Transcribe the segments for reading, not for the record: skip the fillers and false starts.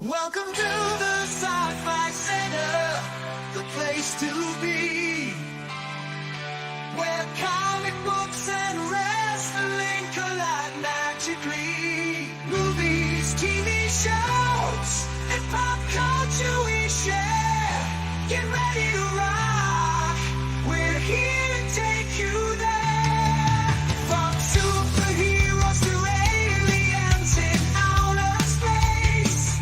Welcome to the Sci-Fi Center, the place to be, where comic books and wrestling collide magically. Movies, TV shows, and pop culture we share. Get ready to rock, we're here to take you there. From superheroes to aliens in outer space,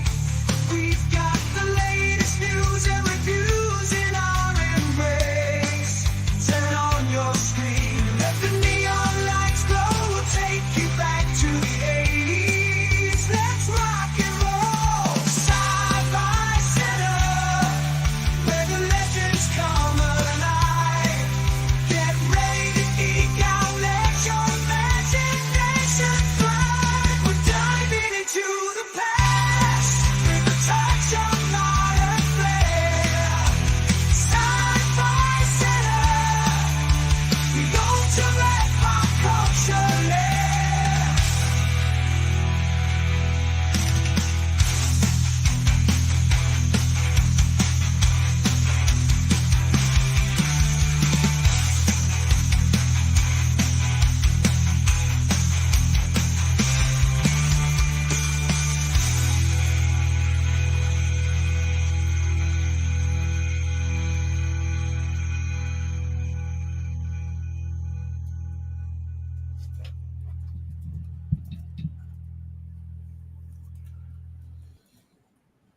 we've got the latest news and reviews in our embrace. Turn on your screen, let the neon lights glow. We'll take you back to the 80s. Let's rock and roll. Sci-Fi Center, where the legends come alive. Get ready to geek out, let your imagination fly. We're diving into the past with a touch of modern flair. Sci-Fi Center, we go to let pop culture lair.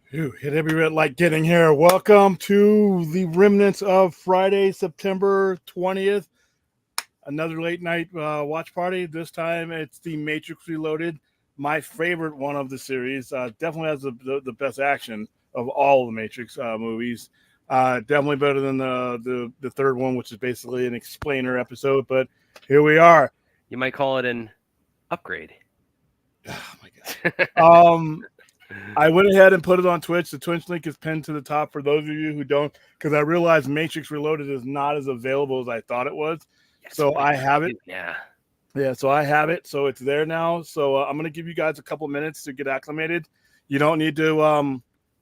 Hit every red light getting here. Welcome to the remnants of Friday, September 20th. Another late night watch party. This time it's the Matrix Reloaded, my favorite one of the series. Definitely has the best action of all the Matrix movies. Definitely better than the third one, which is basically an explainer episode. But here we are. You might call it an upgrade. Oh my god. I went ahead and put it on Twitch. The Twitch link is pinned to the top for those of you who don't, because I realized Matrix Reloaded is not as available as I thought it was. Yes, So I have it. Yeah. So I have it. So it's there now. So I'm going to give you guys a couple minutes to get acclimated. You don't need to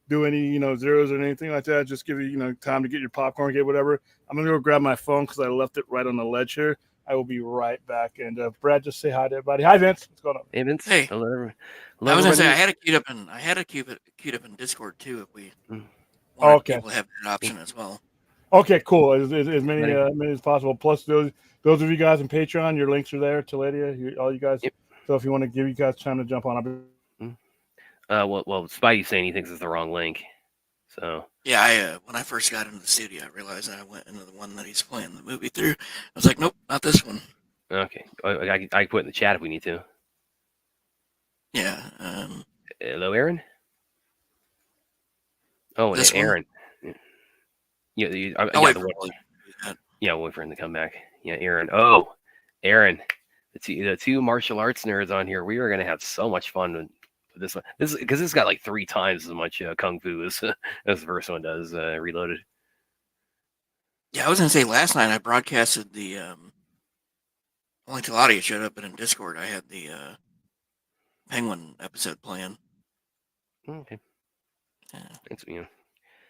do any, zeros or anything like that. Just give you, time to get your popcorn, get whatever. I'm going to go grab my phone because I left it right on the ledge here. I will be right back. And Brad, just say hi to everybody. Hi, Vince. What's going on? Hey, Vince. Hey. Hello, I was gonna say I everybody. had it queued up in Discord too. If we Mm. wanted Okay. people to have that option as well. Okay, cool. As many Ready. as possible. Plus those of you guys in Patreon, your links are there. Teledia, all you guys. Yep. So if you want to give you guys time to jump on, Well, Spidey's saying he thinks it's the wrong link. So Yeah, I when I first got into the studio, I realized I went into the one that he's playing the movie through. I was like, nope, not this one. okay, I can put in the chat if we need to. Yeah, Hello, Aaron. Oh, This one? Aaron. Yeah, I'll wait the for one. Willie to do that. Yeah, we'll wait for him to come back. Yeah, Aaron. Oh, Aaron. The two martial arts nerds on here. We are gonna have so much fun with this one. This because it's got like 3 times as much kung fu as the first one does. Reloaded. Yeah, I was gonna say last night I broadcasted the only till audio showed up, but in Discord I had the Penguin episode playing. Okay. Yeah.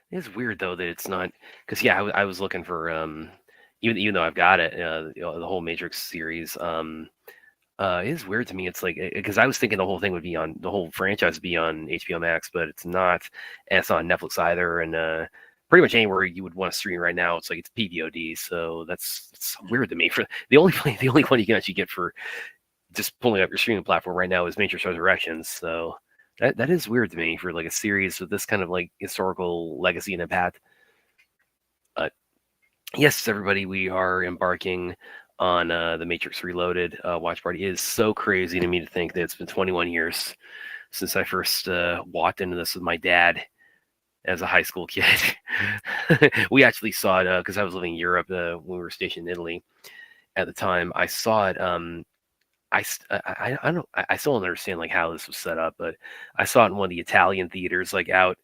It's weird though that it's not because I was looking for even though I've got it the whole Matrix series it is weird to me. It's like because I was thinking the whole thing would be on the whole franchise would be on HBO Max, but it's not. And it's not on Netflix either, and pretty much anywhere you would want to stream right now, it's like it's PVOD. So it's so weird to me. For the only one you can actually get for just pulling up your streaming platform right now is Matrix Resurrections. So that is weird to me for like a series with this kind of like historical legacy and impact. But yes, everybody, we are embarking on the Matrix Reloaded watch party. It is so crazy to me to think that it's been 21 years since I first walked into this with my dad as a high school kid. We actually saw it because I was living in Europe when we were stationed in Italy at the time. I saw it. I still don't understand like how this was set up, but I saw it in one of the Italian theaters, like out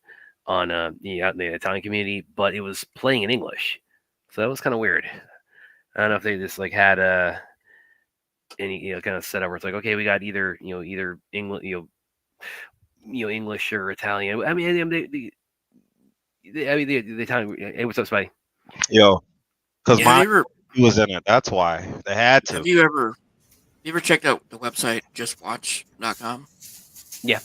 on out in the Italian community, but it was playing in English, so that was kind of weird. I don't know if they just like had any kind of setup where it's like, okay, we got either English, English or Italian. I mean, the Italian. Hey, what's up, Spidey? Yo, because Yeah, have mine was in it. That's why they had to. you ever checked out the website justwatch.com? Yeah.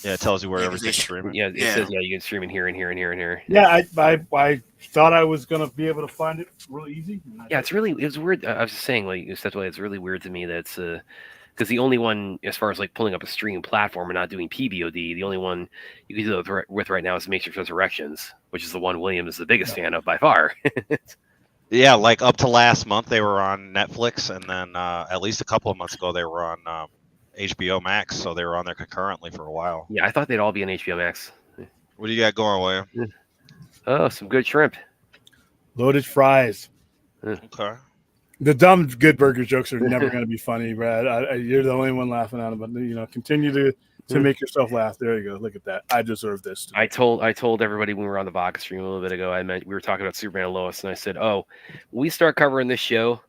Yeah, it tells you where Yeah, 'cause everything's they- streaming. Yeah, it says you can stream in here and here and here and here. Yeah, I thought I was gonna be able to find it really easy. Yeah, it's weird. I was just saying, like, that's why it's really weird to me that it's because the only one, as far as like pulling up a stream platform and not doing PVOD, the only one you can do it with right now is Matrix Resurrections, which is the one William is the biggest fan of by far. Yeah, like up to last month they were on Netflix, and then at least a couple of months ago they were on HBO Max, so they were on there concurrently for a while. Yeah, I thought they'd all be on HBO Max. What do you got going, William? Oh, some good shrimp. Loaded fries. Okay. The dumb good burger jokes are never going to be funny, Brad. You're the only one laughing at them, but continue to make yourself laugh. There you go. Look at that. I deserve this. I told everybody when we were on the Vodka stream a little bit ago. We were talking about Superman and Lois, and I said, "Oh, when we start covering this show,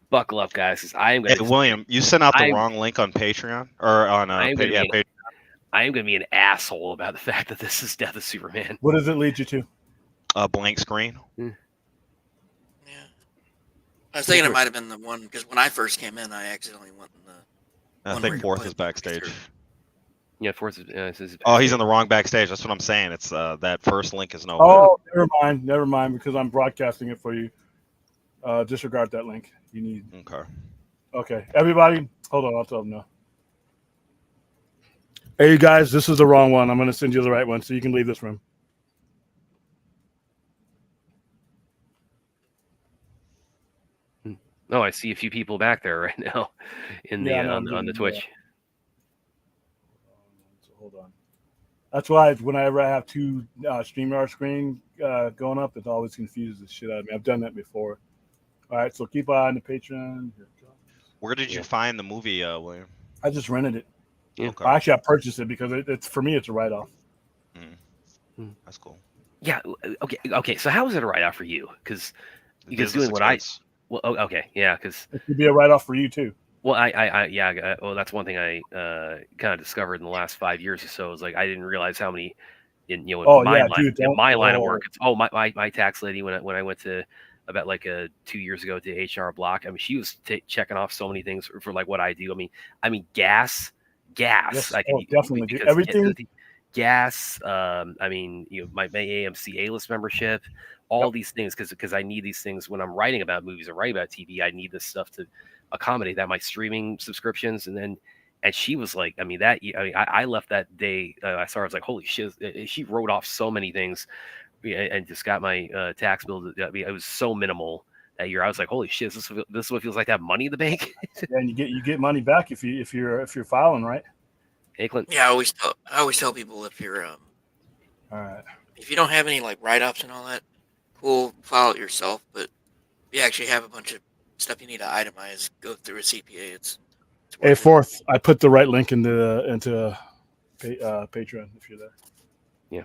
buckle up, guys, because I am going Hey, William, you sent out the wrong link on Patreon or on Patreon. I am going to be an asshole about the fact that this is Death of Superman. What does it lead you to? A blank screen. Yeah. I was thinking it might have been the one because when I first came in, I accidentally went in the. I one where think you Fourth play is the backstage. picture. Yeah, Fourth is. Oh, he's in the wrong backstage. That's what I'm saying. It's that first link is no. Oh, never mind, because I'm broadcasting it for you. Disregard that link. You need. Okay, everybody, hold on. I'll tell them no. Hey, you guys, this is the wrong one. I'm going to send you the right one so you can leave this room. Oh, I see a few people back there right now in on the Twitch. So hold on. That's why whenever I have two StreamYard screen going up, it always confuses the shit out of me. I've done that before. All right, so keep an eye on the Patreon. Where did you find the movie, William? I just rented it. Yeah. Okay. Actually, I purchased it because it's for me. It's a write-off. That's cool. Yeah. Okay. So how is it a write-off for you? Because doing what well, okay, yeah, because it could be a write-off for you too. Well, well, that's one thing I kind of discovered in the last 5 years or so. Is like I didn't realize how many in my line of work. It's my tax lady when I went to about like 2 years ago to H&R Block. I mean, she was checking off so many things for like what I do. I mean, gas. Yes, I can definitely do everything. Gas. I mean, my AMC A-list membership. All these things because I need these things when I'm writing about movies or writing about TV. I need this stuff to accommodate that. My streaming subscriptions, and she was like, I left that day. I saw her, I was like, holy shit! She wrote off so many things, and just got my tax bill. It was so minimal that year. I was like, holy shit! This is what it feels like to have money in the bank. Yeah, and you get money back if you're filing right. Hey, Clint. Yeah, I always tell people if you're all right, if you don't have any like write-ups and all that, cool, file it yourself. But if you actually have a bunch of stuff you need to itemize, go through a CPA. It's hey, Fourth, I put the right link into Patreon if you're there. Yeah.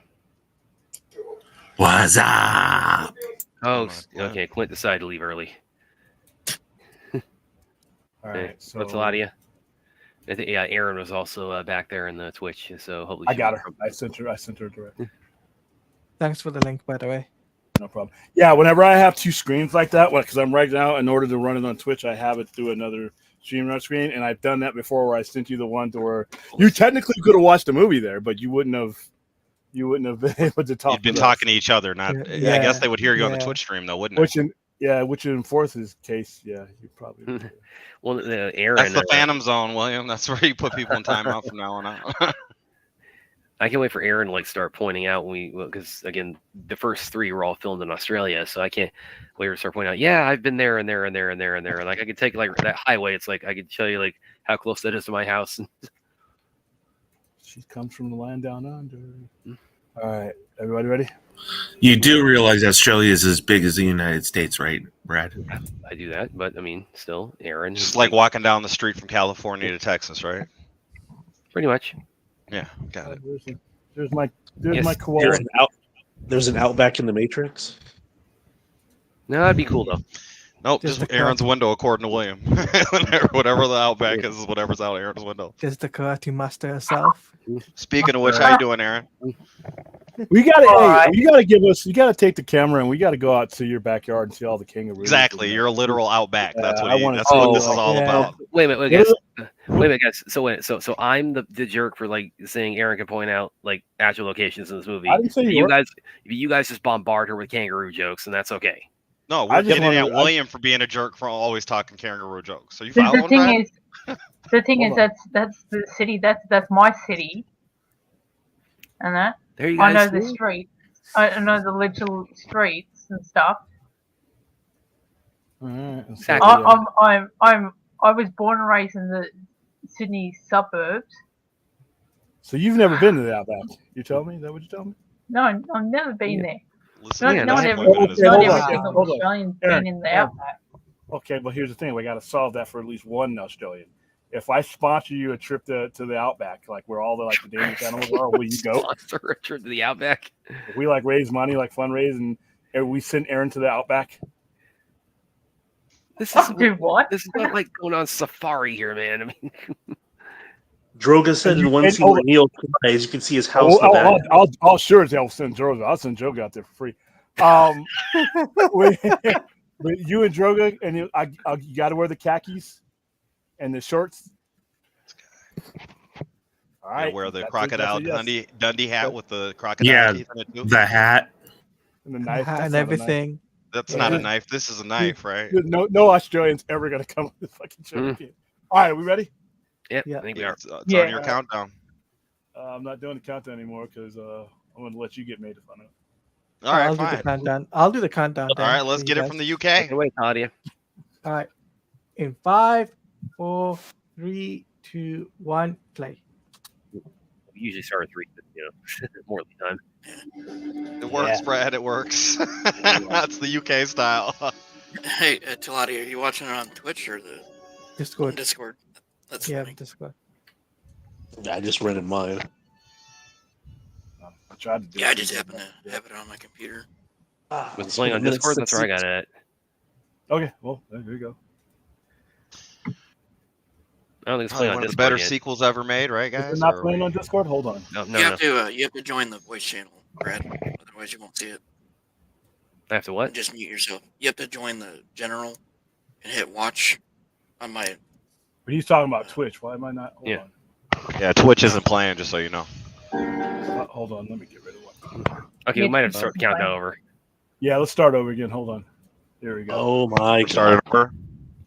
What's up? Oh, okay. Clint decided to leave early. All right. So what's a lot of you? I think Aaron was also back there in the Twitch, so hopefully I got her. I sent her direct. Thanks for the link, by the way. No problem. Yeah, whenever I have two screens like that, because I'm right now, in order to run it on Twitch, I have it through another StreamYard screen, and I've done that before where I sent you the one to where you technically could have watched a movie there, but you wouldn't have been able to talk. You'd been talking to each other, not. I guess they would hear you on the Twitch stream, though, wouldn't it? Which in Fourth's case, yeah, you probably. Well, Aaron. That's the Phantom Zone, William. That's where you put people in timeout from now on out. I can't wait for Aaron to start pointing out because again, the first three were all filmed in Australia, so I can't wait to start pointing out. Yeah, I've been there and there and there and there and there. Like I could take that highway. It's like I could tell you how close that is to my house. She comes from the land down under. All right, everybody ready? You do realize Australia is as big as the United States, right, Brad? I do that, but still, Aaron. Just like walking down the street from California to Texas, right? Pretty much. Yeah, got it. There's my koala. There's an Outback in the Matrix. No, that'd be cool though. Nope, Just just the Aaron's window, according to William. Whatever the Outback is whatever's out Aaron's window. Just the karate master herself. Speaking of which, how you doing, Aaron? We gotta, Alright. you gotta give us, you gotta take the camera and we gotta go out to your backyard and see all the kangaroos. Exactly, you're a literal Outback. That's I what. wanna That's see what it. this is all Yeah. about. Wait a minute, What guys. is Wait a minute, guys. So I'm the jerk for like saying Aaron can point out like actual locations in this movie. I didn't say you were. You guys just bombard her with kangaroo jokes, and that's okay. No, I we're just getting at wanna- William for being a jerk for always talking kangaroo jokes. So you The following, thing Brad? is, the thing Hold is on. that's the city. That's my city, and that There you I guys. know the streets. I know the little streets and stuff. All right, let's see. Exactly. I was born and raised in the Sydney suburbs. So you've never been to the Outback? You told me? Is that what you told me? No, I've never been Yeah. there. Listen, Not, Yeah, not that's every, what- okay, not hold every on, single hold on. Australian's Aaron, been in the Aaron. outback. Okay, but here's the thing: we got to solve that for at least one Australian. If I sponsor you a trip to the Outback, like where all the like the dangerous animals are, will you go? Sponsor a trip to the Outback. If we like raise money, like fundraise, and we send Aaron to the Outback. This is Do what? this is not like going on safari here, man. I mean, Droga said in one and- scene where Neil cries, you can see his house in the back. I'll sure as hell send Droga. I'll send Droga out there for free. But you and Droga, and you got to wear the khakis and the shorts. All right, wear the that's a- crocodile that's a yes. Dundee hat with the crocodile Yeah. teeth in it too. The hat. And the knife and that's not a knife. everything. That's Yeah. not a knife. This is a knife, right? No Australian's ever gonna come with this fucking show Mhm. again. All right, are we ready? yeah, Yeah. I think we are. It's Yeah. on your countdown. I'm not doing the countdown anymore because I'm gonna let you get made fun of. All right, I'll do fine. the countdown. I'll do the countdown. All right, let's get it from the UK. Take it away, Claudia. All right. In 5, 4, 3, 2, 1, play. We usually start at 3, but more of the time. It works, Yeah. Brad. It works. That's the UK style. Hey, Talati, are you watching it on Twitch or the Discord. Discord? That's Yeah, funny. Discord. I just rented mine. I tried to do Yeah, it. I just happen to have it on my computer. With playing on Discord, that's where I got it at. Okay, well, there you go. I don't think it's Probably playing on one of the Discord better yet. sequels ever made, right, If guys? you're not Or playing we- on Discord, hold on. No, You have to join the voice channel, Brad. Otherwise, you won't see it. I have to what? Just mute yourself. You have to join the general and hit watch on my. But he's talking about Twitch. Why am I not? Hold Yeah. on. Yeah, Twitch isn't playing, just so you know. Hold on. Let me get rid of one. Okay, we might have to start the countdown over. Yeah, let's start over again. Hold on. There we go. Oh my god. Started over.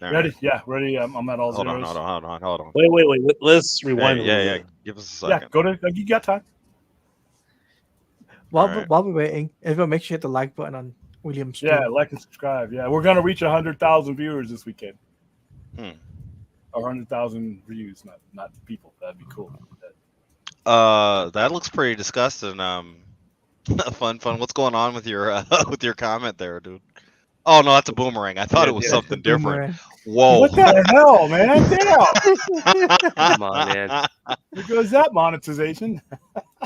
All Ready? right. Yeah, ready. I'm at all Hold on, zeros. hold on. Wait. Let's Yeah, rewind. a little yeah. bit. Give us a Yeah, second. go to. You got time. While, Alright. while we're waiting, everyone make sure you hit the like button on William's stream. Yeah, like and subscribe. Yeah, we're gonna reach 100,000 viewers this weekend. Hmm. Or 100,000 views, not people. That'd be cool. That looks pretty disgusting. Fun. What's going on with your with your comment there, dude? Oh no, that's a boomerang. I thought it was Yeah, something different. Boomerang. Whoa. What the hell, man? Damn! Come on, man. There goes that monetization.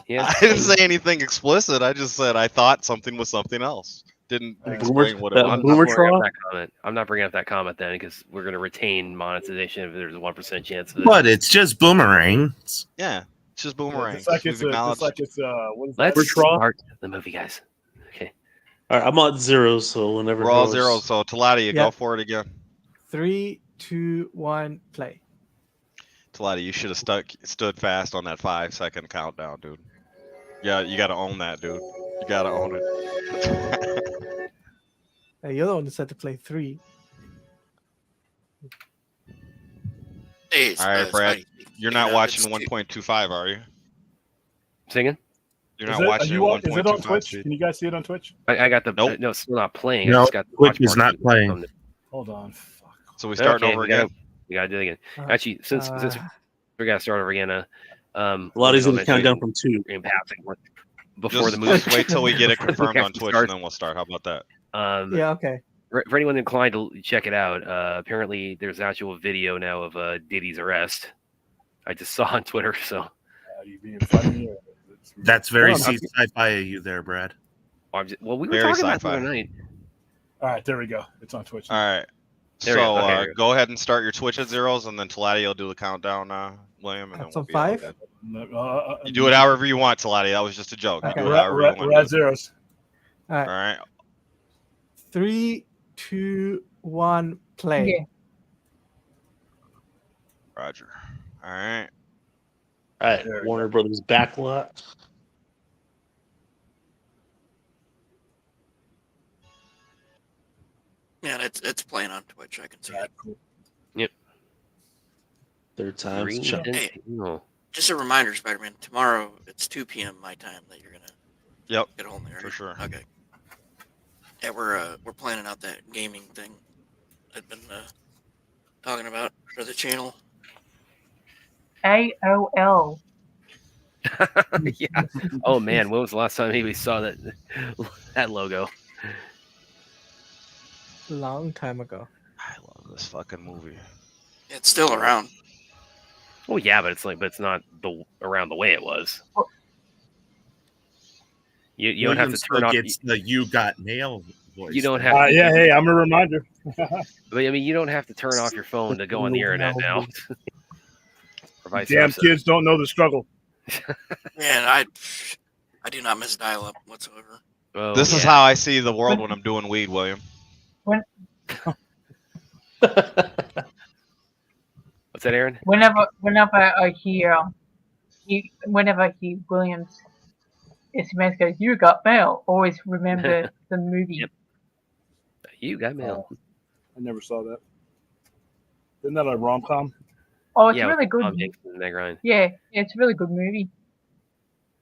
Yeah. I didn't say anything explicit. I just said I thought something was something else. Didn't explain what it that was. I'm Boomer not bringing Tron? up that comment. I'm not bringing up that comment then because we're going to retain monetization if there's a 1% chance of it. But it's just boomerangs. Yeah, it's just boomerang. It's like We've acknowledged. what is that? Let's We're Tron? start the movie, guys. Okay. All right, I'm at zero, so whenever We're all it goes- zeros, so Talati, Yeah. go for it again. 3, 2, 1, play. Talati, you should have stood fast on that 5-second countdown, dude. Yeah, you got to own that, dude. You got to own it. Hey, you're the one that said to play 3. Hey, it's, All right, Brad, Spidey. You're You not know, watching it's 1.25, are you? Singing? You're Is not it, watching is it on 1.25 Twitch? speed. Can you guys see it on Twitch? I got the. Nope. No, it's still not playing. I No, just got the Twitch watch is not party playing. on the- Hold on. Fuck. So we starting Okay, over we gotta- again. We got to do it again. Uh, Actually, since we got to start over again. Lottie going to count down from 2. before Just, the movie. just wait till we get it before the confirmed on movie Twitch, starts. and then we'll start. How about that? Yeah, okay. For anyone inclined to check it out, apparently there's actual video now of Diddy's arrest. I just saw on Twitter, so Are you being funny? Or That's very Hold on. sci-fi of you there, Brad. we were Very talking about it the sci-fi. other night. All right, there we go. It's on Twitch. All right. There we So go. Okay, there we go ahead and start your Twitch at zeros, and then Talati will do the countdown, William, and then So we'll be all 5? good. Uh, You do it however you want, Talati. That was just a joke. You Okay. do it We're at, however we're you at, want. we're at zeros. All All right. right. 3, 2, 1, play. Yeah. Roger. All right. All right, There we Warner Brothers backlot. Yeah, it's playing on Twitch. I can see it. Third time's Green charm. Hey. Sentinel. Just a reminder, Spider-Man. Tomorrow it's 2 p.m. my time that you're gonna Yep. get home there. For sure. Okay. Yeah, we're planning out that gaming thing I've been talking about for the channel. AOL. Yeah. Oh man, when was the last time we saw that logo? Long time ago. I love this fucking movie. It's still around. Oh yeah, but it's not around the way it was. You don't have to turn off. Gets the "You Got Mail" voice. You don't have. Yeah, hey, I'm a reminder. But I mean, you don't have to turn off your phone to go on the internet now. Or vice Damn versa. kids don't know the struggle. Man, I do not miss dial-up whatsoever. Oh, This is yeah. how I see the world when I'm doing weed, William. What's that, Aaron? Whenever I hear Williams SMS goes, "You got mail," always remember the movie. Yep. You got mail. I never saw that. Isn't that a rom-com? Oh, it's Yeah, really good. Tom Hanks and Meg Ryan. Yeah, it's a really good movie.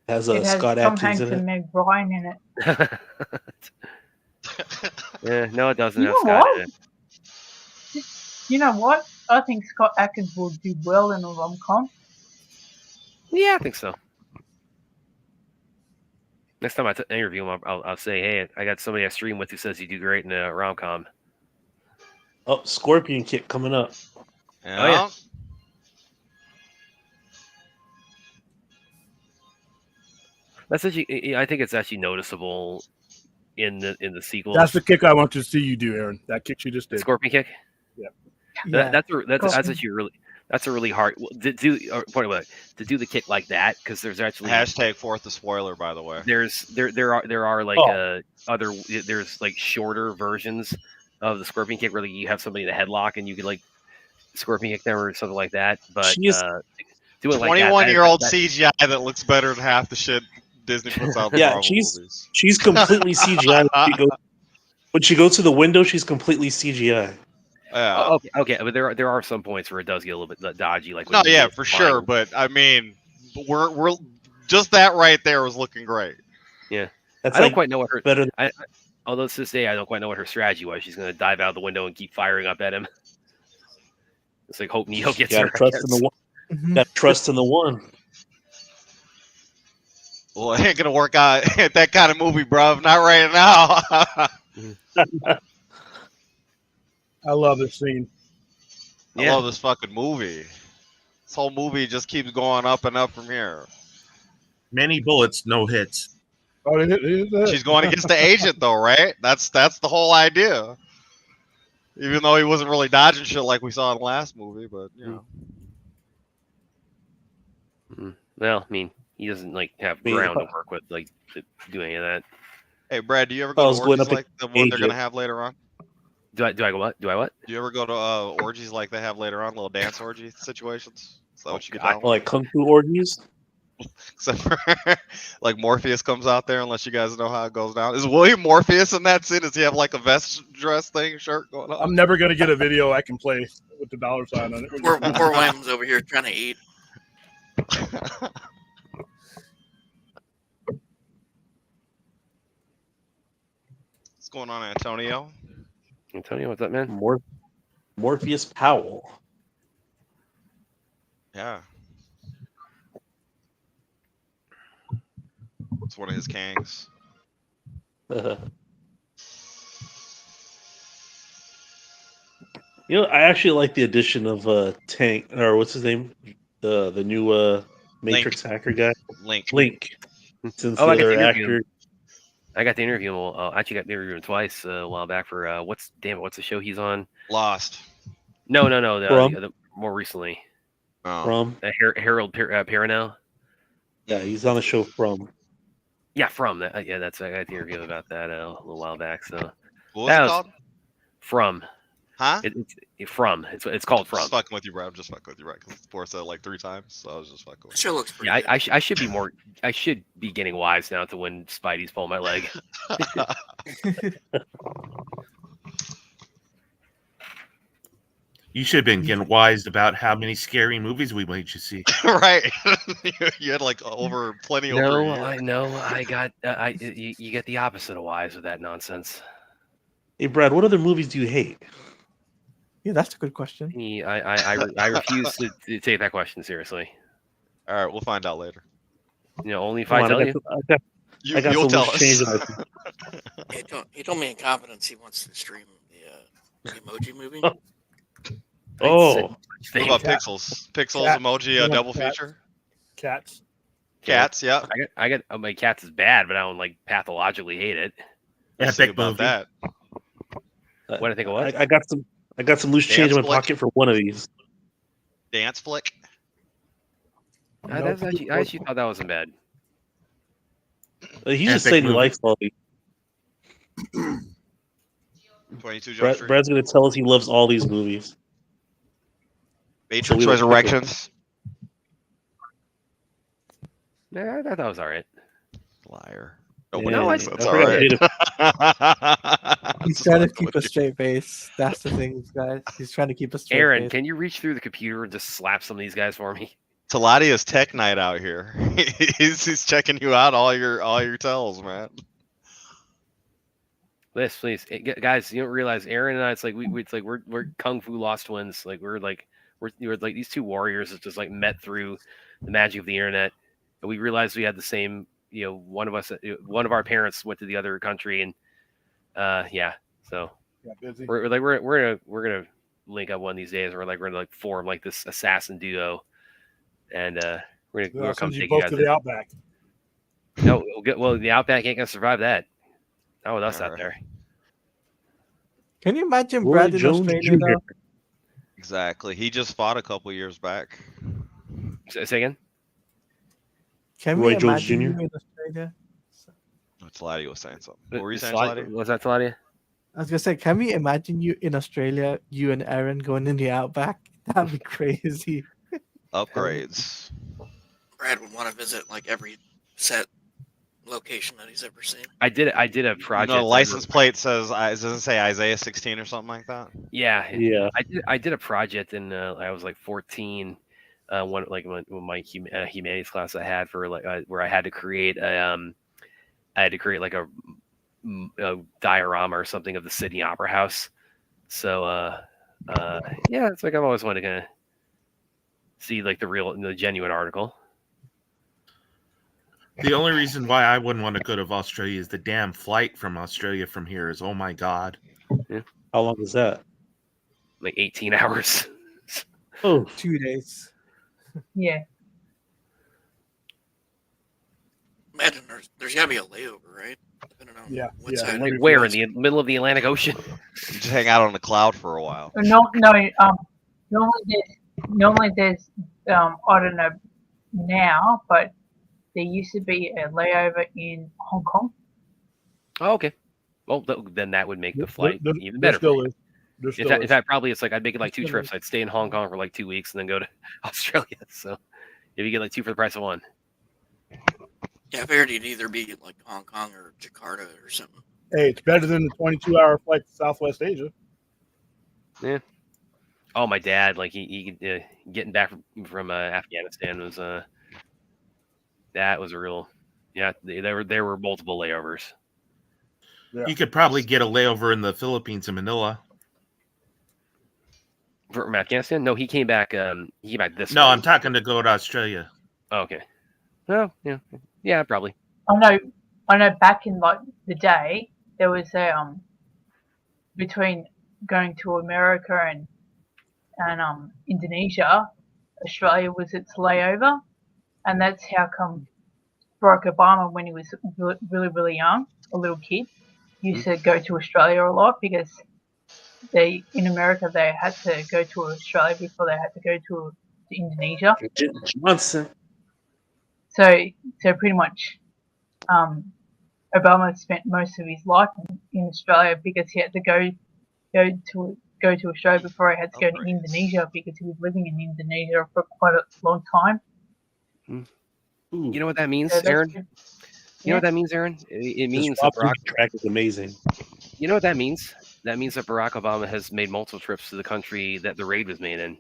Has It has Scott Tom Adkins Hanks in and it. Meg Ryan in it. Yeah, no, it doesn't You have know Scott what? in it. You know what? I think Scott Adkins will do well in a rom-com. Yeah, I think so. Next time I interview him, I'll say, hey, I got somebody I stream with who says you do great in a rom-com. Oh, Scorpion Kick coming up. Yeah. Oh, yeah. That's actually, I think it's actually noticeable in the sequels. That's the kick I want to see you do, Aaron. That kick you just The did. Scorpion Kick. Yeah. That's Scorpion. actually really hard to do. To do the kick like that, because there's actually Hashtag fourth the spoiler, by the way. there are like Oh. there's like shorter versions of the Scorpion Kick where like, you have somebody in a headlock and you could like Scorpion Kick them or something like that. But She's- doing like that, 21-year-old that- CGI that looks better than half the shit Disney puts out. Yeah, Marvel movies. She's completely CGI. When she goes to the window, she's completely CGI. Yeah. Oh, okay, but there are some points where it does get a little bit dodgy. Like when No, you yeah, get for flying. sure. But I mean, we're just that right there was looking great. That's I don't like quite know what her. better. Although to this day, I don't quite know what her strategy was. She's going to dive out the window and keep firing up at him. It's like hope Neo gets her. Gotta trust in the one. Mhm. Gotta trust in the one. Well, it ain't gonna work out that kind of movie, bruv. Not right now. I love this scene. I Yeah. love this fucking movie. This whole movie just keeps going up and up from here. Many bullets, no hits. Oh, She's going against the agent, though, right? That's the whole idea. Even though he wasn't really dodging shit like we saw in the last movie, but you know. Well, I mean, he doesn't like have Me- ground to work with, like to do any of that. Hey, Brad, do you ever I go was to going orgies up like the one they're agent. gonna have later on? Do I go what? Do I what? Do you ever go to orgies like they have later on, little dance orgy situations? Is that what you get God. down with? Like kung fu orgies. Except for like Morpheus comes out there, unless you guys know how it goes down. Is William Morpheus in that scene? Does he have like a vest dress thing, shirt going on? I'm never gonna get a video I can play with the dollar sign on it. Poor William's over here trying to eat. What's going on, Antonio? Antonio, what's up, man? Morpheus Powell. Yeah. It's one of his kangs. You know, I actually like the addition of Tank, or what's his name, the new Matrix hacker guy, Link. Link. Since Oh, I the get to other interview actor, I got the interview. I actually got the interview him twice a while back for what's the show he's on? Lost. No, From? the more recently. Oh. From? Harold Perrineau. Yeah, he's on the show From. Yeah, from that. Yeah, that's I got the interview about that a little while back. So What was that it was called? From. Huh? It's called From. Just fucking with you, bro. I'm just fucking with you, right? Because Boris said it like 3 times, so I was just fucking The with show looks pretty Yeah, good. I should be more. I should be getting wise now to when Spidey's pulling my leg. you. You should have been getting wise about how many scary movies we made you see. Right. You had like plenty over a No, year. I know. I got. You get the opposite of wise with that nonsense. Hey, Brad, what other movies do you hate? Yeah, that's a good question. I refuse to take that question seriously. All right, we'll find out later. Only if Come I on, tell you. I got You'll some tell loose us. change in my He told me in confidence he wants to stream the Emoji Movie. Oh, What about Pixels? Pixels, Cat. Emoji, Yeah, double Cat. feature. Cats. Cats, yeah. I got. My Cats is bad, but I don't like pathologically hate it. Let's see Epic about movie. that. What do I think of what? I got some loose change in my Dance flick. pocket for one of these. Dance flick. I actually thought that wasn't bad. He's just Epic saying he movie. likes all these. 22 Jump Street. Brad's gonna tell us he loves all these movies. Matrix we don't pick Resurrections. Yeah, I thought that was all right. Liar. Yeah, Nobody No, thinks I- that's I all forgot right. He's Just trying to fucking keep a with you. straight face. That's the thing, guys. He's trying to keep a straight Aaron, face. can you reach through the computer and just slap some of these guys for me? Taladia's tech night out here. he's checking you out all your tells, man. Liz, please, guys, you don't realize Aaron and I. It's like we're kung fu lost twins. Like we're like these two warriors that just like met through the magic of the internet, and we realized we had the same. One of our parents went to the other country, and yeah. So Got busy. we're gonna link up one of these days. We're gonna form like this assassin duo, and we're gonna I'll come send you take you both guys. to the Outback. No, well, the Outback ain't gonna survive that. Not with us out Alright. there. Can you imagine Roy Brad in Jones Australia Jr. though? Exactly. He just fought a couple years back. Say again. Can Roy we Jones imagine Jr.? you in Australia? Taladia was saying something. What were you saying, Taladia? Was that Taladia? I was gonna say, can we imagine you in Australia, you and Aaron going in the Outback? That'd be crazy. Upgrades. Brad would want to visit like every set location that he's ever seen. I did a project. No, license plate says doesn't it say Isaiah 16 or something like that. Yeah, Yeah. I did a project in I was like 14. One my humanities class I had for where I had to create like a diorama or something of the Sydney Opera House. So yeah, it's like I've always wanted to see like the genuine article. The only reason why I wouldn't want to go to Australia is the damn flight from Australia from here is, oh my god. How long is that? Like 18 hours. Oh, 2 days. Yeah. Imagine there's got to be a layover, right? Depending on Yeah, what yeah. side. Like where in the middle of the Atlantic Ocean? You just hang out on the cloud for a while. No. Normally there's I don't know now, but there used to be a layover in Hong Kong. Oh, okay. Well, then that would make the flight There- even there better. still is. There In still fact, is. probably it's like I'd make it like 2 Still trips. is. I'd stay in Hong Kong for like 2 weeks and then go to Australia. So if you get like 2 for the price of 1. Yeah, I figured he'd either be like Hong Kong or Jakarta or something. Hey, it's better than the 22-hour flight to Southwest Asia. Oh, my dad, like he getting back from Afghanistan was that was a real there were multiple layovers. Yeah. You could probably get a layover in the Philippines in Manila. From Afghanistan? No, he came back. He came back this. No, way. I'm talking to go to Australia. Oh, okay. Oh, yeah, probably. I know. Back in like the day, there was a between going to America and Indonesia, Australia was its layover, and that's how come Barack Obama, when he was really, really young, a little kid, used to go to Australia a lot because in America they had to go to Australia before they had to go to Indonesia. Johnson. So pretty much, Obama spent most of his life in Australia because he had to go to Australia before he had to go to Indonesia because he was living in Indonesia for quite a long time. You know what that means, So that's Aaron? good. You know what that means, Aaron? It This means that Rob Barack. Movie track is amazing. You know what that means? That means that Barack Obama has made multiple trips to the country that the raid was made in.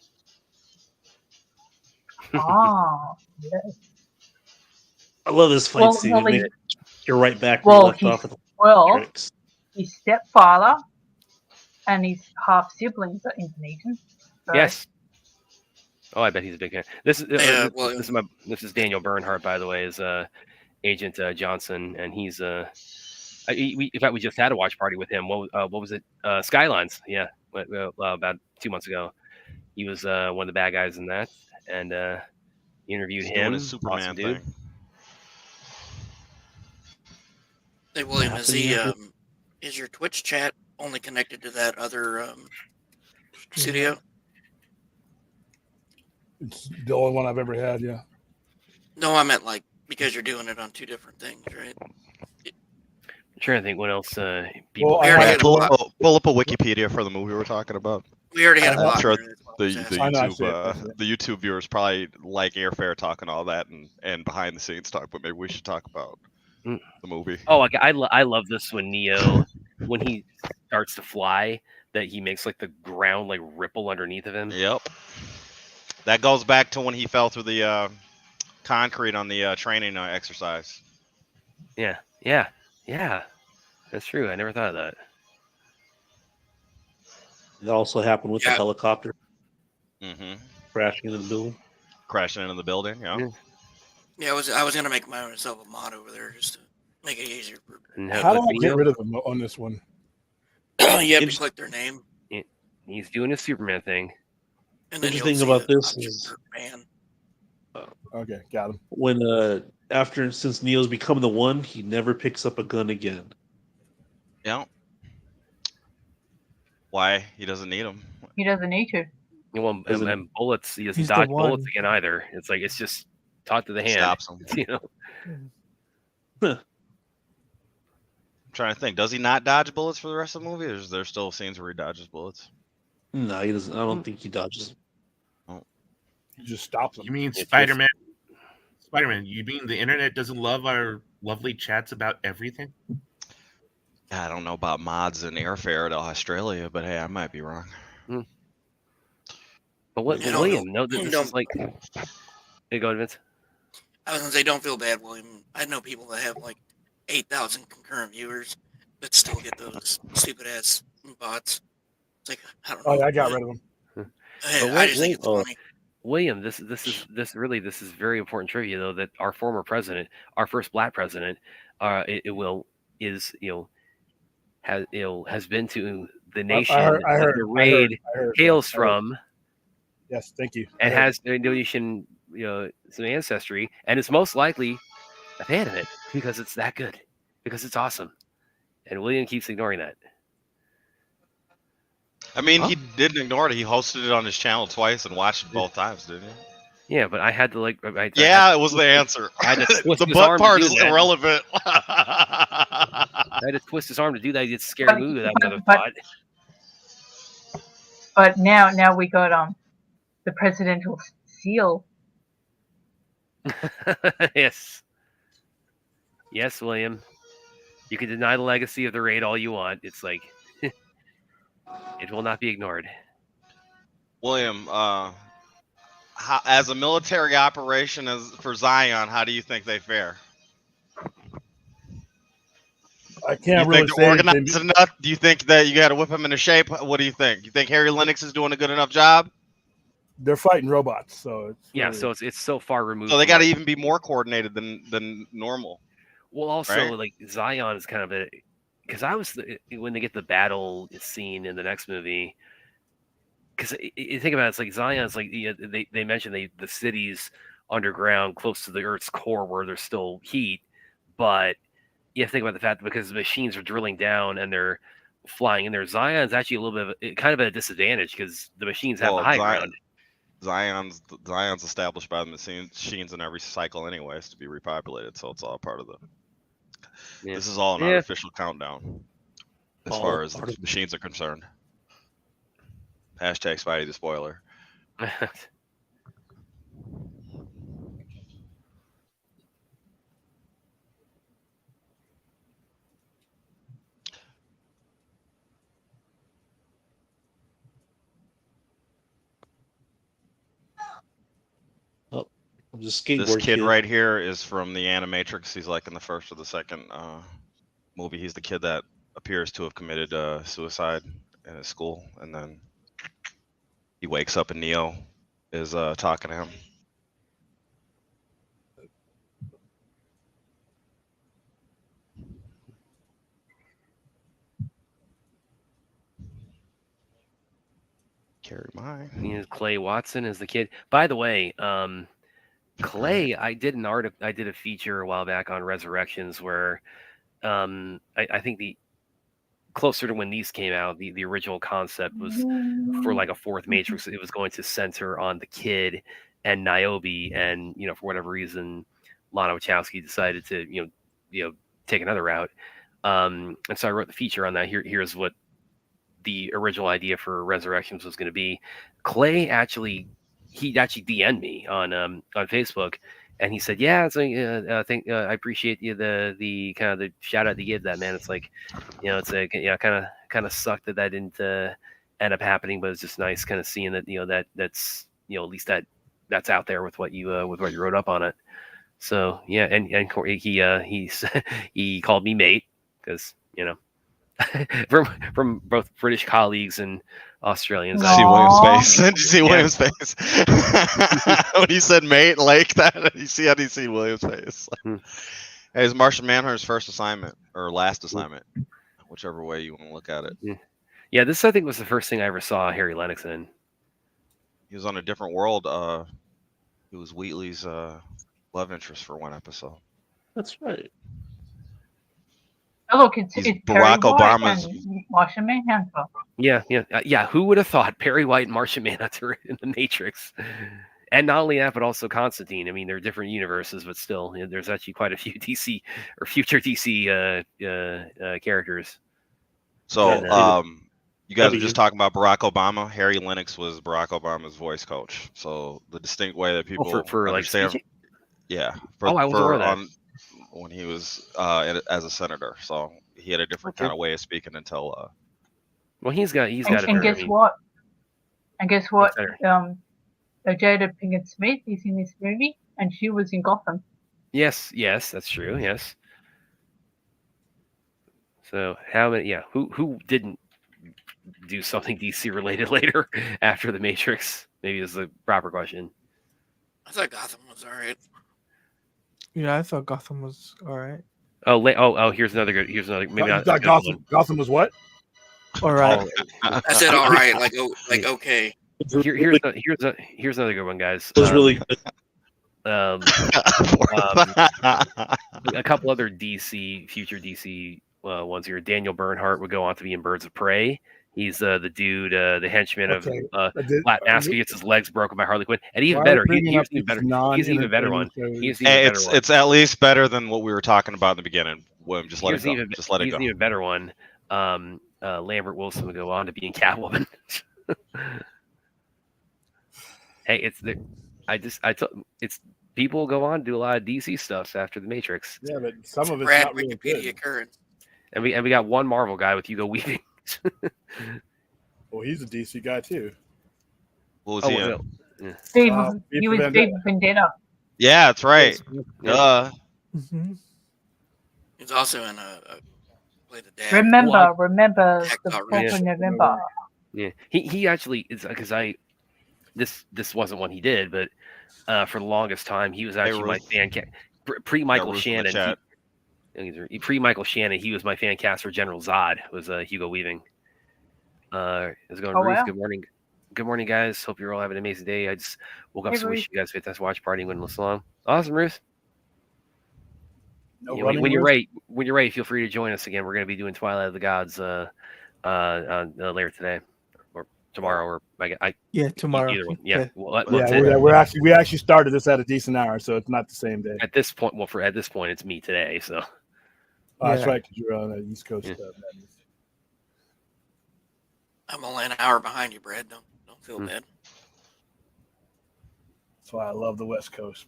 Ah, yes. I love this fight Well, scene. well, It makes you're right back where well, you left he's- off with the Well, tricks. his stepfather and his half siblings are Indonesian. So Yes. Oh, I bet he's a big fan. This is Yeah, this is Daniel Bernhardt, by the way, is Agent Johnson, and he's in fact we just had a watch party with him. What was it? Skylines, yeah, about 2 months ago. He was one of the bad guys in that, and interviewed He's doing him. his Superman Awesome dude. thing. Hey William, Yeah, is your Twitch chat only connected to that other studio? It's the only one I've ever had. Yeah. No, I meant like because you're doing it on two different things, right? I'm trying to think what else people. Well, We I already have- had a Pull lot. up a Wikipedia for the movie we're talking about. We already had a I'm lot. sure there, that's why I The was asking. I know, I see it, I see it. the YouTube viewers probably like airfare talking all that and behind the scenes talk, but maybe we should talk about Mm. the movie. Oh, I love this when Neo, when he starts to fly, that he makes like the ground like ripple underneath of him. Yep. That goes back to when he fell through the concrete on the training exercise. Yeah. That's true. I never thought of that. That also happened with the Yeah. helicopter Mm-hmm. crashing into the building. Crashing into the building. Yeah. Yeah. Yeah, I was gonna make myself a mod over there just to make it easier for. And How do with I get Neo, rid of them on this one? You have to Interesting. click their name, he's doing his Superman thing. and then Interesting you'll see about the this option is- for man. Okay, got him. When since Neo's become the one, he never picks up a gun again. Yeah. Why? He doesn't need them. he doesn't need to. Well, and, Doesn't- and bullets, he doesn't He's the dodge bullets one. again either. It's like it's just talk to the hand. Stops him. You know. I'm trying to think. Does he not dodge bullets for the rest of the movie, or is there still scenes where he dodges bullets? No, he doesn't. I don't think he dodges. He just stops You them. mean just- Spider-Man? Spider-Man, you mean the internet doesn't love our lovely chats about everything? I don't know about mods and airfare to Australia, but hey, I might be wrong. But what, I don't William? know. No, this Don't- is like. Hey, go ahead, Vince. I was gonna say, don't feel bad, William. I know people that have like 8,000 concurrent viewers, but still get those stupid ass bots. It's like I don't know. Oh, yeah, I got rid of them. I just think it's Oh. funny. William, this is very important trivia though, that our former president, our first black president, has been to the nation I that heard, the raid I heard. hails I heard. from, Yes, thank you. I and heard. has Indonesian some ancestry, and is most likely a fan of it because it's that good, because it's awesome, and William keeps ignoring that. I mean, he didn't ignore it. He hosted it on his channel twice and watched it both times, didn't he? Yeah, but I had to like. Yeah, it was the answer. I had to twist The his butt arm to part do is that. irrelevant. I had to twist his arm to do that. He gets scared move with that another But- But now we got the presidential seal. thought. Yes, William. You can deny the legacy of the raid all you want. It's like it will not be ignored. William, as a military operation for Zion, how do you think they fare? I Do you can't really think they're say organized anything. enough? Do you think that you got to whip them into shape? What do you think? You think Harry Lennox is doing a good enough job? They're fighting robots, so it's Yeah, really- so it's so far removed. So they from got to like- even be more coordinated than normal. Well, also right? like Zion is kind of a because I was when they get the battle scene in the next movie. Because you think about it, it's like Zion's like they mentioned the cities underground, close to the Earth's core, where there's still heat. But you have to think about the fact that because the machines are drilling down and they're flying in there, Zion's actually a little bit of kind of at a disadvantage because the machines have the high ground. Zion's established by the machines in every cycle anyways to be repopulated, so it's all part of the. Yeah. This is all an artificial countdown, as All far as the machines are concerned. Hashtag Spidey the spoiler. Just This skateboard kid right here is from the Animatrix. He's like in the first or the second movie. He's the kid that appears to have committed suicide in his school, and then he wakes up and Neo is talking to him. Carry mine. Clay Watson is the kid. By the way, Clay, I did a feature a while back on Resurrections where I think the closer to when these came out, the original concept was for like a fourth Matrix. It was going to center on the kid and Niobe, and for whatever reason, Lana Wachowski decided to take another route. And so I wrote the feature on that. Here's what the original idea for Resurrections was going to be. Clay actually DM'd me on Facebook, and he said, "Yeah, it's like, I appreciate you the kind of the shout out to give that, man. It's like, it's like kind of sucked that didn't end up happening, but it's just nice kind of seeing that that's at least that's out there with what you wrote up on it. So yeah, and Corey, he called me mate because from both British colleagues and Australians. Did you see William's face? Did you see William's face when he said mate like that? How do you see William's face? Hey, it's Martian Manhunter's first assignment or last assignment, whichever way you want to look at it. Yeah, this I think was the first thing I ever saw Harry Lennox in. He was on a different world. He was Wheatley's love interest for one episode. That's right. Oh, look, it's Barack Obama's Martian Manhunter. Yeah. Who would have thought Perry White and Martian Manhunter in the Matrix? And not only that, but also Constantine. I mean, they're different universes, but still, there's actually quite a few DC or future DC characters. So, you guys were just talking about Barack Obama. Harry Lennox was Barack Obama's voice coach. So the distinct way that people for understand, like yeah, I was aware of that. When he was as a senator, so he had a different kind of way of speaking until. Well, he's got. And guess what? And guess what? Jada Pinkett Smith is in this movie, and she was in Gotham. Yes, that's true. Yes. So how many? Yeah, who didn't do something DC related later after the Matrix? Maybe is the proper question. I thought Gotham was all right. Yeah, I thought Gotham was all right. Oh, here's another good. Maybe not. Gotham was what? All right. I said all right, like okay. Here's another good one, guys. It was really good. A couple other future DC ones here. Daniel Bernhardt would go on to be in Birds of Prey. He's the dude, the henchman of Flat Mask. He gets his legs broken by Harley Quinn, and even better, he's even better. He's an even better one. It's at least better than what we were talking about in the beginning. William, just let it go. Just let it go. He's an even better one. Lambert Wilson would go on to be in Catwoman. Hey, it's people go on to do a lot of DC stuff after the Matrix. Yeah, but some of it's Brad not really Wikipedia good. current. And we got one Marvel guy with Hugo Weaving. Well, he's a DC guy too. What was he in? Yeah. He was Big Vendetta. Yeah, that's right. Mm-hmm. He's also in play the dad. Remember the Hector 4th of November. Yeah, he actually is because this wasn't one he did, but for the longest time he was actually my fan pre Michael Shannon. Pre Michael Shannon, he was my fan cast for General Zod. Was Hugo Weaving. Is going Ruth? Wow. Good morning. Good morning, guys. Hope you're all having an amazing day. I just woke up Hey, to wish Ruth. you guys a fantastic watch party when listen along. Awesome, Ruth. No Yeah, running when you're Ruth? ready, feel free to join us again. We're going to be doing Twilight of the Gods later today or tomorrow, or Yeah, tomorrow. either one. Yeah, well, Yeah, that's it. we actually started this at a decent hour, so it's not the same day. At this point, at this point, it's me today. So Oh, that's Yeah. right, because you're on the East Coast. Yeah. Madness. I'm only an hour behind you, Brad. Don't feel Hmm. bad. That's why I love the West Coast.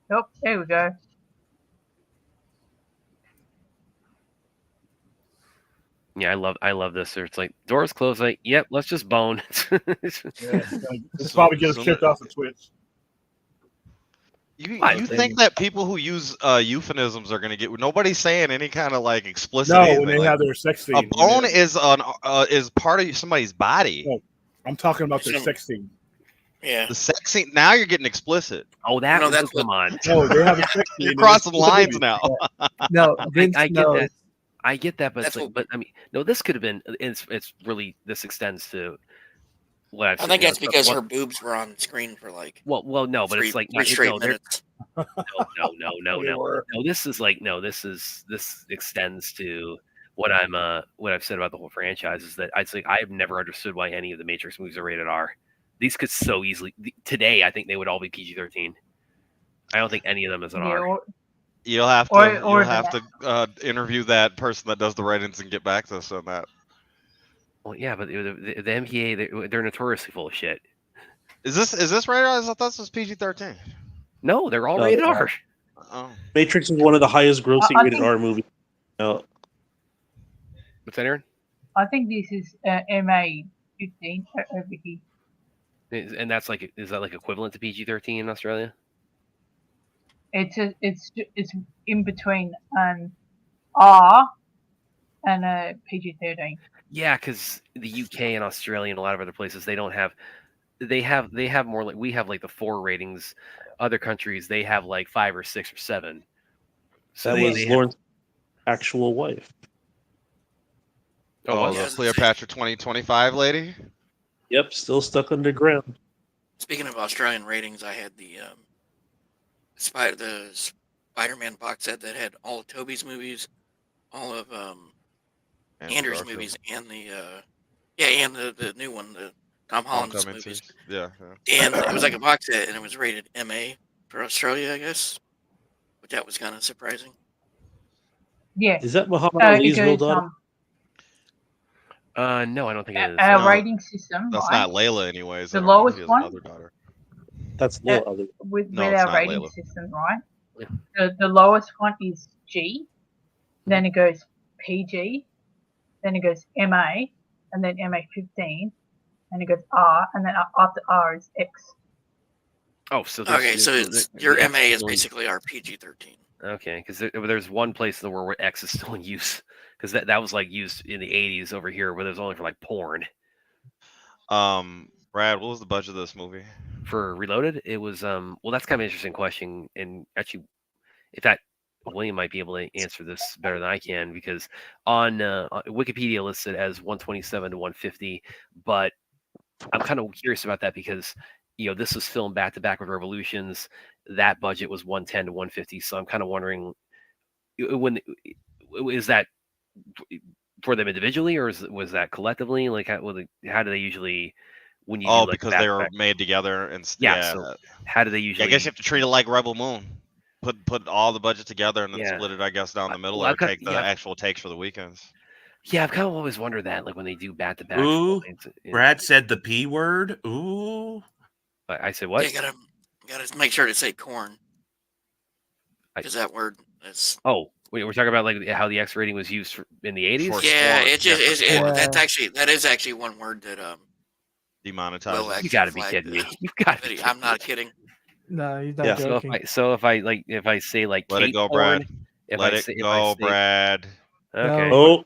Yep, there we go. yeah, I love this. It's like doors closed. Like, yep, let's just bone. Yeah, it's probably get us kicked off of Twitch. You I think that people who use euphemisms are gonna get? Nobody's saying any kind of like explicit. No, anything, when they like, have their sex scene. a bone is part of somebody's body. Oh, I'm talking about their So- sex scene. Yeah. The sex scene. Now you're getting explicit. Oh, that No, was that's come on. No, they have a sex scene. You're in crossing the lines movie. now. No, Vince I get knows. that. I get that, but That's it's like, what- but I mean, no, this could have been. It's really this extends to what I've I think seen, that's because what- her boobs were on screen for like Well, no, but three, it's like three straight no, they're- minutes. They were. no. This is like no. This extends to what I've said about the whole franchise is that I've never understood why any of the Matrix movies are rated R. These could so easily today. I think they would all be PG-13. I don't think any of them is an Yeah, R. or, You'll have to Or interview that person that does the write-ins and get back to us on that. Well, yeah, but the MPA they're notoriously full of shit. Is this rated R? I thought this was PG-13. No, they're all No, rated they're R. Oh, Matrix is one of the highest grossing I rated think- R movies. What's that, Aaron? I think this is MA 15 over here. And that's like, is that like equivalent to PG-13 in Australia? It's in between an R and a PG-13. Yeah, because the UK and Australia and a lot of other places they don't have. They have more like we have like the 4 ratings. Other countries they have like 5 or 6 or 7. So That they was have- Lauren's actual wife. Oh, the yeah. Cleopatra 2025 lady. Yep, still stuck underground. Speaking of Australian ratings, I had the Spider-Man box set that had all of Toby's movies, all of Andrew's Garfield. movies, and and the new one, the Tom Holland's Homecoming movies. too. Yeah. And it was like a box set, and it was rated MA for Australia, I guess. But that was kind of surprising. Yeah. Is that Muhammad It Ali's real goes, daughter? no, I don't think it is. our No, rating system, That's right? not Layla, anyways. The I don't know if lowest he has one? another daughter. That's Yeah. no other. with No, it's our not rating Layla. system, right? Yeah. The lowest one is G, then it goes PG, then it goes MA, and then MA 15, and it goes R, and then after R is X. Oh, so there's- Okay, so there's- it's, your yeah, MA is one- basically our PG-13. Okay, because there's one place in the world where X is still in use, because that was like used in the 80s over here, where it was only for like porn. Brad, what was the budget of this movie? For Reloaded, it was well, that's kind of an interesting question, and actually, if that William might be able to answer this better than I can, because on Wikipedia listed as 127 to 150, but I'm kind of curious about that because this was filmed back to back with Revolutions. That budget was 110 to 150, so I'm kind of wondering is that for them individually or was that collectively? Like how do they usually when you do, like, Because they were back-to-back- made together and Yeah, so how do they yeah, usually? I guess you have to treat it like Rebel Moon. Put all the budget together and then Yeah. split it, I guess, down the middle, Well, or I've got- take the yeah. actual takes for the weekends. Yeah, I've kind of always wondered that, like when they do back to back. Ooh, Brad said the P word. Ooh. I said what? You gotta make sure to say corn. I- Because that word is Oh, we're talking about like how the X rating was used in the 80s. For yeah, spawn. it just Yeah, for it, spawn. that is actually one word that Demonetized. Will You got to be flag kidding the me. You've got to. video. I'm not kidding. No, he's not Yeah. joking. So if I say like Let it Kate go, porn, Brad. if Let I it say, go, Brad. Okay. Oh,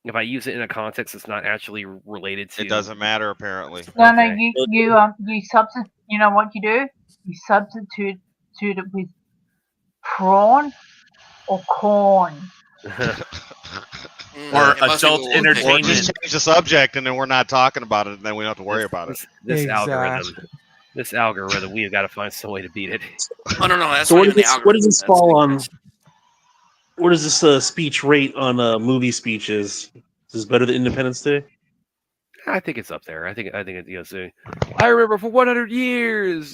If I use it in a context that's not actually related to. It doesn't matter, apparently. No, no, Okay. you substitute. You know what you do? You substitute it with prawn or corn. Or it must be adult what we'll take. Or entertainment. just change the subject, and then we're not talking about it, and then we don't have to worry about it. This algorithm. Exactly. This algorithm, we have got to find some way to beat it. Oh no, that's So not what even the does algorithm. this That's fall on? because- Where does this speech rate on movie speeches? Is this better than Independence Day? I think it's up there. I think it, so, I remember for 100 years,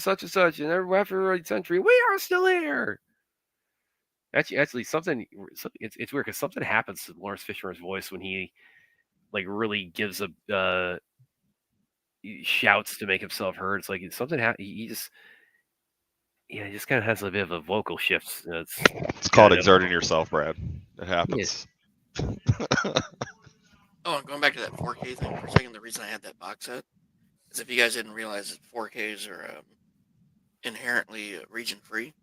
such and such, and after a century, we are still here. Actually, something. It's weird because something happens to Lawrence Fishburne's voice when he, like, really gives a he shouts to make himself heard. It's like something. He just. Yeah, he just kind of has a bit of a vocal shift. It's called exerting yourself, Brad. It happens. Oh, and going back to that 4K thing for a second, the reason I had that box set is if you guys didn't realize that 4Ks are inherently region free.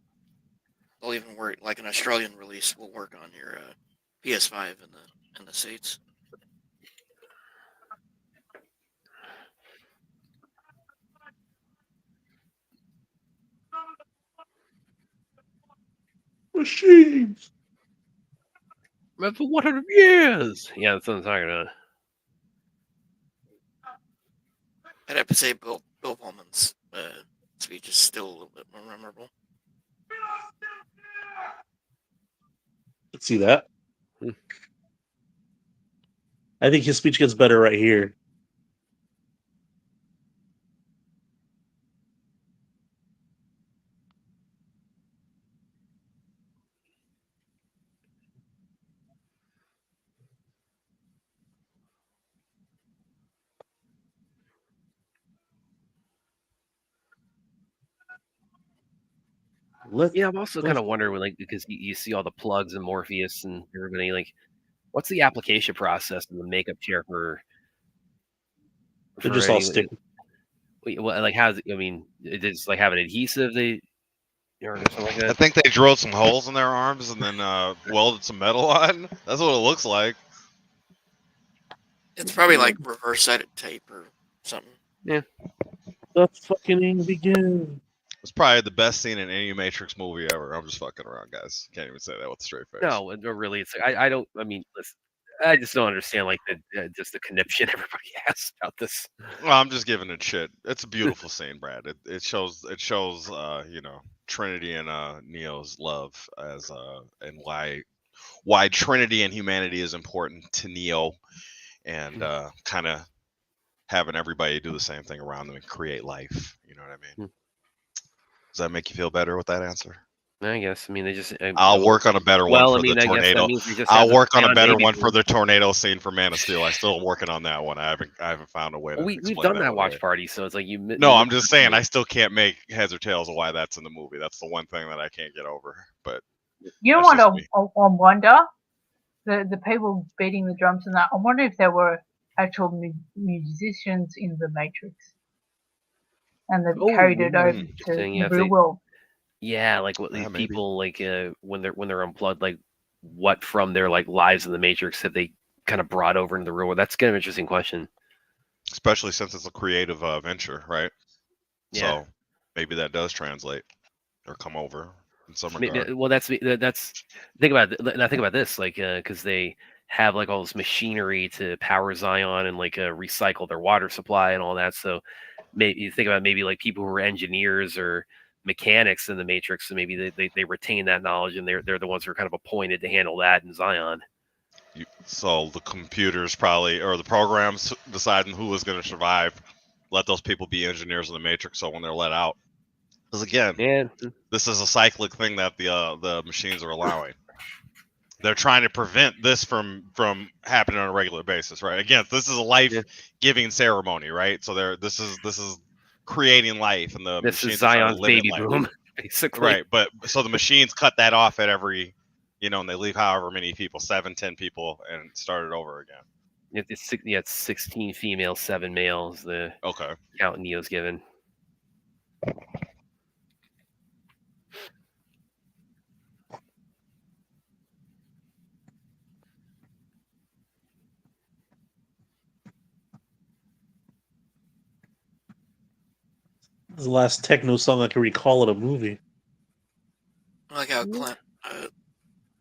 They'll even work like an Australian release will work on your PS5 in the States. Machines. For 100 years. Yeah, that's what I'm talking about. I'd have to say Bill Pullman's speech is still a little bit more memorable. Let's see that. Hmm. I think his speech gets better right here. Yeah, I'm also kind of wondering, like, because you see all the plugs and Morpheus and everybody, like, what's the application process in the makeup chair for? They're just all stick. Well, like, how's it? I mean, it just like have an adhesive or something like I that. think they drilled some holes in their arms and then welded some metal on. That's what it looks like. It's probably like reverse-sided tape or something. Yeah. The fucking begin. It's probably the best scene in any Matrix movie ever. I'm just fucking around, guys. Can't even say that with a straight face. No, really, it's like I don't. I mean, listen, I just don't understand like just the conniption everybody has about this. Well, I'm just giving it shit. It's a beautiful scene, Brad. It shows Trinity and Neo's love as and why Trinity and humanity is important to Neo, and kind of having everybody do the same thing around them and create life. You know what I mean? Does that make you feel better with that answer? I guess. I mean, they just. I'll work on a better one for the tornado. I'll work on a better one for the tornado scene for Man of Steel. I'm still working on that one. I haven't found a way to. We've done that watch party, so it's like you. No, I'm just saying I still can't make heads or tails of why that's in the movie. That's the one thing that I can't get over. But You know what I wonder? The people beating the drums and that. I wonder if there were actual musicians in the Matrix, and they've carried it over to the real world. Yeah, like what these people like when they're unplugged, like what from their like lives in the Matrix have they kind of brought over into the real world? That's kind of an interesting question. Especially since it's a creative venture, right? Yeah. So maybe that does translate or come over in some regard. Well, that's think about it. And I think about this, like because they have like all this machinery to power Zion and like recycle their water supply and all that. So maybe you think about maybe like people who are engineers or mechanics in the Matrix, and maybe they retain that knowledge, and they're the ones who are kind of appointed to handle that in Zion. So the computers probably, or the programs deciding who is going to survive, let those people be engineers in the Matrix. So when they're let out, because again, this is a cyclic thing that the machines are allowing. They're trying to prevent this from happening on a regular basis, right? Again, this is a life-giving ceremony, right? So this is creating life, and the this machines is Zion's baby life. boom, basically. Right, but so the machines cut that off at every, and they leave however many people, 7, 10 people, and start it over again. It's 16 females, 7 males. The count Neo's given. This is the last techno song I can recall in a movie. I like how Clint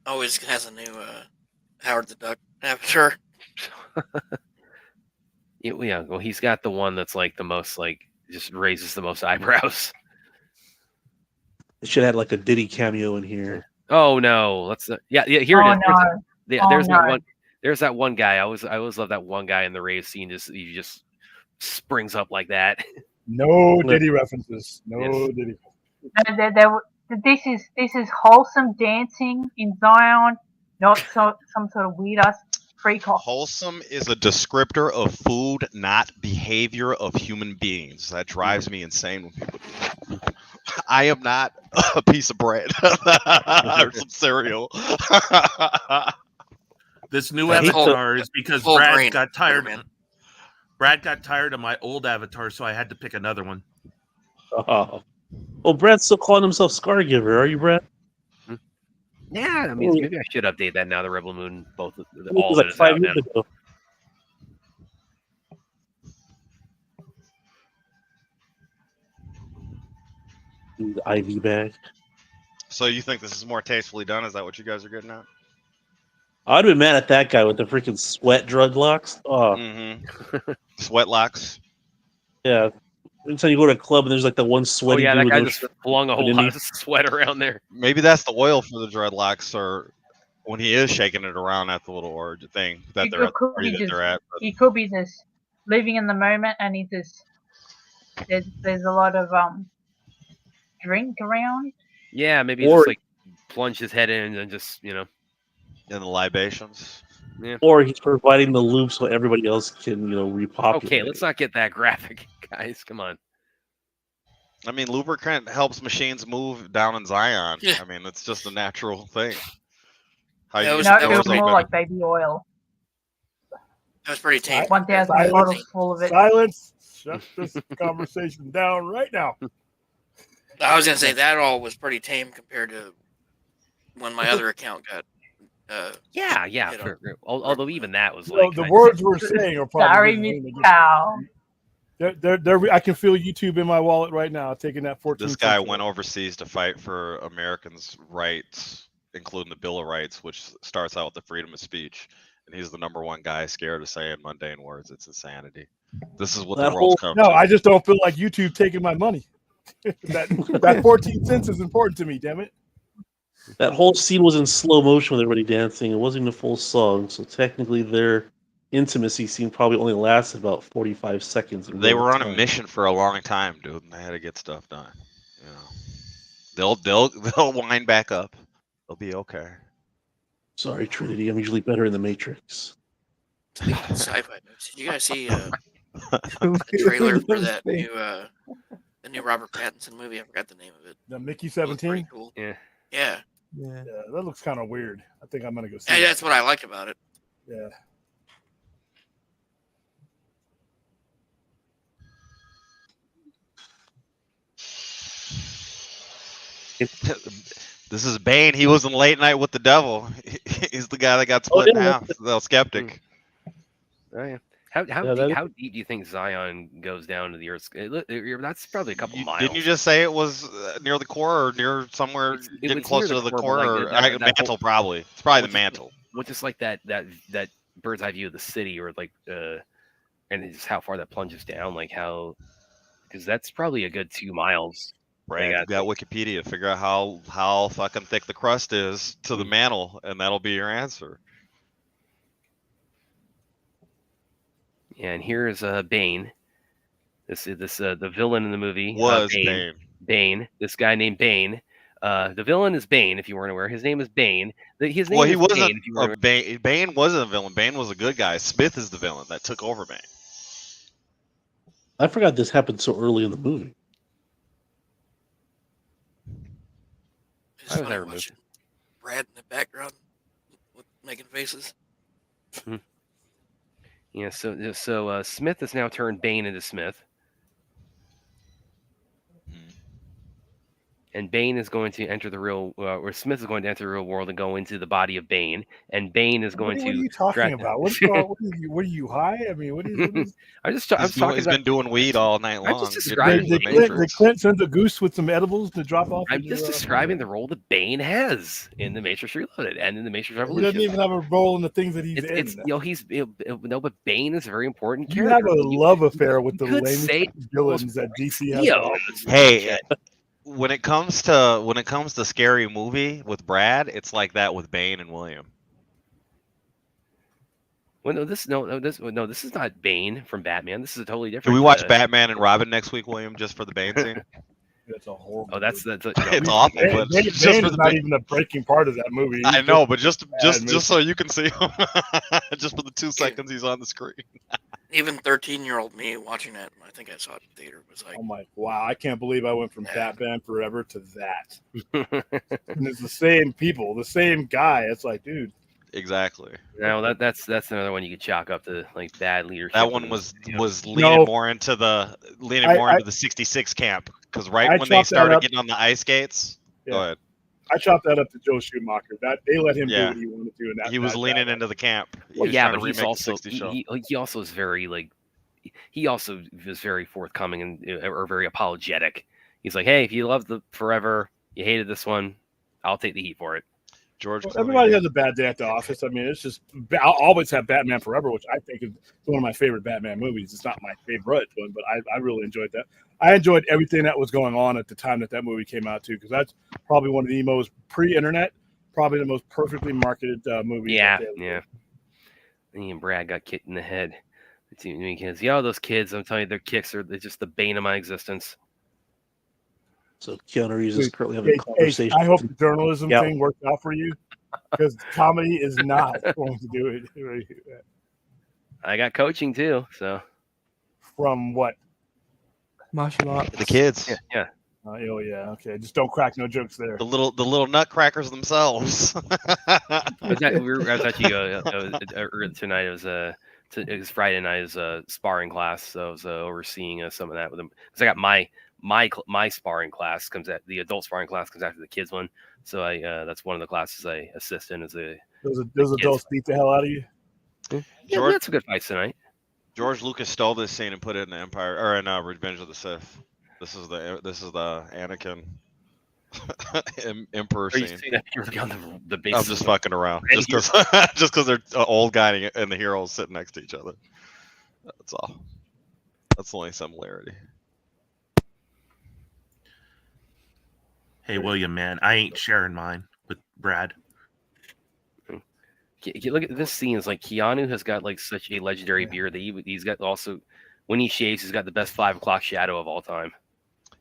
always has a new Howard the Duck Avatar. Yeah, well, he's got the one that's like the most like just raises the most eyebrows. They should have had like a Diddy cameo in here. Oh no, let's yeah here Oh it is. no. There's that no. one. There's that one guy. I always love that one guy in the rave scene. He just springs up like that. No Diddy references. No Yes. Diddy. This is wholesome dancing in Zion, not some sort of weird ass freak off. Wholesome is a descriptor of food, not behavior of human beings. That drives me insane when people do that. I am not a piece of bread or some cereal. This new I hate the- avatar is because Full Brad grain, got tired. man. Brad got tired of my old avatar, so I had to pick another one. Oh. Well, Brad's still calling himself Scargiver. Are you, Brad? Yeah, I mean maybe I should update that now. The Rebel Moon, both It all was of like it is 5 out now. years ago. The IV bag. So you think this is more tastefully done? Is that what you guys are getting at? I'd be mad at that guy with the freaking sweat drug locks. Oh, Mm-hmm. Sweat locks. yeah. Every time you go to a club and there's like the one Oh sweaty yeah, dude that with guy no just shirt. flung a whole didn't lot he? of sweat around there. Maybe that's the oil for the dreadlocks, or when he is shaking it around at the little orgy thing that It they're at the could party be that just- they're at. But He could be just living in the moment, and he just there's a lot of drink around. Yeah, maybe Or- just like plunge his head in and just in the libations. Or he's providing the loop so everybody else can, repopulate. Okay, let's not get that graphic, guys. Come on. I mean, lubricant helps machines move down in Zion. Yeah. I mean, it's just a natural thing. How That you was- get No, the it was doors more open. like baby oil. That was pretty tame. 1,000 Silence. bottles full of it. Silence. Shut this conversation down right now. I was gonna say that all was pretty tame compared to when my other account got. Yeah, You know. sure. Although even that was So like the I- words we're saying are Sorry, probably. Miss Cow. I can feel YouTube in my wallet right now, taking that 14. This guy cents went away. overseas to fight for Americans' rights, including the Bill of Rights, which starts out with the freedom of speech. And he's the number one guy scared of saying mundane words. It's insanity. This is what That the world's whole- come No, to. I just don't feel like YouTube taking my money. that 14 cents is important to me. Damn it. That whole scene was in slow motion with everybody dancing. It wasn't even a full song, so technically their intimacy scene probably only lasted about 45 seconds. in They real were on a time. mission for a long time, dude, and they had to get stuff done. You know, they'll wind back up. They'll be okay. Sorry, Trinity. I'm usually better in the Matrix. Speaking of sci-fi movies, did you guys see the trailer for that new the new Robert Pattinson movie? I forgot the name of it. The Mickey It looked 17. pretty cool. Yeah. Yeah, Yeah. Yeah, that looks kind of weird. I think I'm gonna go see. Hey, that. that's what I like about it. Yeah. This is Bane. He was in Late Night with the Devil. He's the guy that got Oh, split in yeah. half. The skeptic. Oh yeah. How Yeah, that- how deep do you think Zion goes down to the Earth's? That's probably a couple miles. Didn't you just say it was near the core or near somewhere It's getting near closer the to the core, core? but, like, Or that mantle, whole- probably. It's probably the What's it- mantle. Well, just like that bird's eye view of the city, or like and it's how far that plunges down, like how, because that's probably a good 2 miles. Right. got- You got Wikipedia. Figure out how fucking thick the crust is to the mantle, and that'll be your answer. And here's Bane. This the villain in the movie Was Bane. Bane. Bane. This guy named Bane. The villain is Bane. If you weren't aware, his name is Bane. His name Well, he is wasn't. Bane. If you weren't aware. Bane wasn't a villain. Bane was a good guy. Smith is the villain that took over Bane. I forgot this happened so early in the movie. It's Why was funny I removed? watching Brad in the background with making faces. Yeah. So Smith has now turned Bane into Smith. and Bane is going to enter the real, or Smith is going to enter the real world and go into the body of Bane, and Bane is going What are to. you talking about? What are you high? I mean, what is I'm talking He's about. been doing weed all night I'm long. just getting describing ready for Did the Clint, Matrix. Clint send a goose with some edibles to drop off? I'm into, just describing the role that Bane has in the Matrix Reloaded and in the Matrix He Revolution. doesn't even have a role in the things that he's in. It's no, but Bane is a very important You character. have a love affair with the could lamest say villains that DC has. to Neo. offer. Hey, when it comes to scary movie with Brad, it's like that with Bane and William. Well, this is not Bane from Batman. This is a totally different. Can we watch Batman and Robin next week, William, just for the Bane scene? That's a horrible. Oh, that's It's awful, but Bane just for is the not Bane. even a breaking part of that movie. I know, but just movie. so you can see him, just for the 2 seconds he's on the screen. Even 13-year-old me watching it, I think I saw it in theater, was like, Oh my! Wow! I can't believe I went from Yeah. Batman Forever to that. And it's the same people, the same guy. It's like, dude. Exactly. No, that's another one you could chalk up to like bad leadership. That one and, was you know, was leaning No. more into the I- into the 66 camp because I right when they chopped that started up. getting on the ice skates, go Yeah. ahead. I chopped that up to Joe Schumacher. That they let him do Yeah. what he wanted to, and that He was that- leaning that- into the camp. He Well, was yeah, trying to but he's remake the also 60s show. he also is very like he also was very forthcoming and or very apologetic. He's like, hey, if you loved the Forever, you hated this one, I'll take the heat for it. George Well, Clooney. everybody has a bad day at the office. I mean, it's just I'll always have Batman Forever, which I think is one of my favorite Batman movies. It's not my favorite one, but I really enjoyed that. I enjoyed everything that was going on at the time that movie came out too, because that's probably one of the most pre-internet, probably the most perfectly marketed movies. Yeah, that they ever yeah. Me and Brad got kicked in the head. Because those kids, I'm telling you, their kicks they're just the bane of my existence. So Keanu Reeves is Dude, currently did. having a conversation. I hope the journalism Yeah. thing worked out for you, because comedy is not going to do it. I got coaching too, so From what? Martial arts. The kids, yeah. Oh yeah, okay. Just don't crack no jokes there. the little nutcrackers themselves. I was actually tonight. It was Friday night. It was a sparring class, so I was overseeing some of that with them because I got my sparring class the adult sparring class comes after the kids one. So that's one of the classes I assist in as a Those adults beat the hell out of you. yeah, George- that's a good fight tonight. George Lucas stole this scene and put it in the Empire or in Revenge of the Sith. This is the Anakin Emperor Are you scene. seeing that purely on the I'm basis? just of- fucking around, Right just because they're an old guy and the heroes sitting next to each other. That's all. That's the only similarity. Hey, William, man, I ain't sharing mine with Brad. Look at this scene. It's like Keanu has got like such a legendary beard that he's got also when he shaves, he's got the best 5 o'clock shadow of all time.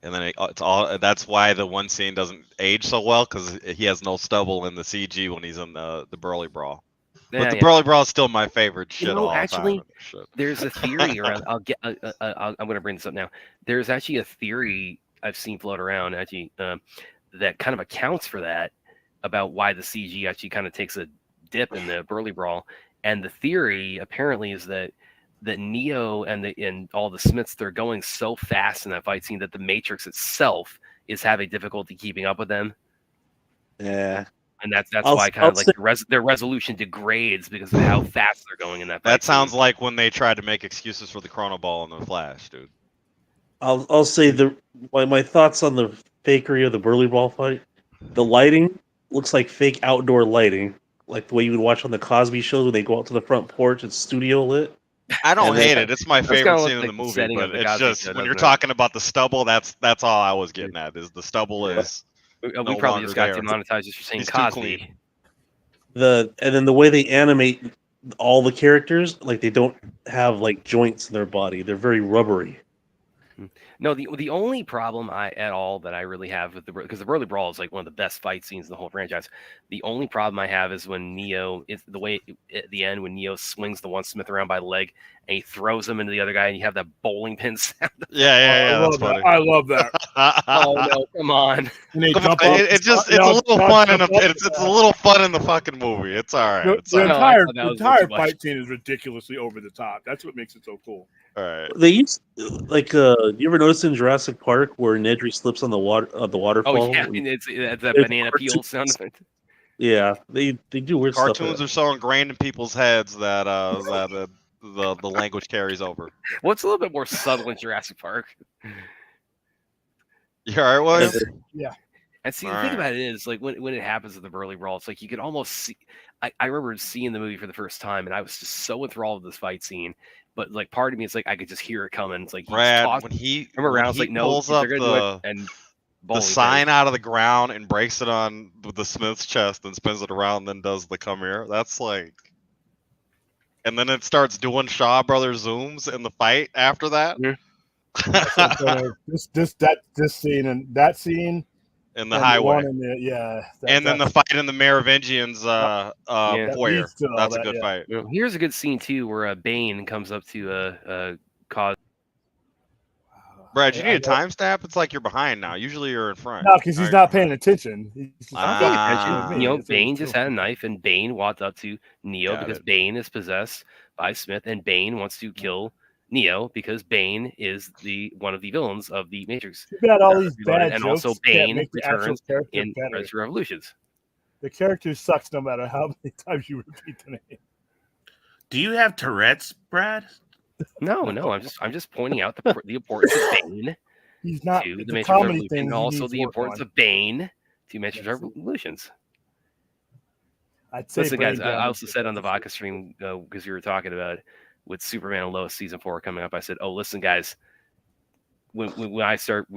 And then it's all. That's why the one scene doesn't age so well because he has no stubble in the CG when he's in the Burly Brawl. Yeah, But the yeah. Burly Brawl is still my favorite shit know, of all actually, time. Shit. There's a theory around. I'm going to bring this up now. There's actually a theory I've seen float around actually that kind of accounts for that about why the CG actually kind of takes a dip in the Burly Brawl. And the theory apparently is that Neo and all the Smiths, they're going so fast in that fight scene that the Matrix itself is having difficulty keeping up with them. Yeah. And that's I'll- why kind I'll of like say- their resolution degrades because of how fast they're going in that fight That scene. sounds like when they tried to make excuses for the Chrono Ball and the Flash, dude. I'll say my thoughts on the fakery of the Burly Brawl fight. The lighting looks like fake outdoor lighting, like the way you would watch on the Cosby Show when they go out to the front porch. It's studio lit. I don't And then- hate it. It's my That's favorite kinda scene like in the the movie, setting of but the it's Cosby just Show, when you're doesn't it? talking about the stubble, that's all I was getting at. Is the stubble is We no probably longer just got there. demonetized just for saying He's too Cosby. clean. And then the way they animate all the characters, like they don't have like joints in their body. They're very rubbery. No, the only problem at all that I really have with because the Burly Brawl is like one of the best fight scenes in the whole franchise. The only problem I have is when Neo, it's the way at the end when Neo swings the one Smith around by the leg and he throws him into the other guy and you have that bowling pin sound. Yeah, I that's love funny. that. I love that. Oh no, come on! And they Come on, jump up. it's a No, little no, fun jump up. it's a little fun in the fucking movie. It's all right. The, It's all the No, right. I entire, thought that the was entire too much. fight scene is ridiculously over the top. That's what makes it so cool. All right. They used you ever notice in Jurassic Park where Nedry slips on the waterfall? Oh yeah, it's that There's banana peel cartoons. sound effect. Yeah, they do weird stuff. Cartoons are so ingrained in people's heads that the language carries over. Well, it's a little bit more subtle in Jurassic Park. You all right, William? And see, the All thing right. about it is, like, when it happens at the Burly Brawl, it's like you could almost see. I remember seeing the movie for the first time, and I was just so enthralled with this fight scene. But like, part of me, it's like I could just hear it coming. It's like he Brad, tossed when he him around. when It's he like, no, pulls they're up gonna do it, and the bowling sign pins. out of the ground and breaks it on the Smith's chest and spins it around, and then does the come here. That's like, and then it starts doing Shaw Brothers zooms in the fight after that. This scene and that scene In the and highway. one in the, And then the fight in the Merovingians foyer. leads to all That's a that, good yeah. fight. You know, here's a good scene too, where Bane comes up to cause. Brad, you I need a know- timestamp? It's like you're behind now. Usually you're in front. No, because Now he's you're not behind. paying attention. He's just I'm paying attention. Ah. You know, That's what Bane he's just doing. had a knife, and Bane walked up to Neo Got because it. Bane is possessed by Smith, and Bane wants to kill Neo because Bane is one of the villains of the Matrix. Too bad all these Reloaded, bad and jokes also can't Bane make the actual returns character in better. Red Revolutions. The character sucks no matter how many times you repeat the name. Do you have Tourette's, Brad? No, I'm just pointing out the importance of Bane He's not. to It's the a Matrix comedy Revolution, thing. and he also needs the work importance on. of Bane to Matrix Yes. Revolutions. I'd say Listen, guys, brain I damage also is said on the that's- vodka stream because we were talking about with Superman and Lois season 4 coming up. I said, "Oh, listen, guys, when I start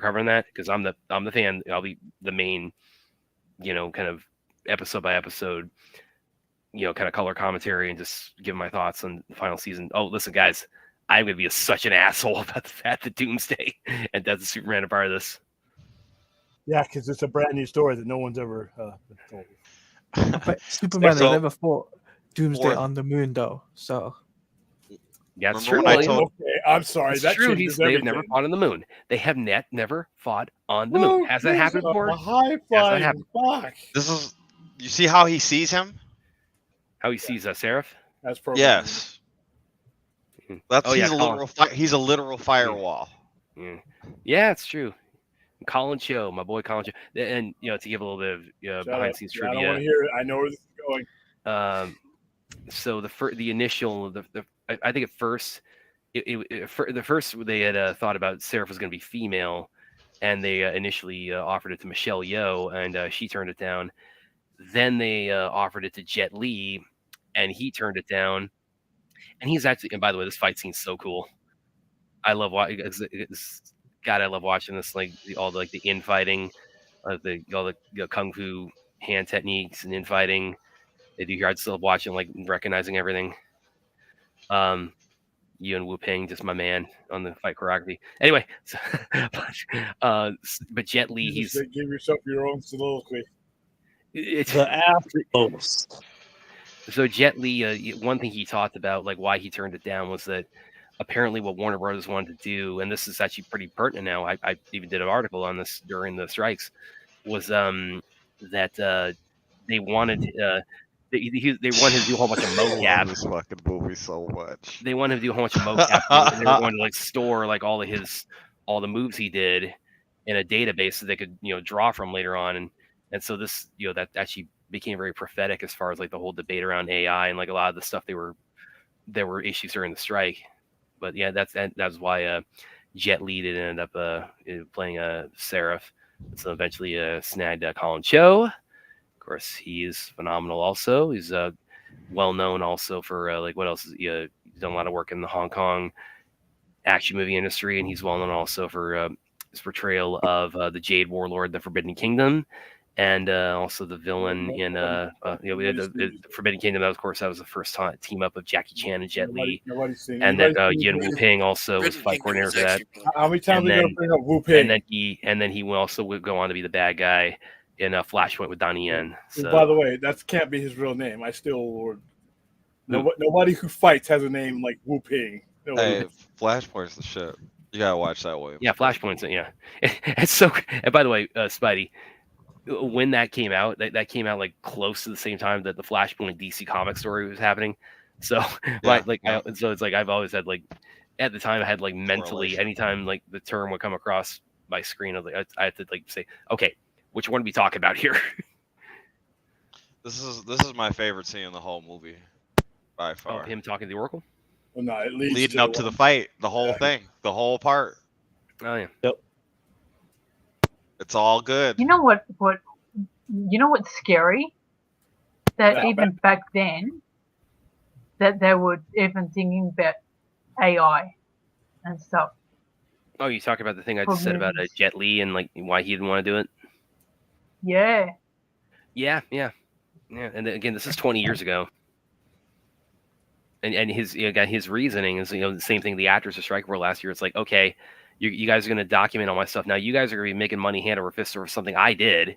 covering that because I'm the fan. I'll be the main, kind of episode by episode, kind of color commentary and just give my thoughts on the final season. Oh, listen, guys, I'm gonna be such an asshole about the fact that Doomsday and Death of Superman are part of this. Yeah, because it's a brand new story that no one's ever been told. But Superman So- never fought Doomsday Fourth. on the moon, though. So Yeah, it's Remember true. when I William. told- Okay, I'm sorry. It's that true. changes They've everything. never fought on the moon. They have never fought on the moon. Has that happened before? A high that flying happened? fox. This is. You see how he sees him? How he sees Seraph? That's probably Yes. That's Oh, yeah, he's a Colin. literal. He's a literal firewall. Yeah, it's true. Colin Cho, my boy Colin Cho, and to give a little bit of Shut behind up. the scenes Yeah, I don't want trivia. to hear it. I know where this is going. So the initial, I think at first, the first they had thought about Seraph was going to be female, and they initially offered it to Michelle Yeoh, and she turned it down. Then they offered it to Jet Li, and he turned it down. And he's actually, and by the way, this fight scene's so cool. I love watching. God, I love watching this. Like all the infighting, all the kung fu hand techniques and infighting. They do here. I'd still watching, like recognizing everything. Yuen Wu Ping, just my man on the fight choreography. Anyway, but Jet Li, You just he's say, give yourself your own soliloquy. it's The aftermost. So Jet Li, one thing he talked about, like why he turned it down, was that apparently what Warner Brothers wanted to do, and this is actually pretty pertinent now. I even did an article on this during the strikes, was that they wanted they wanted to do a whole bunch of I love mocap. this fucking movie so much. They wanted to do a whole bunch of mocap, and they were going to like store like all the moves he did in a database that they could draw from later on, and so this that actually became very prophetic as far as like the whole debate around AI and like a lot of the stuff there were issues during the strike. But yeah, that's why Jet Li did end up playing Seraph. So eventually snagged Colin Cho. Of course, he is phenomenal. Also, he's well known also for like what else? He's done a lot of work in the Hong Kong action movie industry, and he's well known also for his portrayal of the Jade Warlord, the Forbidden Kingdom. And also the villain in we had the Forbidden Kingdom. That was the first time team up of Jackie Chan and Jet Li, Nobody's seen. and then nobody's seen Yuen this. Wu Ping also was Forbidden fight Kingdom coordinator is for that. actually really How many times and are you then- gonna bring up Wu Ping? And then he will also would go on to be the bad guy in Flashpoint with Donnie Yen. So By the way, that can't be his real name. I still nobody who fights has a name like Wu Ping. Nobody. Hey, Flashpoint's the shit. You gotta watch that, William. yeah, Flashpoint's yeah. It's so. And by the way, Spidey, when that came out, that came out like close to the same time that the Flashpoint DC comic story was happening. So Yeah, so it's like I've always had like at the time I had like mentally, Correlation. anytime like the term would come across my screen, I had to like say, okay, which one are we talking about here? This is my favorite scene in the whole movie, by Oh, far. him talking to the Oracle. Well, no, it leads Leading up to the one. fight, the whole Yeah. thing, the whole part. Oh yeah. It's all good. You know what? You know what's scary? That Yeah. even back then, that they were even thinking about AI and stuff. Oh, you talk about the thing I For just said about movies. Jet Li and like why he didn't want to do it. Yeah. Yeah. And then, again, this is 20 years ago. And his again, his reasoning is the same thing the actors of strike were last year. It's like, okay, you guys are going to document all my stuff. Now you guys are going to be making money hand over fist over something I did.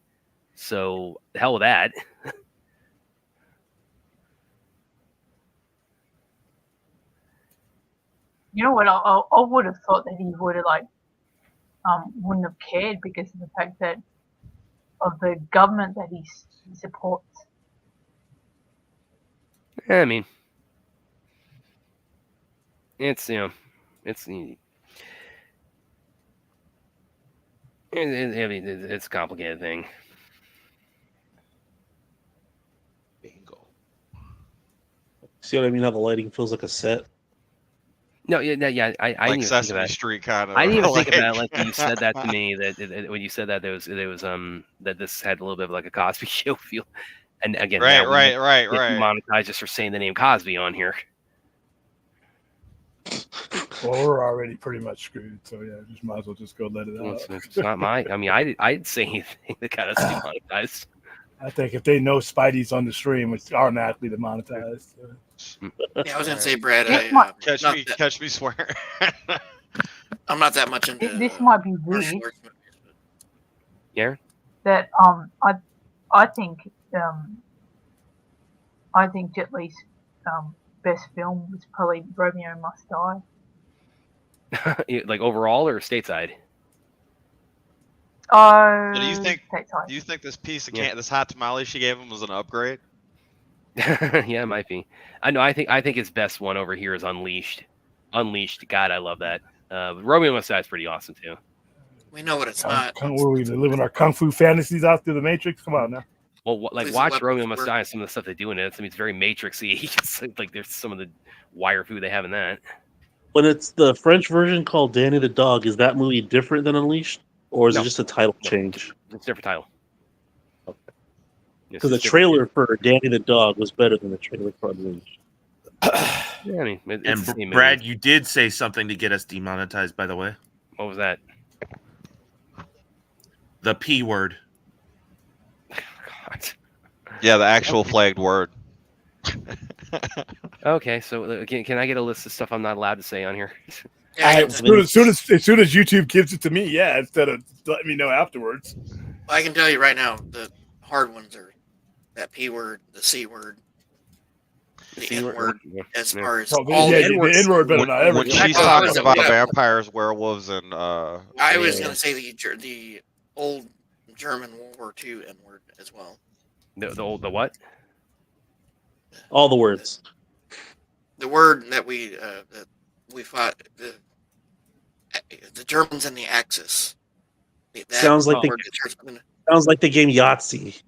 So the hell with that. You know what? I would have thought that he would have wouldn't have cared because of the fact that of the government that he supports. I mean, it's it's it's a complicated thing. Bingo. See what I mean? How the lighting feels like a set. No, yeah. I Like didn't even think of Sesame that. Street kind of. I didn't even think about it like when you said that to me. That when you said that there was that this had a little bit of like a Cosby Show feel. And again, Right, now right, we right, get right. demonetized just for saying the name Cosby on here. Well, we're already pretty much screwed, so yeah, just might as well just go let it Well, out. it's not my. I mean, I didn't say anything that got us demonetized. I think if they know Spidey's on the stream, it's automatically demonetized. Yeah, I was gonna say, Brad. This might- Catch me swearing. I'm not that much into. This might be martial weird. arts movies, but Yeah. That I think Jet Li's best film was probably Romeo Must Die. Like overall or stateside? Oh, So do you think- stateside. Do you think this piece of Yeah. this hot tamale she gave him was an upgrade? Yeah, it might be. I know. I think his best one over here is Unleashed. Unleashed. God, I love that. Romeo Must Die is pretty awesome too. we know what it's not. We're living our kung fu fantasies out through the Matrix. Come on now. Well, like Please watch let Romeo us Must work. Die and some of the stuff they do in it. I mean, it's very Matrixy. It's like there's some of the wire food they have in that. When it's the French version called Danny the Dog, is that movie different than Unleashed, or is No. it just a title No. change? It's a different title. Yes, Because the it's different. trailer for Danny the Dog was better than the trailer for Unleashed. Yeah, I mean, it's And the same Brad, movie. you did say something to get us demonetized, by the way. What was that? The P word. God. Yeah, the actual flagged word. Okay, so can I get a list of stuff I'm not allowed to say on here? Yeah, I As can, soon as YouTube gives it to me, yeah, instead of letting me know afterwards. I can tell you right now, the hard ones are that P word, the C word, the N word. Yeah, As yeah. far as Oh, all yeah, the the N-word better not ever. When get she's it. talking about Yeah. vampires, werewolves, and I was yeah. gonna say the old German World War II N word as well. The what? All the words. The word that we fought the Germans and the Axis. That Sounds like word that starts with an- Sounds like the game Yahtzee.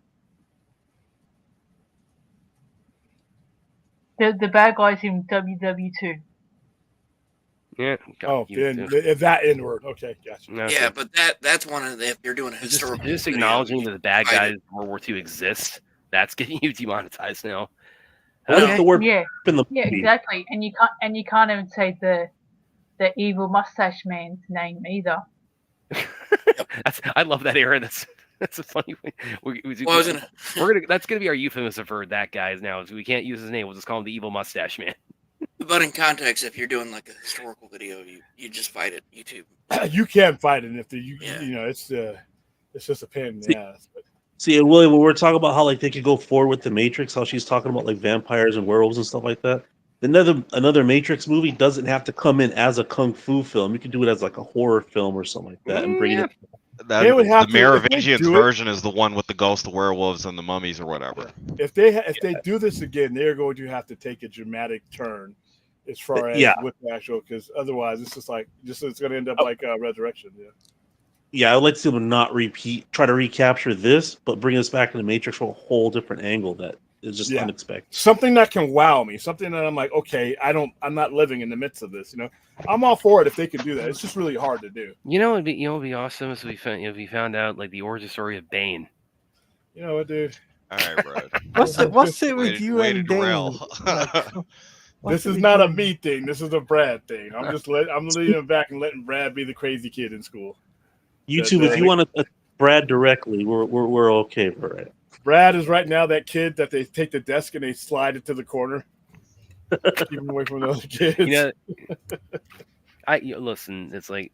The bad guys in WW2. Yeah. Oh, you- that N-word. Okay, gotcha. Okay. Yeah, but that's one of the, if you're doing a Just historical just video, acknowledging that the bad fight guys it. in World War II exist. That's getting you demonetized now. What Okay. if the word Yeah, in the yeah, movie? exactly. And you can't even say the evil mustache man's name either. I love that era. That's a funny way. Well, I was gonna, That's gonna be our euphemism for that guy now. Is we can't use his name. We'll just call him the evil mustache man. but in context, if you're doing like a historical video, you just fight it. YouTube. You can't fight it if Yeah. it's just a pain in See- the ass. But See, and William, when we're talking about how like they could go forward with the Matrix, how she's talking about like vampires and werewolves and stuff like that. Another Matrix movie doesn't have to come in as a kung fu film. You could do it as like a horror film or something like that, and bring it. That, They would have the to- if they Merovingian's do it- version is the one with the ghost, the werewolves, and the mummies or whatever. if they do this again, they're going to have to take a dramatic turn as far as Yeah. with the actual, because otherwise it's just like it's going to end up like Resurrection. Yeah. Yeah, I would like to see them not try to recapture this, but bring us back in the Matrix from a whole different angle that is just Yeah. unexpected. Something that can wow me, something that I'm like, okay, I'm not living in the midst of this. I'm all for it if they could do that. It's just really hard to do. It'd be awesome if we found out like the origin story of Bane. You know what, dude? All right, bro. What's it Way with to- you way to and derail. Dane? Like, what's This it is with not you a and- me thing. This is a Brad thing. I'm leading him back and letting Brad be the crazy kid in school. YouTube, if you want to Brad directly, we're okay, Brad. Brad is right now that kid that they take the desk and they slide it to the corner, keep him away from the other kids. Listen. It's like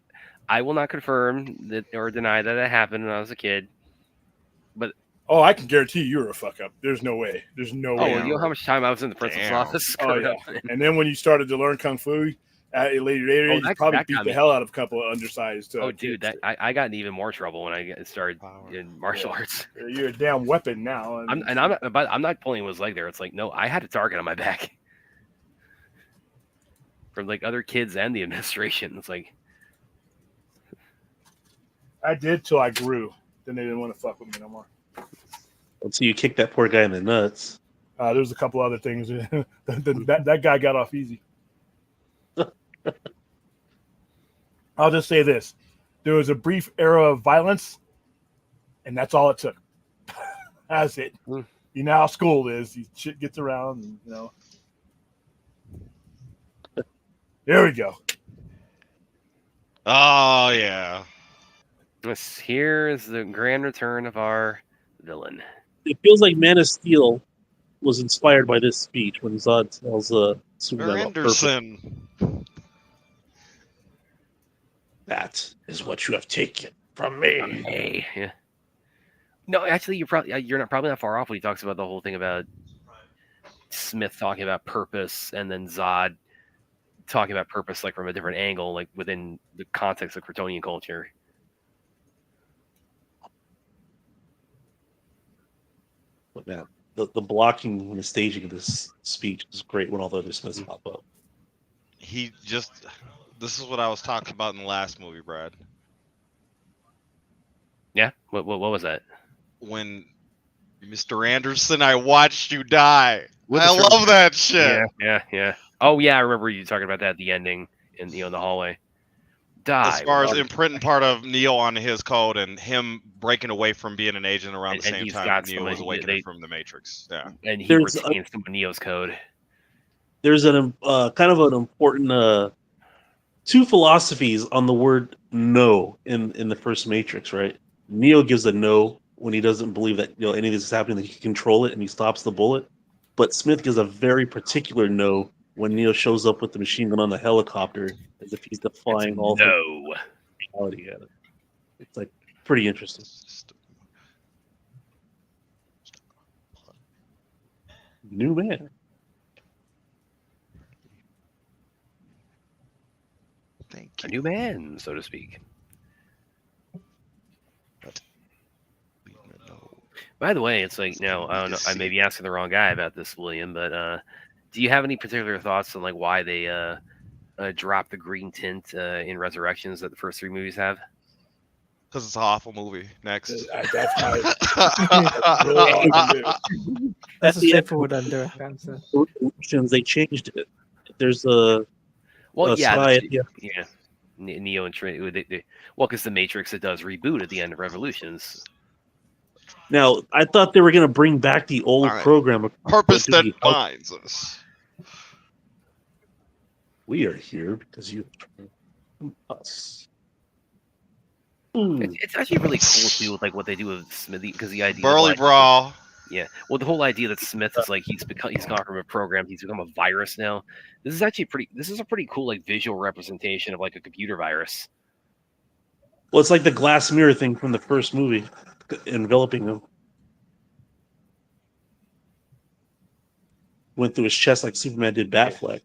I will not confirm that or deny that it happened when I was a kid. Oh, I can guarantee you're a fuck up. There's no way. There's no way. You know how much time I was in the principal's Damn. office? Oh yeah. And then when you started to learn kung fu at a later age, you probably that beat got the me. hell out of a couple of undersized. Dude, kids. I got in even more trouble when I started in martial arts. You're a damn weapon now. I'm not pulling his leg there. It's like, no, I had a target on my back from like other kids and the administration. It's like, I did till I grew. Then they didn't want to fuck with me no more. So you kicked that poor guy in the nuts. There's a couple other things. that guy got off easy. I'll just say this. There was a brief era of violence, and that's all it took. That's it. Mm. You know how school is. Shit gets around, and, There we go. Oh yeah. Here is the grand return of our villain. It feels like Man of Steel was inspired by this speech when Zod tells Superman about purpose. Anderson. That is what you have taken from me. Hey, yeah. No, actually, you're probably not far off when he talks about the whole thing about Smith talking about purpose, and then Zod talking about purpose like from a different angle, like within the context of Kryptonian culture. But man, the blocking and the staging of this speech is great when all the other Smiths pop up. This is what I was talking about in the last movie, Brad. Yeah, what was that? When Mr. Anderson, I watched you die. With I the short- love that shit. Yeah. Oh yeah, I remember you talking about that at the ending in the hallway. Die. As far as imprinting part of Neo on his code and him breaking away from being an agent around the And same he's time got Neo was awakening from the Matrix. Yeah. and he There's retains some of Neo's code. There's an kind of an important two philosophies on the word no in the first Matrix, right? Neo gives a no when he doesn't believe that any of this is happening, that he can control it, and he stops the bullet. But Smith gives a very particular no when Neo shows up with the machine gun on the helicopter, as if he's defying all No. reality at it. It's like pretty interesting. New man. Thank A you. new man, so to speak. By the way, it's like now I don't know. I may be asking the wrong guy about this, William, but do you have any particular thoughts on like why they dropped the green tint in Resurrections that the first three movies have? Because it's an awful movie. Next. That's really all I can do. That's a the straightforward and direct answer. They changed it. There's a Yeah. yeah. Neo and Trinity. Because the Matrix, it does reboot at the end of Revolutions. Now, I thought they were going to bring back the old All right. program. Purpose to that be- binds us. We are here because you us. Hmm. It's actually really cool too, with like what they do with Smithy, because the idea. Burly like, Brawl. Yeah, well, the whole idea that Smith is like he's gone from a program, he's become a virus now. This is actually This is a pretty cool like visual representation of like a computer virus. Well, it's like the glass mirror thing from the first movie, enveloping him. Went through his chest like Superman did Batfleck.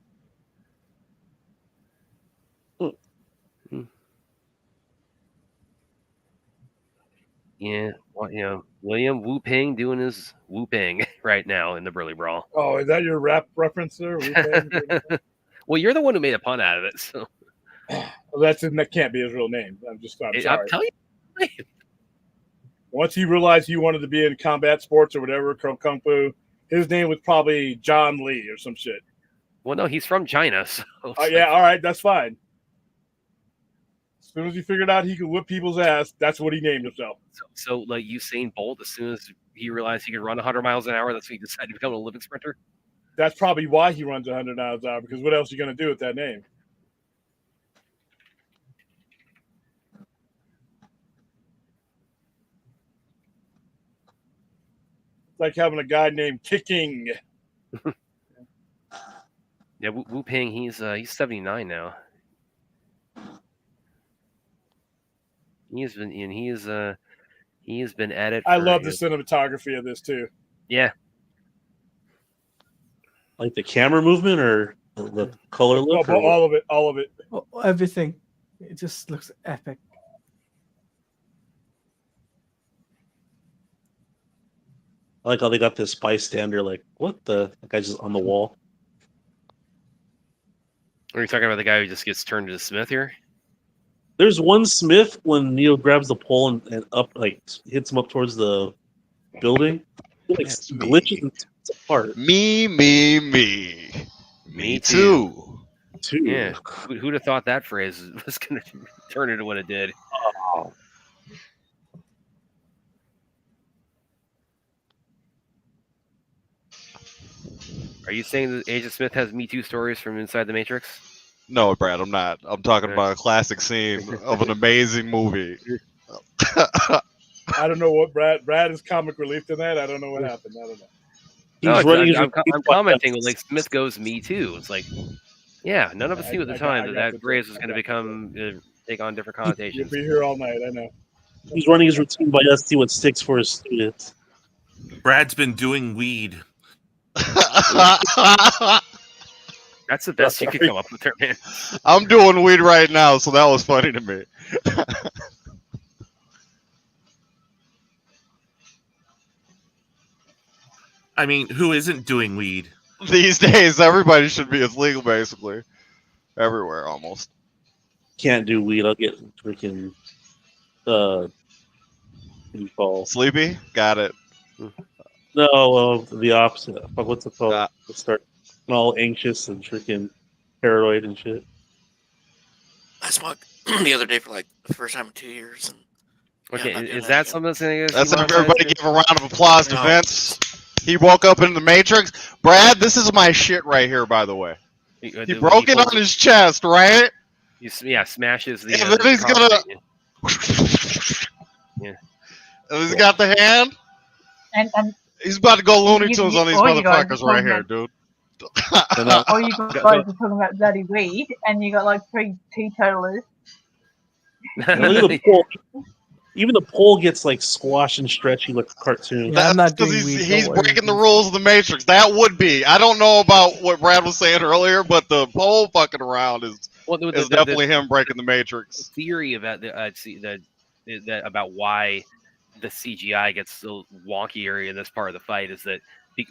Yeah, well, William Wu Ping doing his Wu Ping right now in the Burly Brawl. Oh, is that your rap reference there? Well, you're the one who made a pun out of it, so Well, that can't be his real name. I'm I'm sorry. telling you. Once he realized he wanted to be in combat sports or whatever, kung fu, his name was probably John Lee or some shit. Well, no, he's from China, so Oh yeah, all right, that's fine. As soon as he figured out he could whip people's ass, that's what he named himself. So like Usain Bolt, as soon as he realized he could run 100 miles an hour, that's when he decided to become an Olympic sprinter. That's probably why he runs 100 miles an hour, because what else are you going to do with that name? It's like having a guy named Kicking. Yeah, Wu Ping, he's 79 now. He has been at it. I love the cinematography of this too. Yeah. Like the camera movement or the color look? Oh, all of it, all of it. Everything. It just looks epic. I like how they got this bystander. Like, what the guy's just on the wall? Are you talking about the guy who just gets turned into Smith here? There's one Smith when Neo grabs the pole and up, like hits him up towards the building. It, like That's glitches me. and it's apart. Me Me too. Too. Yeah. Who'd have thought that phrase was going to turn into what it did? Oh. Are you saying that Agent Smith has Me Too stories from inside the Matrix? No, Brad, I'm not. I'm talking about a classic scene of an amazing movie. I don't know what Brad is comic relief in that. I don't know what happened. I don't know. No, He's running his I'm routine commenting like like Smith goes Me Too. It's like, yeah, none of us knew at the time that phrase was going to become take on different You'll connotations. be here all night. I know. He's running his routine by us, see what sticks for his students. Brad's been doing weed. That's the best you could come up with there, man. I'm doing weed right now, so that was funny to me. I mean, who isn't doing weed? These days, everybody should be. It's legal, basically. Everywhere, almost. Can't do weed. I'll get freaking what do you call? Sleepy? Got it. No, the opposite. Fuck, what's it called? Ah. Start all anxious and freaking paranoid and shit. I smoked the other day for like the first time in 2 years. And Okay, I'm not doing is that again. something that's going to That's everybody give a round of applause to No. Vince. He woke up in the Matrix. Brad, this is my shit right here, by the way. He broke it on his chest, right? Smashes the. Yeah, then he's gonna. Yeah. And he's got the hand. And He's about to go Looney Tunes on these all you guys motherfuckers are right talking here, dude. all you guys are talking about bloody weed, and you got like 3 teetotalers. Look at the pole. Even the pole gets like squashed and stretchy like a cartoon. Yeah, I'm not Because doing weed. he's don't worry. breaking the rules of the Matrix. That would be. I don't know about what Brad was saying earlier, but the pole fucking around is definitely him breaking the Matrix. Theory about about why the CGI gets so wonkier in this part of the fight is that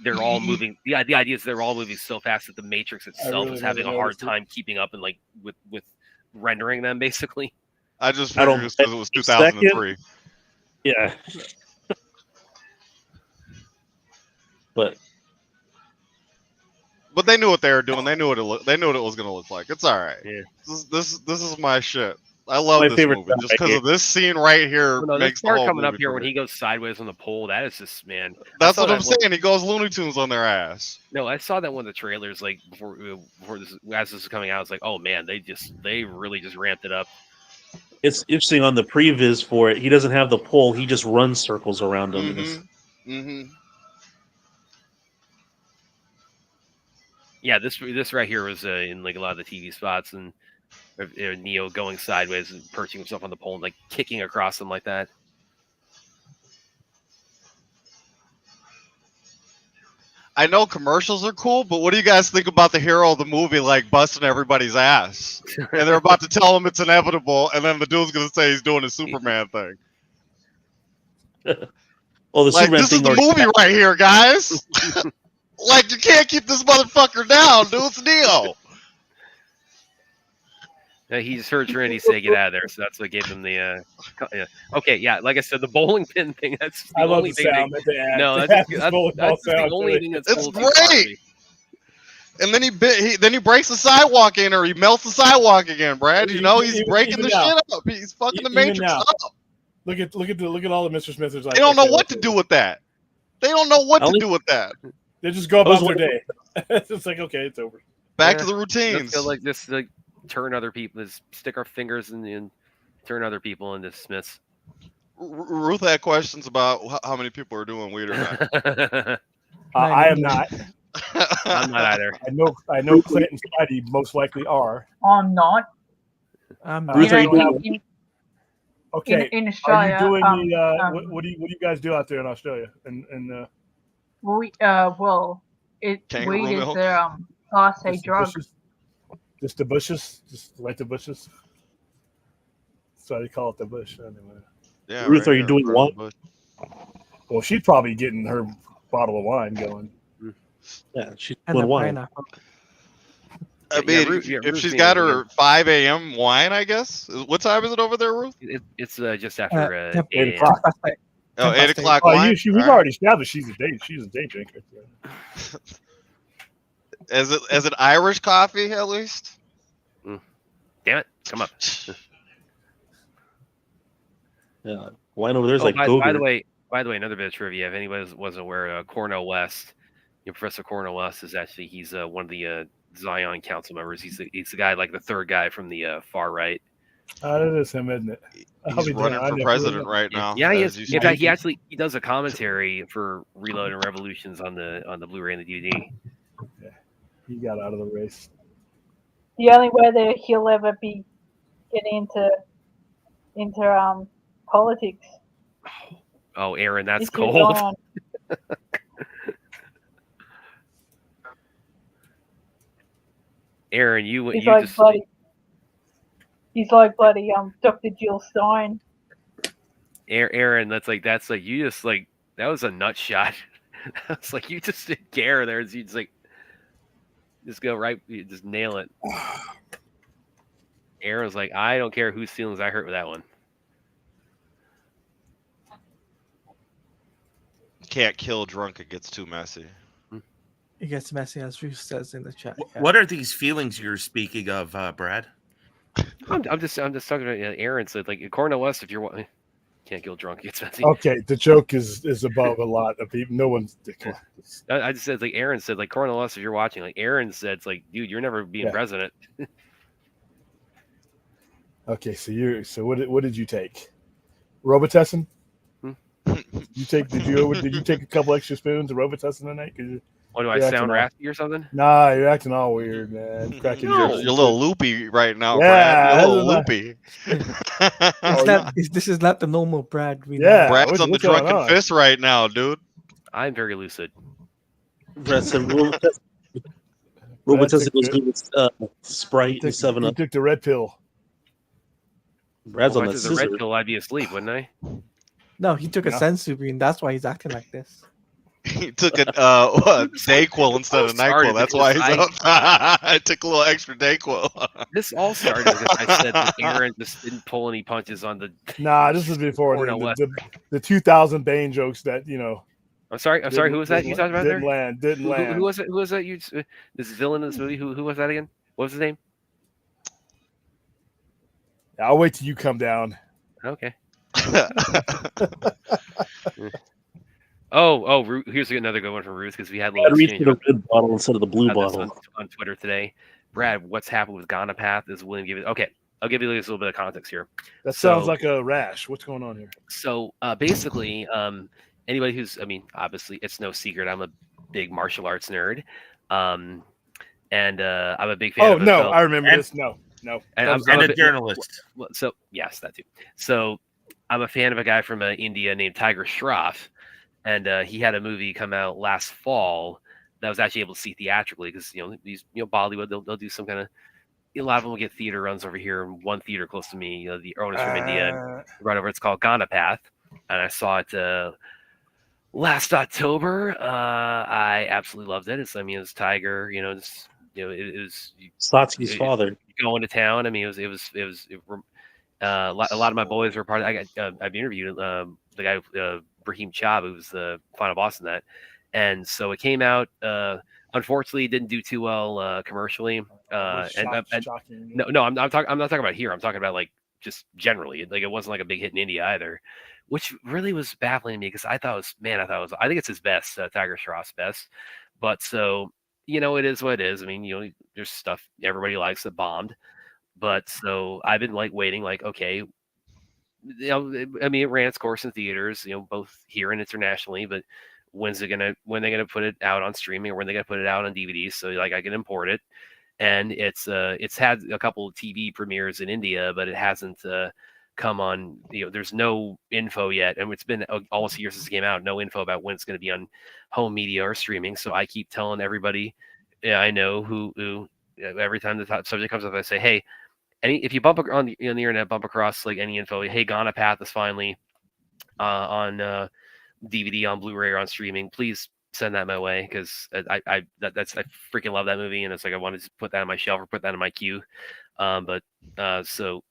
they're all moving. The idea is they're all moving so fast that the Matrix itself really is having a never hard noticed it. time keeping up and like with rendering them basically. I just I don't- figured because it was 2003. Yeah. But But they knew what they were doing. They knew what they knew what it was going to look like. It's all right. Yeah. This is my shit. I love My this favorite movie just guy. because of this scene right here. No, this makes the part whole coming up movie here for when me. he goes sideways on the pole, that is just man. That's I saw what I'm that one- saying. He goes Looney Tunes on their ass. No, I saw that one of the trailers like before this as this was coming out. I was like, oh man, they really just ramped it up. it's interesting on the previs for it. He doesn't have the pole. He just runs circles around him. Mm-hmm. Yeah, this right here was in like a lot of the TV spots and Neo going sideways and perching himself on the pole and like kicking across them like that. I know commercials are cool, but what do you guys think about the hero of the movie like busting everybody's ass? And they're about to tell him it's inevitable, and then the dude's gonna say he's doing a Superman thing. Well, the Like Superman this is thing the already movie right here, guys. Like you can't keep this motherfucker down, dude. It's Neo. He just heard Trinity say get out of there, so that's what gave him the. Yeah. Okay, yeah, like I said, the bowling pin thing. That's the I love only the thing. sound that they add. No, They that's add this bowling ball that's the sound to only it. thing that's It's cool too far for great! me. And then he breaks the sidewalk in, or he melts the sidewalk again, Brad. You know, he's breaking even the now. shit up. He's fucking the Even Matrix now. up. Look at all the Mr. Smithers. Like, They don't know okay, what to do with that. They don't know what to do with that. They just go about their day. It's like, okay, it's over. Back to Yeah, the routines. Feel like this, like turn other people, just stick our fingers in and turn other people into Smiths. Ruth had questions about how many people are doing weed or not. I am not. I'm not either. I know Clint and Spidey most likely are. I'm not. Ruth, are you doing? Okay. In Are Australia, you doing what do you guys do out there in Australia? And well, Kangaroo weed is milk? their class A just the drug. bushes? Just the bushes? Just like the bushes? So they call it the bush anyway. Yeah, Ruth, are you here, doing bro, what? but- Well, she's probably getting her bottle of wine going. Yeah, she's And doing the wine. pineapple. I Yeah, mean, Ruth- yeah, if Ruth's she's being got able to her 5 a.m. wine, I guess. What time is it over there, Ruth? It's just after 8 8 a.m. o'clock. Oh, 8 o'clock Oh, wine? we've All right. already established she's a day drinker. Is it Irish coffee at least? Damn it, come up. Yeah, wine over there's Oh, like by Gogurt. the way, another bit of trivia. If anybody wasn't aware, Cornel West, Professor Cornel West is actually he's one of the Zion Council members. He's the guy, like the third guy from the far right. That is him, isn't it? I'll He's be running damned. I for never president knew. right now. Yeah, he as is. you In fact, speak. he does a commentary for Reload and Revolutions on the Blu-ray and the DVD. He got out of the race. The only way that he'll ever be getting into politics. Oh, Aaron, that's is to cold. go on- Aaron, you He's you like just bloody. He's like bloody Dr. Jill Stein. Aaron, that's like you just like that was a nut shot. That's like you just didn't care there. You just like just go right, you just nail it. Aaron's like, I don't care whose feelings I hurt with that one. Can't kill drunk, it gets too messy. It gets messy, as Ruth says in the chat. yeah. What are these feelings you're speaking of, Brad? I'm just talking about Aaron said like Cornel West. If you're can't kill drunk, it's messy. Okay, the joke is above a lot of people. No one's. I just said like Aaron said like Cornel West. If you're watching, like Aaron said, it's like dude, you're never being Yeah. president. Okay, so what did you take? Robitussin? Did you take a couple extra spoons of Robitussin tonight? What do I You're acting sound all- raspy or something? Nah, you're acting all weird, man. Cracking No. jokes. You're a little loopy right now, Yeah, Brad. You're a little that's loopy. This is not the normal Brad. We know. Yeah. Brad's what's on the going drunken on? fist right now, dude. I'm very lucid. Brad said Robitussin goes good with Sprite and You 7-Up. took the red pill. Brad's Well, on if I that took the red scissor. pill, I'd be asleep, wouldn't I? No, he took a Yeah. Sensoobin. That's why he's acting like this. He took a Dayquil instead of Started NyQuil. That's why he's because up. I took a little extra Dayquil. This all started because I said that Aaron just didn't pull any punches on the. Nah, this was before Cornel West. the 2000 Bane jokes that I'm sorry. Who was that you talked about there? Didn't land. Who was it? Who was that? This villain in this movie. Who was that again? What was his name? I'll wait till you come down. Okay. Oh, here's another good one from Ruth because we had a I'd little reach exchange for the red bottle instead of the blue about this bottle. on Twitter today. Brad, what's happened with Gonapath? Is William give it? Okay, I'll give you just a little bit of context here. That So- sounds like a rash. What's going on here? So basically, anybody obviously it's no secret I'm a big martial arts nerd, and I'm a big fan. Oh of no, film. I remember And- this. No. And That was- I'm And a bit- journalist. Well, so yes, that too. So I'm a fan of a guy from India named Tiger Shroff, and he had a movie come out last fall that I was actually able to see theatrically because these Bollywood they'll do some kind of a lot of them will get theater runs over here. And one theater close to me, the owner's from India, and right over. It's called Gonapath, and I saw it last October. I absolutely loved it. It's Tiger, just it was Satsuki's it- father. going to town. I mean, a lot of my boys were part of. I've interviewed the guy Brahim Chab, who was the final boss in that, and so it came out. Unfortunately, it didn't do too well commercially. Shocking. No, I'm not talking about here. I'm talking about like just generally. Like it wasn't like a big hit in India either, which really was baffling to me because I think it's his best, Tiger Shroff's best. But so it is what it is. I mean, there's stuff everybody likes that bombed. But so I've been like waiting, like, okay, I mean, it ran its course in theaters, both here and internationally. But when they gonna put it out on streaming, or when they gonna put it out on DVDs, so like I can import it? And it's had a couple of TV premieres in India, but it hasn't come on. There's no info yet, and it's been almost a year since it came out. No info about when it's going to be on home media or streaming. So I keep telling everybody, I know who every time the subject comes up, I say, hey. If you bump on the internet, bump across like any info, hey, Ghana Path is finally on DVD, on Blu-ray, or on streaming. Please send that my way because I freaking love that movie, and it's like I wanted to put that on my shelf or put that in my queue. So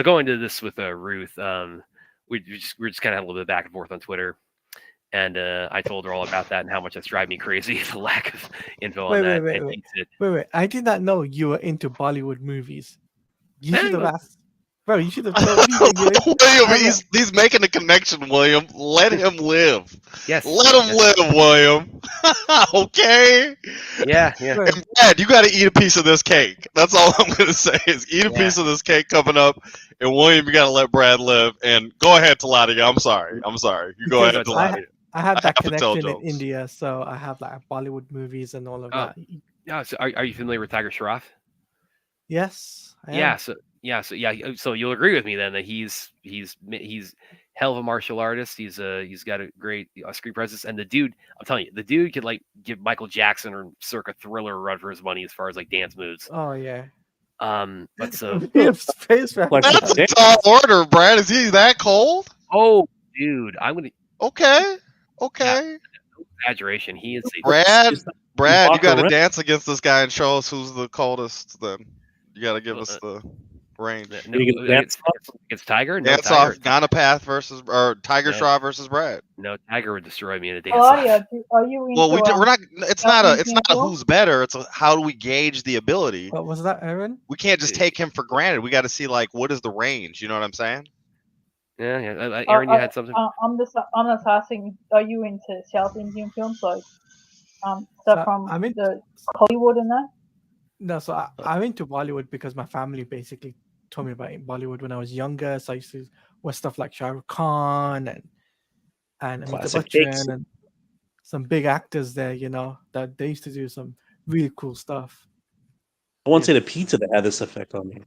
going to this with Ruth, we're just kind of had a little bit back and forth on Twitter. And I told her all about that and how much that's driving me crazy, the lack of info on that. Wait. I did not know you were into Bollywood movies. You Hey, should have look. asked. Bro, you should have told me that you were William, he's making a connection, William. Let him live. Yes. Let him live, William. Okay? Yeah. And Brad, you got to eat a piece of this cake. That's all I'm going to say is eat a piece of this cake coming up. And William, you got to let Brad live. And go ahead, Taladia. I'm sorry. You go ahead, Taladia. I have that have to tell connection in jokes. India, so I have like Bollywood movies and all of that. Yeah. So are you familiar with Tiger Shroff? Yes. I am. So you'll agree with me then that he's hell of a martial artist. He's got a great screen presence, and the dude, I'm telling you, the dude could like give Michael Jackson or circa Thriller a run for his money as far as like dance moves. Oh yeah. But so Space Rap. That's a tall order, Brad. Is he that cold? oh, dude, I'm gonna Okay. exaggeration. He is Brad, you got to Baccarat? dance against this guy and show us who's the coldest. Then you got to give us the range. No, You can dance it's Tiger. No, Dance Tiger. off Ghana Path versus or Tiger Yeah. Shroff versus Brad. No, Tiger would destroy me in a dance. Claudia, are you into? Well, we're not. It's not a Indian who's better. It's a how do we gauge the ability. What was that, Aaron? We can't just take him for granted. We got to see like what is the range. You know what I'm saying? Yeah. Aaron, you had something. I'm just asking, are you into South Indian films like stuff So, from I'm in- the Hollywood and that? No, so I'm into Bollywood because my family basically told me about Bollywood when I was younger. So I used to watch stuff like Shah Rukh Khan and Amitabh Classic takes. Bachchan and some big actors there, that they used to do some really cool stuff. I once ate a pizza that had this effect on me.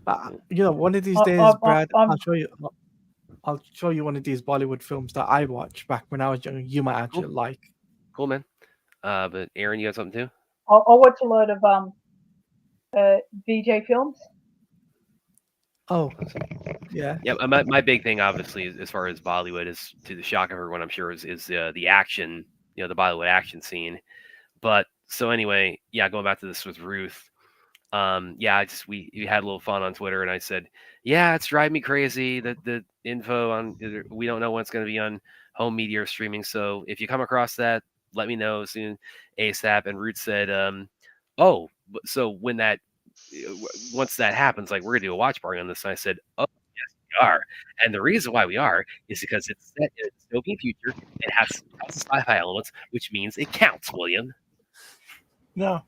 But, one of these Uh, days, uh, Brad, um, I'll show you. I'll show you one of these Bollywood films that I watched back when I was young. You might actually like. Cool, man. But Aaron, you got something too? I'll watch a load of VJ films. Oh, yeah. Yeah, my big thing, obviously, as far as Bollywood is, to the shock of everyone, I'm sure, is the action, the Bollywood action scene. But so anyway, going back to this with Ruth. We had a little fun on Twitter, and I said, yeah, it's driving me crazy that the info on we don't know when it's going to be on home media or streaming. So if you come across that, let me know soon, ASAP. And Ruth said, so when once that happens, like we're gonna do a watch party on this. And I said, oh yes, we are. And the reason why we are is because it's set in a dystopian future. It has sci-fi elements, which means it counts, William. No,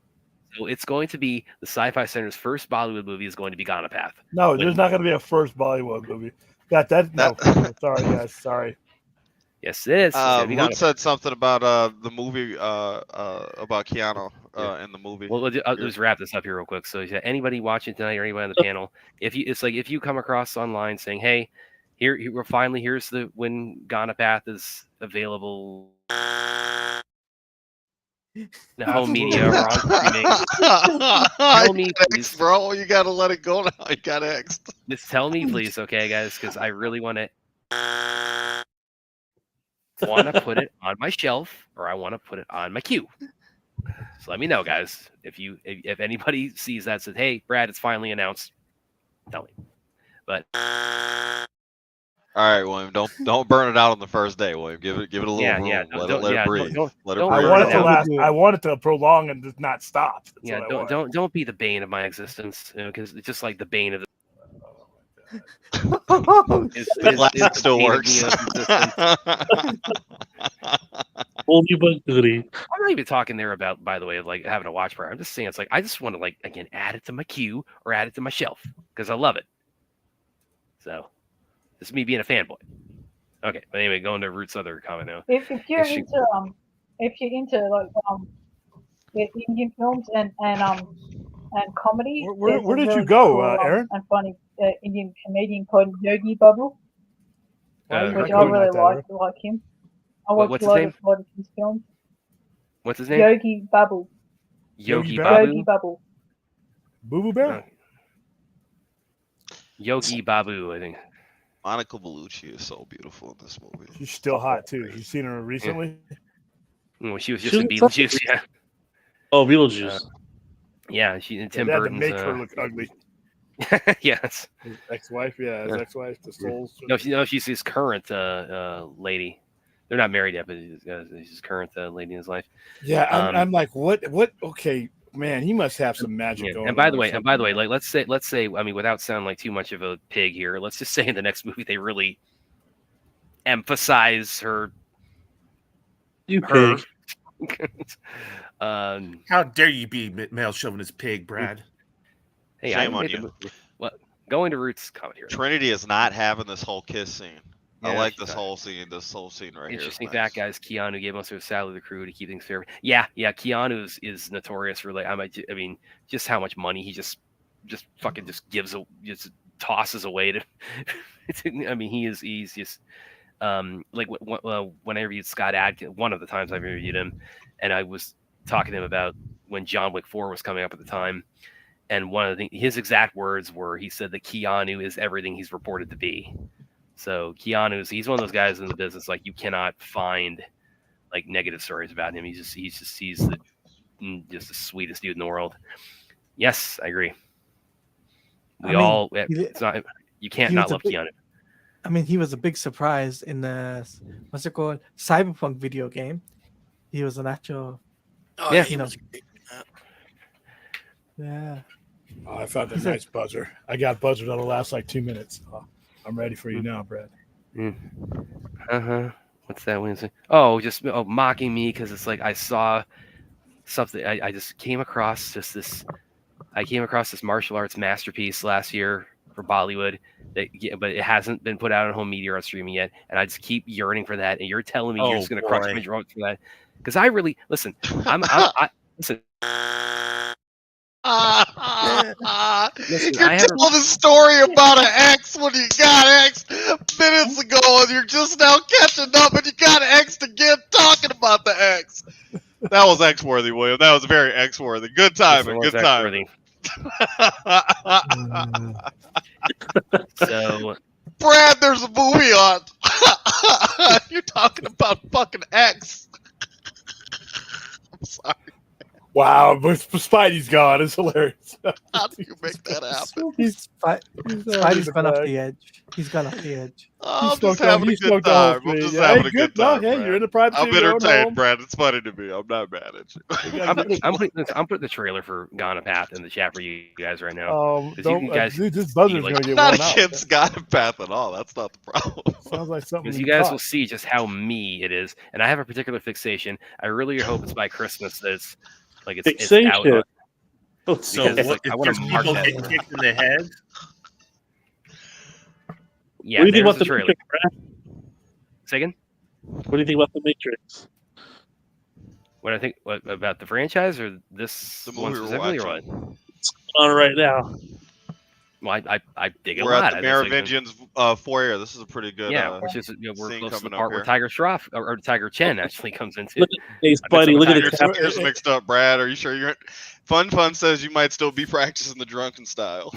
So it's going to be the Sci-Fi Center's first Bollywood movie is going to be Ghana Path. no, there's not going to be a first Bollywood movie. That no. Sorry, guys. Sorry. Yes, it is. It's gonna be Ghana Ruth said something about the movie about Keanu in the movie. Well, I'll just wrap this up here real quick. So, anybody watching tonight or anybody on the panel, if you come across online saying, "Hey, here's when Ghana Path is available, the home media or on streaming," tell me, please. Bro, you gotta let it go now. You got X. Just tell me, please, okay, guys, because I really want to put it on my shelf or I want to put it on my queue. So let me know, guys. If anybody sees that, says, "Hey, Brad, it's finally announced," tell me. But All right, William, don't burn it out on the first day, William. Give it a little room. Let it breathe. Let it don't breathe. I want it to down. last. I want it to prolong and just not stop. That's Yeah, what I want. don't be the bane of my existence, because it's just like the bane of the. The glass still bane of works. the existence. Only but goodie. I'm not even talking there about, by the way, like having a watch party. I'm just saying it's like I just want to like again add it to my queue or add it to my shelf because I love it. So this is me being a fanboy. Okay, but anyway, going to Root's other comment now. If you're Yes, she- into like the Indian films and comedy, Where there's a did you really go, cool, Aaron? and funny Indian comedian called Yogi Babu, which I really like him. I watch what's a his name? lot of his films. What's his name? Yogi Babu. Yogi Yogi Babu. Babu. Boo Boo Bear. Yogi Babu, I think. Monica Bellucci is so beautiful in this movie. She's still hot too. You seen her recently? Well, she was just She in looks Beetlejuice. Yeah, Oh, Beetlejuice. yeah. She and Tim They had to Burton's. make her look ugly. Yes. His ex-wife, yeah, his Yeah. ex-wife, the Souls. No, she's his current lady. They're not married yet, but she's his current lady in his life. Yeah, I'm like, what? Okay, man, he must have some magic Yeah. going. And by on the or way, something. like let's say, I mean, without sounding like too much of a pig here, let's just say in the next movie they really emphasize her. You her. pig. How dare you be male chauvinist pig, Brad? Hey, Shame I on made the you. movie. What? Going to Roots comment here. Trinity is not having this whole kiss scene. I Yeah, like she's this not. whole scene. This whole scene right here. is Interesting nice. fact, guys. Keanu gave most of his salary to the crew to keep things fair. Yeah. Keanu is notorious for like I mean, just how much money he just fucking just just tosses away to. I mean, he's just like when I interviewed Scott Adkins, one of the times I've interviewed him, and I was talking to him about when John Wick 4 was coming up at the time, and one of his exact words were, he said that Keanu is everything he's reported to be. So he's one of those guys in the business, like you cannot find like negative stories about him. He's the sweetest dude in the world. Yes, I agree. It's not, you can't not love Keanu. I mean, he was a big surprise in the what's it called, Cyberpunk video game. He was an actual, Oh, Yeah. he you know. was great in that. yeah. Oh, I found that nice buzzer. I got buzzers that'll last like 2 minutes. Oh, I'm ready for you now, Brad. What's that Wednesday? Oh, just mocking me because it's like I saw something. I just came across this martial arts masterpiece last year for Bollywood, but it hasn't been put out on home media or streaming yet, and I just keep yearning for that. And you're telling me you're just going to crunch my jaw for that? Because I really listen. Listen. Listen, You're telling the story about an ex when you got ex minutes ago, and you're just now catching up, and you got ex again talking about the ex. That was X worthy, William. That was very X worthy. Good timing. Good timing. So, Brad, there's a movie on. You're talking about fucking X. I'm sorry. Wow, but Spidey's gone. It's hilarious. How do you make that happen? Spidey's gone off the edge. He's gone off the edge. I'm just having a good time. I'm just having a good time. Hey, you're in the private. I'm entertained, Brad. It's funny to me. I'm not mad at you. I'm putting the trailer for Ghana Path in the chat for you guys right now. This buzzer's like, gonna get Not worn out. against Ghana Path at all. That's not the problem. Sounds like something. Because you guys will see just how me it is, and I have a particular fixation. I really hope it's by Christmas that it's like it's out. Fixation? So Because, what, I if wanna just mark people that. get kicked in the head? Yeah, What do you think there's about the the trailer. Matrix, Brad? Say again? What do you think about the Matrix? What I think about the franchise or this The one movie we're specifically, or what? watching. What's going on right now? Well, I dig it a We're lot. at the I just like Merovingians foyer. This is a pretty good. which is we're scene close to the coming up part where here. Tiger Shroff or Tiger Chen actually comes into. Look Hey, Spidey, look at Your the cap. fingers mixed up, Brad. Are you sure you're? Fun says you might still be practicing the drunken style.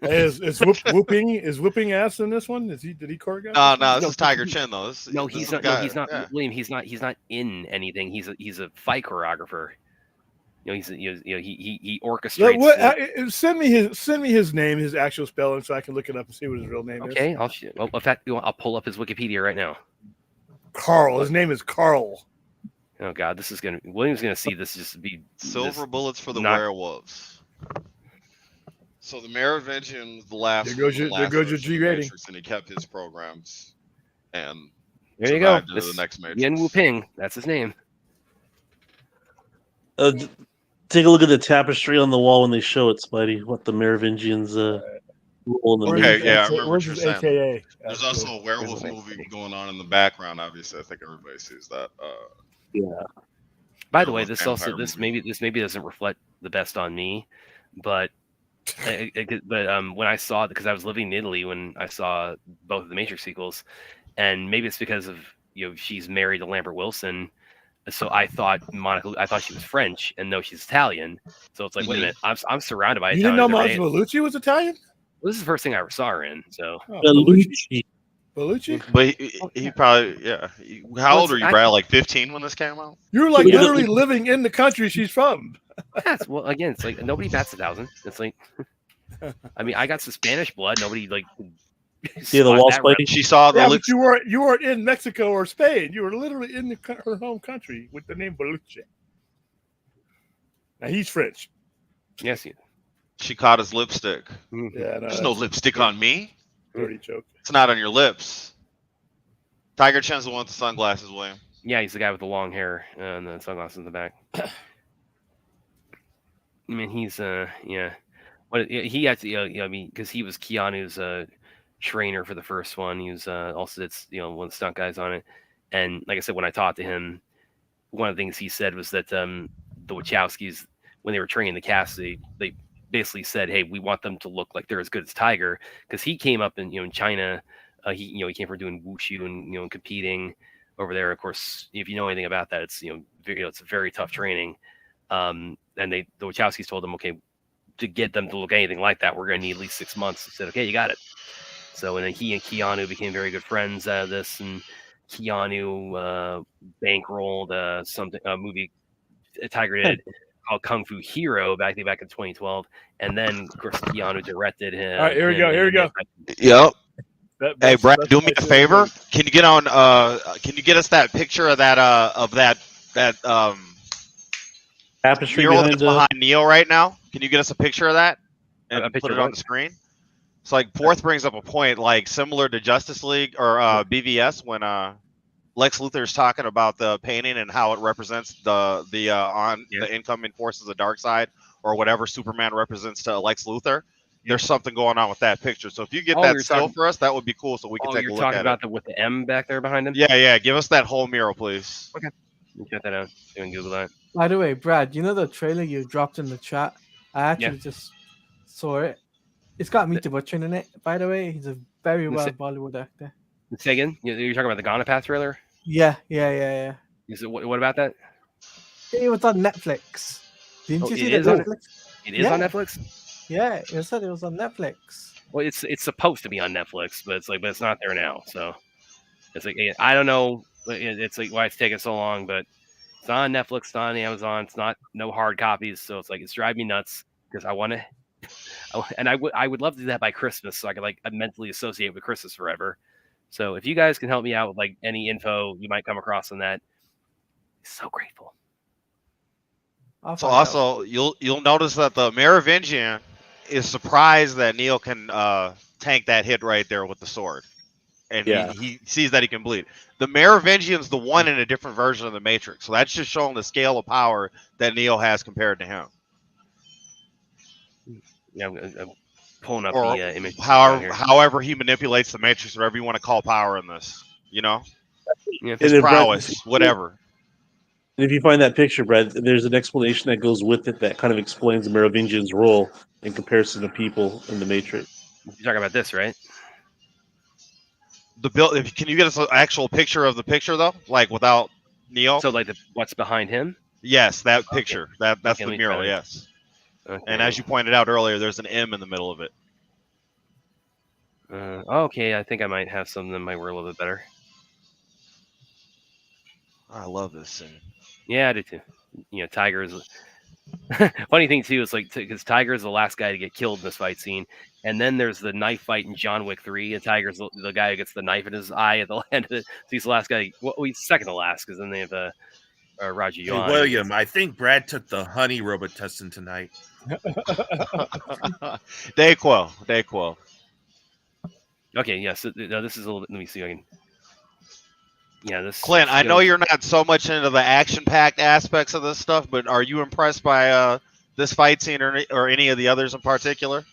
Is whooping ass in this one? Did he choreograph? No, this is Tiger Chen though. No, this he's is not. the guy- No, he's not. yeah. William, he's not in anything. He's a fight choreographer. he's he orchestrates. Send me his name, his actual spelling, so I can look it up and see what his real name is. Okay, well, in fact, I'll pull up his Wikipedia right now. Carl. His name is Carl. Oh God, William's gonna see this just be Silver bullets for the not- werewolves. So the Merovingian was the last. There goes your G rating. Matrix, and he kept his programs. And There you go. survived into the next Matrix. Yen Wu Ping, that's his name. Take a look at the tapestry on the wall when they show it, Spidey. What the Merovingians rule in the Okay, movie. yeah, I remember Where's what his you're saying. AKA? There's also a werewolf movie going on in the background. Obviously, I think everybody sees that. Yeah. By the way, Werewolf this vampire maybe doesn't reflect the best on me, but when I saw it, because I was living in Italy when I saw both of the Matrix sequels, and maybe it's because of she's married to Lambert Wilson, so I thought she was French, and no, she's Italian. So it's like, wait a minute, I'm surrounded by You didn't Italians know every Monica day. Bellucci was Italian? Well, this is the first thing I ever saw her in. So Bellucci. Bellucci? But he probably, yeah. How old were you, Brad? Like 15 when this came out? You were like literally living in the country she's from. yes, well, again, it's like nobody bats 1,000. It's like, I mean, I got some Spanish blood. Nobody like. See the wall, Spidey? She saw the Yeah, but you weren't in Mexico or Spain. You were literally in her home country with the name Bellucci. Now he's French. Yes, She caught his lipstick. Yeah, There's no lipstick on me. dirty joke. It's not on your lips. Tiger Chen's the one with the sunglasses, William. Yeah, he's the guy with the long hair and the sunglasses in the back. I mean, he's yeah. What he actually, I mean, because he was Keanu's trainer for the first one. He was also that's one of the stunt guys on it. And like I said, when I talked to him, one of the things he said was that the Wachowskis, when they were training the cast, they basically said, "Hey, we want them to look like they're as good as Tiger," because he came up in in China. He came from doing wushu and competing over there. Of course, if you know anything about that, it's it's a very tough training. And the Wachowskis told them, okay, to get them to look anything like that, we're going to need at least 6 months. They said, okay, you got it. So and then he and Keanu became very good friends out of this, and Keanu bankrolled a movie Tiger did called Kung Fu Hero back in 2012, and then of course Keanu directed him. All right, here we go. Yep. Hey, Brad, that's do me my a favorite favor. movie. Can you get on? Can you get us that picture of that Tapestry mural behind that's behind Neo right now? Can you get us a picture of that and A picture put it of on what? the screen? It's like Fourth brings up a point, like similar to Justice League or BVS when Lex Luthor is talking about the painting and how it represents the incoming forces of Darkseid or whatever Superman represents to Lex Luthor. There's something going on with that picture. So if you get that you're still talking- for us, that would be cool. So we can take a you're look talking at about it. with the M back there behind him. Yeah. Give us that whole mural, please. Okay, you check that out. You can Google that. By the way, Brad, you know the trailer you dropped in the chat? I actually just saw it. It's got Meet the Butcher in it, by the way. He's a very well Bollywood actor. Say again. You're talking about the Gonapath trailer. Yeah. Is it what about that? It was on Netflix. Didn't you it see is that? on- Netflix? It is on Netflix. Yeah, it said it was on Netflix. Well, it's supposed to be on Netflix, but it's not there now. So it's like I don't know. It's like why it's taking so long, but it's not on Netflix, it's not on Amazon, it's not no hard copies. So it's like it's driving me nuts because I want to, and I would love to do that by Christmas, so I could mentally associate with Christmas forever. So if you guys can help me out with any info you might come across on that, so grateful. So also, you'll notice that the Merovingian is surprised that Neo can tank that hit right there with the sword, and he sees that he can bleed. The Merovingian's the one in a different version of the Matrix, so that's just showing the scale of power that Neo has compared to him. Yeah, I'm pulling up Or the image. however he manipulates the Matrix, whatever you want to call power in this, Yeah. his prowess, whatever. And if you find that picture, Brad, there's an explanation that goes with it that kind of explains the Merovingian's role in comparison to people in the Matrix. You're talking about this, right? Can you get us an actual picture of the picture though, without Neo? So what's behind him? Yes, that picture. That's Okay, let the me mural. try that. Yes. Okay. And as you pointed out earlier, there's an M in the middle of it. Okay, I think I might have something that might work a little bit better. I love this scene. Yeah, I do too. Tiger is Funny thing too is like because Tiger's the last guy to get killed in this fight scene, and then there's the knife fight in John Wick 3, and Tiger's the guy who gets the knife in his eye at the end of it. So he's the last guy. Well, he's second to last because then they have Roger Hey, Yuan. William, I think Brad took the honey Robitussin tonight. Dayquil. Okay, yeah. So no, this is a little bit. Let me see if I can. Yeah, this. Clint, I know you're not so much into the action-packed aspects of this stuff, but are you impressed by this fight scene or any of the others in particular?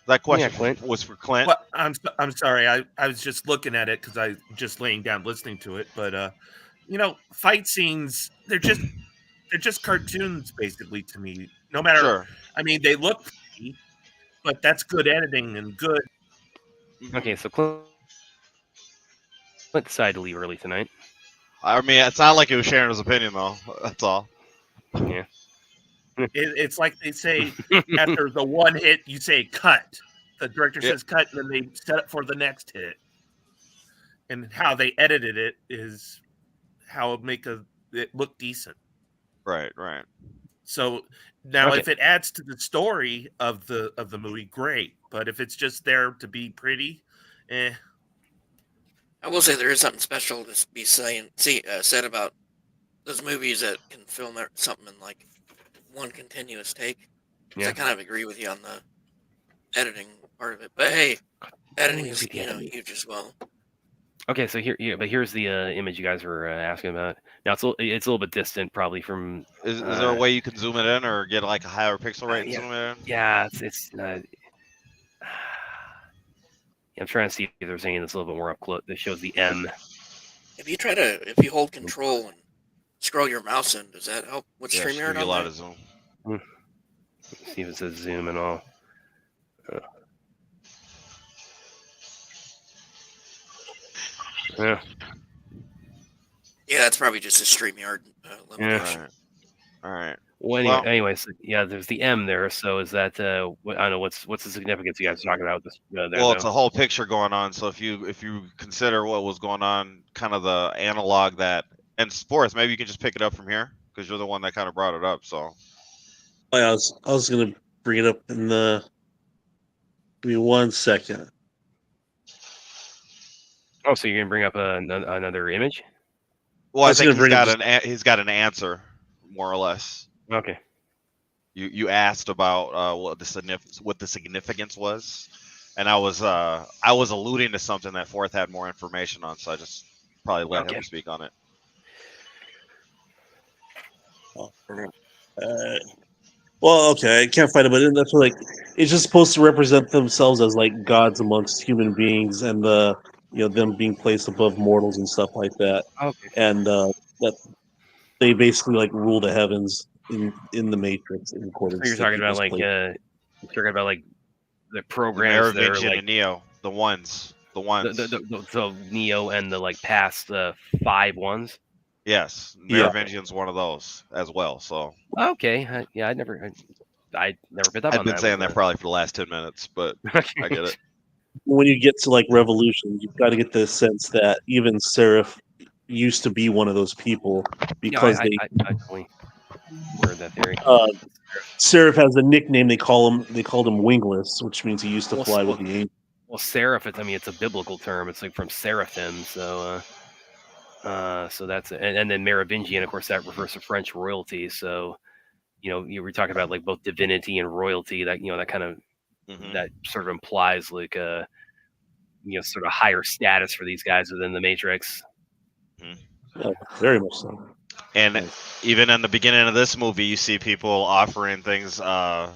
That question was for Clint. Well, I'm sorry. I was just looking at it because I just laying down listening to it. But fight scenes they're just cartoons basically to me. No matter, Sure. I mean, they look pretty, but that's good editing and good. Okay, so Clint decided to leave early tonight. I mean, it's not like he was sharing his opinion though. That's all. Yeah. It's like they say after the one hit, you say cut. The director says cut, and then they set up for the next hit. And how they edited it is how it make it look decent. Right. So now, Okay. if it adds to the story of the movie, great. But if it's just there to be pretty, I will say there is something special to be said about those movies that can film something in like one continuous take. Yeah. I kind of agree with you on the editing part of it. But hey, editing is huge as well. Okay, so here's the image you guys were asking about. Now it's a little bit distant, probably from. Is there a way you can zoom it in or get like a higher pixel rate and zoom it in? Yeah, it's. I'm trying to see if there's anything that's a little bit more up close that shows the M. If you hold control and scroll your mouse in, does that help with Yeah, StreamYard? give you a lot of zoom. Let's see if it says zoom and all. Yeah. Yeah, that's probably just a StreamYard limitation. All right. Well, anyways, yeah, there's the M there. So is that I don't know what's the significance you guys are talking about this? Well, it's a whole picture going on. So if you consider what was going on, kind of the analog that, and Sports, maybe you can just pick it up from here because you're the one that kind of brought it up. So I was gonna bring it up in the. Give me 1 second. Oh, so you're gonna bring up another image? Well, I was think gonna he's got an answer, more or less. Okay. You asked about what the significance was, and I was alluding to something that Forth had more information on, so I just probably let him speak on it. Well, okay, I can't find it, but that's like it's just supposed to represent themselves as like gods amongst human beings, and them being placed above mortals and stuff like that. Okay. And that they basically like rule the heavens in the Matrix in accordance. So you're talking about like the programs that are Merovingian like and Neo, the ones. the Neo and the like past 5 ones. Yes, Yeah. Merovingian's one of those as well. So Okay, I never picked up on that. I've been saying that probably for the last 10 minutes, but I get it. When you get to like Revolution, you've got to get the sense that even Seraph used to be one of those people because I definitely heard that theory. Seraph has a nickname. They called him Wingless, which means he used to fly with the angels. Well, seraph. It's a biblical term. It's like from seraphim. So that's it. And then Merovingian, of course, that refers to French royalty. So, you were talking about like both divinity and royalty. That that kind of that sort of implies like sort of higher status for these guys within the Matrix. Yeah, very much so. And even in the beginning of this movie, you see people offering things to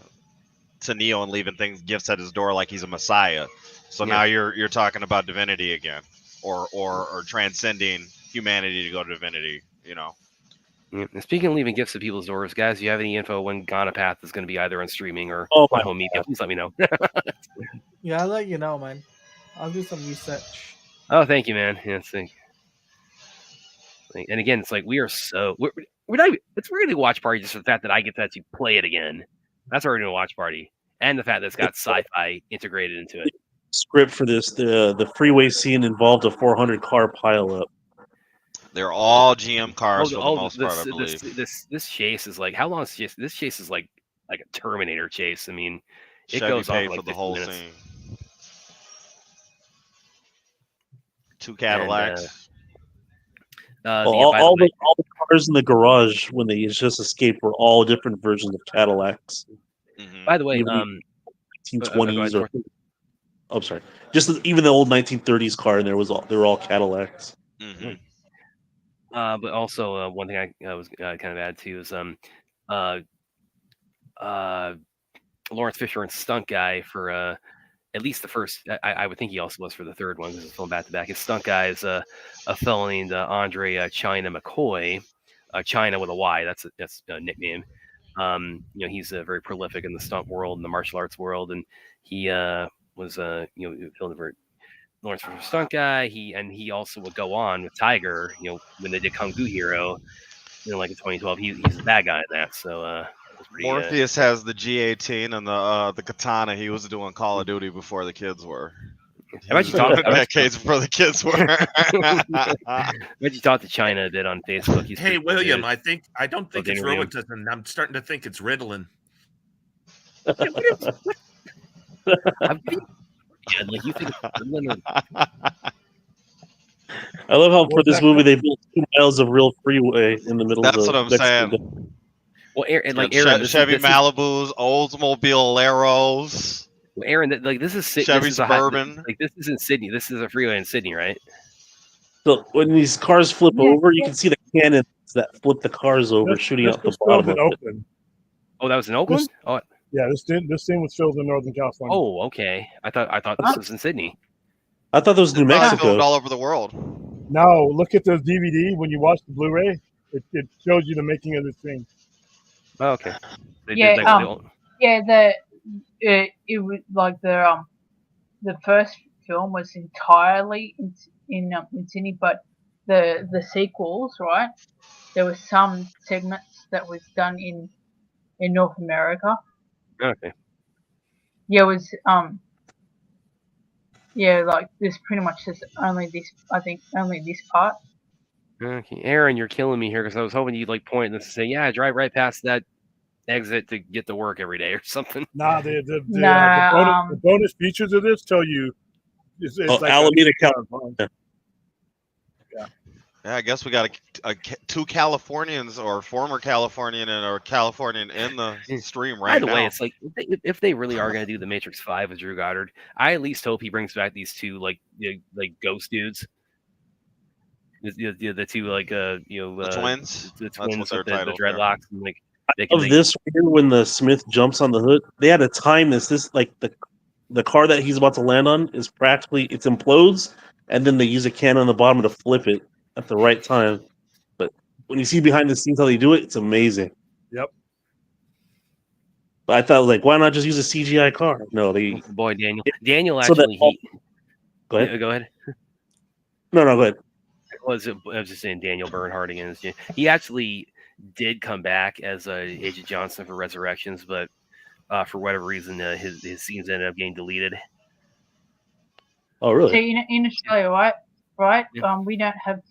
Neo and leaving gifts at his door like he's a messiah. So now you're talking about divinity again, or transcending humanity to go to divinity. Yeah. And speaking of leaving gifts at people's doors, guys, do you have any info when Ganapath is going to be either on streaming or on home media? Please let me know. Yeah, I'll let you know, man. I'll do some research. Oh, thank you, man. Yeah, and again, it's like we're not even, it's really a watch party just for the fact that I get to actually play it again. That's already a watch party, and the fact that it's got sci-fi integrated into it. Script for this, the freeway scene involved a 400 car pileup. They're all GM cars for the Oh, most part, I believe. this chase is like, how long is this chase is like a Terminator chase. I mean, it Chevy goes on paid for like for the 50 whole minutes. scene. 2 Cadillacs. Well, By all the way, the cars in the garage when they just escaped were all different versions of Cadillacs, Mhm. by the way, even go ahead, 1920s or. Thor. I'm sorry, just even the old 1930s car, and they were all Cadillacs. Mhm. But also one thing I was kind of add to is Lawrence Fisher and stunt guy for at least the first. I would think he also was for the third one because it's filmed back to back. His stunt guy is a fellow named Andre China McCoy, China with a Y. That's a nickname. He's very prolific in the stunt world and the martial arts world, and he was filmed for Lawrence Fisher stunt guy. He also would go on with Tiger. When they did Kung Fu Hero, like in 2012, he's a bad guy in that. So it's pretty. Morpheus has the G18 and the katana. He was doing Call of Duty before the kids were. Decades before the kids were. I bet you talked to China a bit on Facebook. Hey, William, I don't think it's William. Robitussin. I'm starting to think it's Ritalin. Yeah, like you think. I love how for this movie they built 2 miles of real freeway in the middle That's of the what I'm saying. Well, Aaron, Chevy Malibus, Oldsmobile Laros. Well, Aaron, this is Chevy Suburban. This is in Sydney. This is a freeway in Sydney, right? So when these cars flip over, you can see the cannons that flip the cars over, shooting out the was filmed bottom in of it. Oakland. Oh, that was in Oakland. Yeah, this scene was filmed in Northern California. Oh, okay. I thought this was in Sydney. I thought that was New Probably Mexico. filmed all over the world. No, look at the DVD when you watch the Blu-ray. It shows you the making of the scene. Oh, okay. They Yeah, did, like, it was like the first film was entirely in Sydney, but the sequels, right? There was some segments that was done in North America. Okay. Yeah, it was like this pretty much just only this part. Okay, Aaron, you're killing me here because I was hoping you'd like point this and say, "Yeah, drive right past that exit to get to work every day" or something. Nah, the bonus features of this tell you. It's like Alameda, California. Yeah, I guess we got 2 Californians or former Californian or Californian in the stream right now. By the way, it's like if they really are going to do the Matrix 5 with Drew Goddard, I at least hope he brings back these 2 like ghost dudes. The 2 the twins. The That's twins what their with the titles are. dreadlocks and like. Of this right here, when the Smith jumps on the hood, they had to time this like the car that he's about to land on is practically it implodes, and then they use a cannon on the bottom to flip it at the right time. But when you see behind the scenes how they do it, it's amazing. Yep. But I thought, like, why not just use a CGI car? No, they. Boy, Daniel So that actually. Go ahead. Go ahead. No, go ahead. I was just saying Daniel Bernhardt again. He actually did come back as Agent Johnson for Resurrections, but for whatever reason, his scenes ended up getting deleted. Oh, really? So in Australia, right? Yeah. We don't have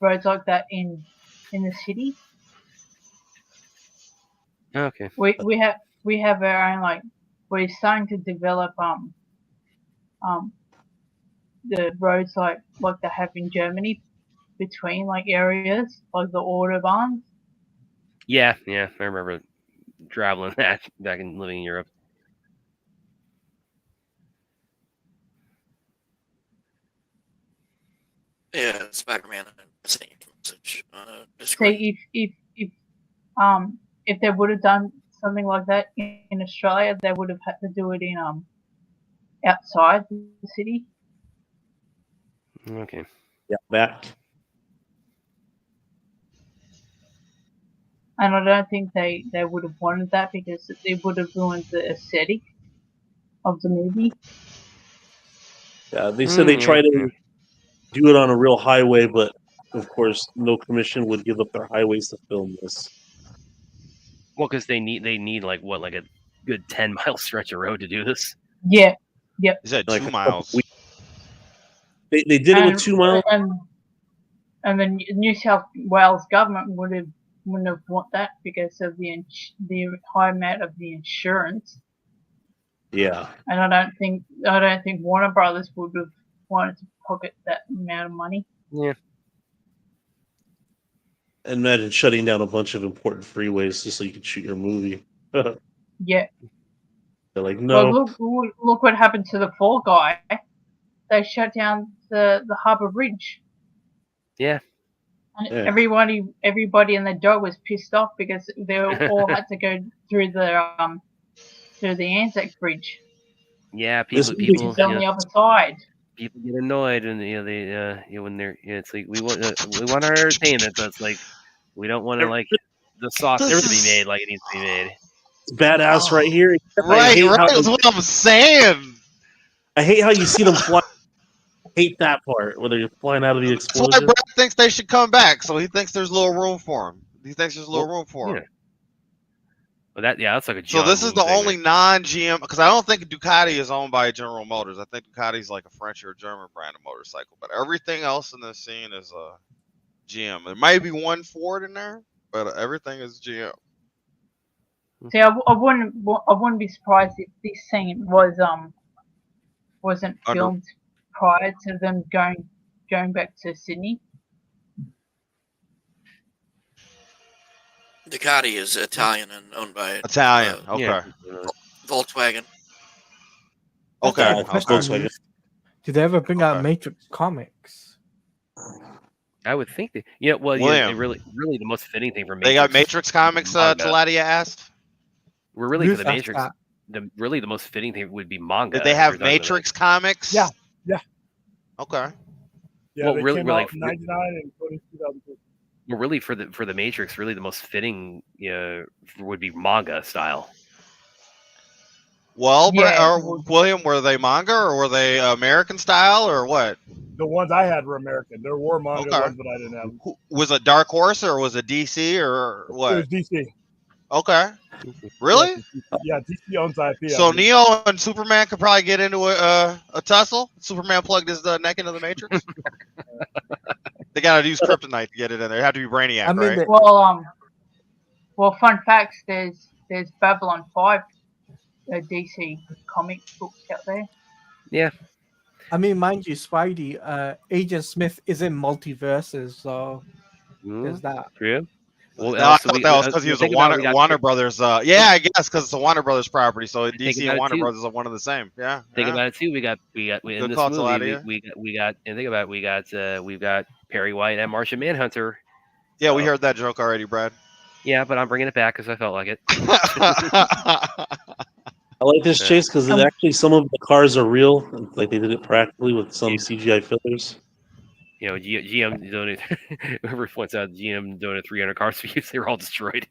roads like that in the city. Okay. We have our own, like, we're starting to develop the roads like they have in Germany between like areas like the Autobahns. Yeah, I remember traveling that back and living in Europe. Yeah, Spider-Man same message. So if they would have done something like that in Australia, they would have had to do it in outside the city. Okay. Yeah, that. And I don't think they would have wanted that because it would have ruined the aesthetic of the movie. Yeah, they said they try to do it on a real highway, but of course, no commission would give up their highways to film this. Well, because they need like a good 10-mile stretch of road to do this. Yeah. Yep. Is that Like 2 a couple miles? weeks. They did it with 2 miles. and the New South Wales government wouldn't have want that because of the high amount of the insurance. Yeah. And I don't think Warner Brothers would have wanted to pocket that amount of money. Yeah. And imagine shutting down a bunch of important freeways just so you could shoot your movie. They're Yeah. like, no. Well, look what happened to the Fall Guy. They shut down the Harbour Bridge. Yeah. And Yeah. everybody and their dog was pissed off because they all had to go through the Anzac Bridge. Yeah, This people movie- people It's on you the know, other side. people get annoyed and they when they're it's like we want our entertainment, but it's like we don't want to like the sausage to be made like it needs to be made. It's badass right here. Right, that's what I'm saying. I hate how you see them fly. I hate that part where they're flying out of the That's why explosion. Brad thinks they should come back, so he thinks there's a little room for him. He thinks there's a little room for him. Yeah. Well, that's like a So John this is Woo the thing, only non-GM, because I don't think Ducati is owned by General Motors. I think Ducati's like a French or German brand of motorcycle, but everything else in this scene is GM. There might be one Ford in there, but everything is GM. See, I wouldn't be surprised if this scene wasn't Under- filmed prior to them going back to Sydney. Ducati is Italian and owned by Italian. Okay. Yeah. Volkswagen. Okay. Yeah, Okay. Volkswagen. Did they ever bring out Okay. Matrix comics? I would think that well William. really the most fitting thing for They got Matrix comics, Manga. Taladia asked. We're really Ruth for the asked Matrix. that. The most fitting thing would be manga. Did they if have you're talking about Matrix comics? Yeah. Yeah. Okay. Yeah, Well, they really- came really- out in '99 and 2002. Well, really for the Matrix, really the most fitting would be manga style. Well, Yeah. William, were they manga or were they American style or what? The ones I had were American. There were manga Okay. ones, but I didn't have. Was it Dark Horse or was it DC or It what? was DC. Okay. Really? Yeah, DC owns IP. So I believe. Neo and Superman could probably get into a tussle. Superman plugged his neck into the Matrix. They gotta use kryptonite to get it in there. It had to be Brainiac, I mean, right? the- Well, fun facts. There's Babylon 5, a DC comic books out there. I mean, mind you, Spidey, Agent Smith is in multiverses, so Hmm? there's that. True. Well, No, I also thought that was because he was a think about it, we got- Warner Brothers. Yeah, I guess because it's a Warner Brothers property. So Think DC about and it, Warner too. Brothers are one of the same. Yeah. Think yeah. about it too. We got in Good this call, movie. Taladia. We got and think about it, we've got Perry White and Martian Manhunter. Yeah, we heard that joke already, Brad. Yeah, but I'm bringing it back because I felt like it. I like this chase because actually some of the cars are real. Like they did it practically with some CGI fillers. GM donated. Whoever points out GM donated 300 cars for use. They were all destroyed.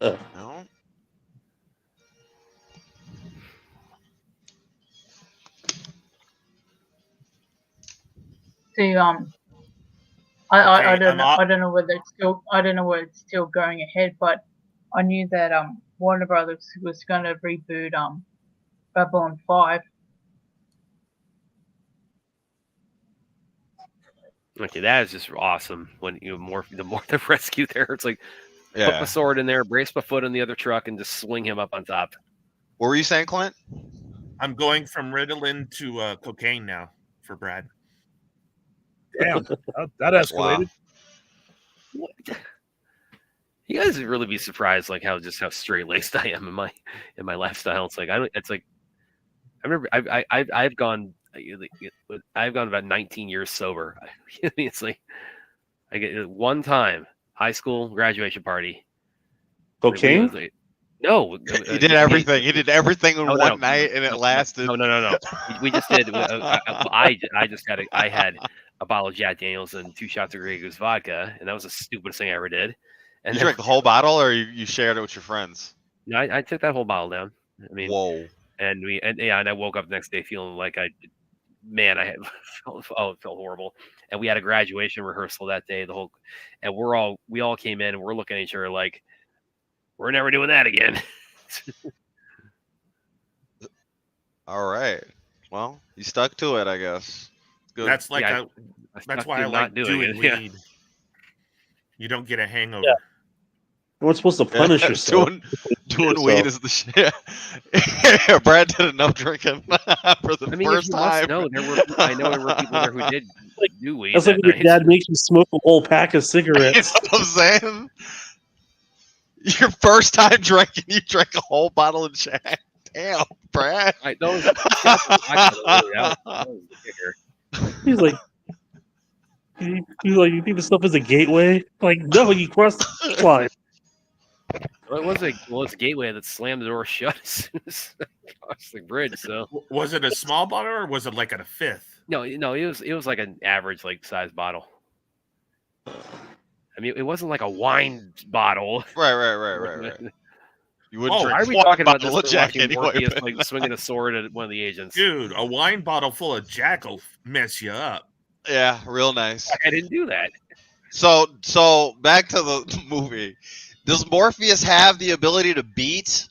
No? See, I Okay, don't know. I'm I don't know whether it's still going ahead, but I knew that Warner Brothers was going to reboot Babylon 5. Okay, that is just awesome. When the more the rescue there, it's like put Yeah. my sword in there, brace my foot in the other truck, and just swing him up on top. What were you saying, Clint? I'm going from Ritalin to cocaine now for Brad. Damn, that escalated. What? You guys would really be surprised, like how straight laced I am in my lifestyle. It's like I remember I've gone about 19 years sober. It's like I get one time high school graduation party. Cocaine? It was like- no, He did everything. He did everything in Oh, one no. night, and it lasted. No. We just did. I just had a bottle of Jack Daniels and 2 shots of Grey Goose vodka, and that was the stupidest thing I ever did. And You then- drank the whole bottle, or you shared it with your friends? No, I took that whole bottle down. I mean, Whoa. and I woke up the next day feeling like I felt horrible. And we had a graduation rehearsal that day. And we all came in and we're looking at each other like, we're never doing that again. All right. Well, you stuck to it, I guess. Good. That's like Yeah, That's stuck why to I not like doing doing it, yeah. weed. You don't get a hangover. Yeah. You're not supposed to punish yourself. doing weed is the shit. Brad did enough drinking for the I mean, if first you must time. know, I know there were people there who did do weed That's like that when your night. dad makes you smoke a whole pack of You cigarettes. know what I'm saying? Your first time drinking, you drank a whole bottle of Jack. Damn, Brad. Those shots of vodka, really, that was the kicker. He's like, you think this stuff is a gateway? Like, no, you crossed the finish line. Well, it's a gateway that slammed the door shut as soon as I crossed the bridge. So Was it a small bottle or was it like at a fifth? no, it was like an average like size bottle. I mean, it wasn't like a wine bottle. Right. You wouldn't Why drink are we one talking about bottle this? of We're Jack watching anyway. Morpheus but- like swinging a sword at one of the agents. Dude, a wine bottle full of Jack will mess you up. Yeah, real nice. I didn't do that. So back to the movie. Does Morpheus have the ability to beat?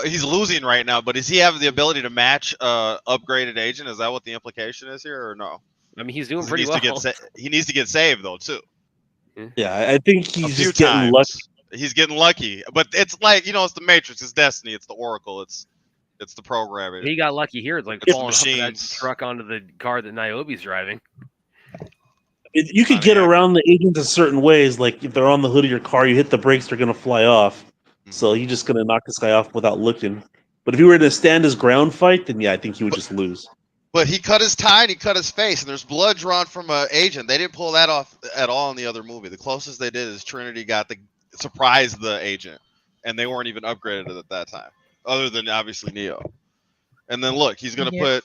He's losing right now, but does he have the ability to match upgraded agent? Is that what the implication is here, or no? I mean, he's doing 'Cause pretty he well. needs to get he needs to get saved though too. Yeah, I think A he's few just getting times. lucky. He's getting lucky, but it's like it's the Matrix, it's Destiny, it's the Oracle, it's the programming. He got lucky here. It's like It's falling off that machines. truck onto the car that Niobe's driving. You could get around the agents in certain ways. Like if they're on the hood of your car, you hit the brakes, they're gonna fly off. So he's just gonna knock this guy off without looking. But if he were in a stand his ground fight, then yeah, I think he would just lose. But he cut his tie and he cut his face, and there's blood drawn from an agent. They didn't pull that off at all in the other movie. The closest they did is Trinity surprised the agent, and they weren't even upgraded at that time, other than obviously Neo. And then look, he's gonna put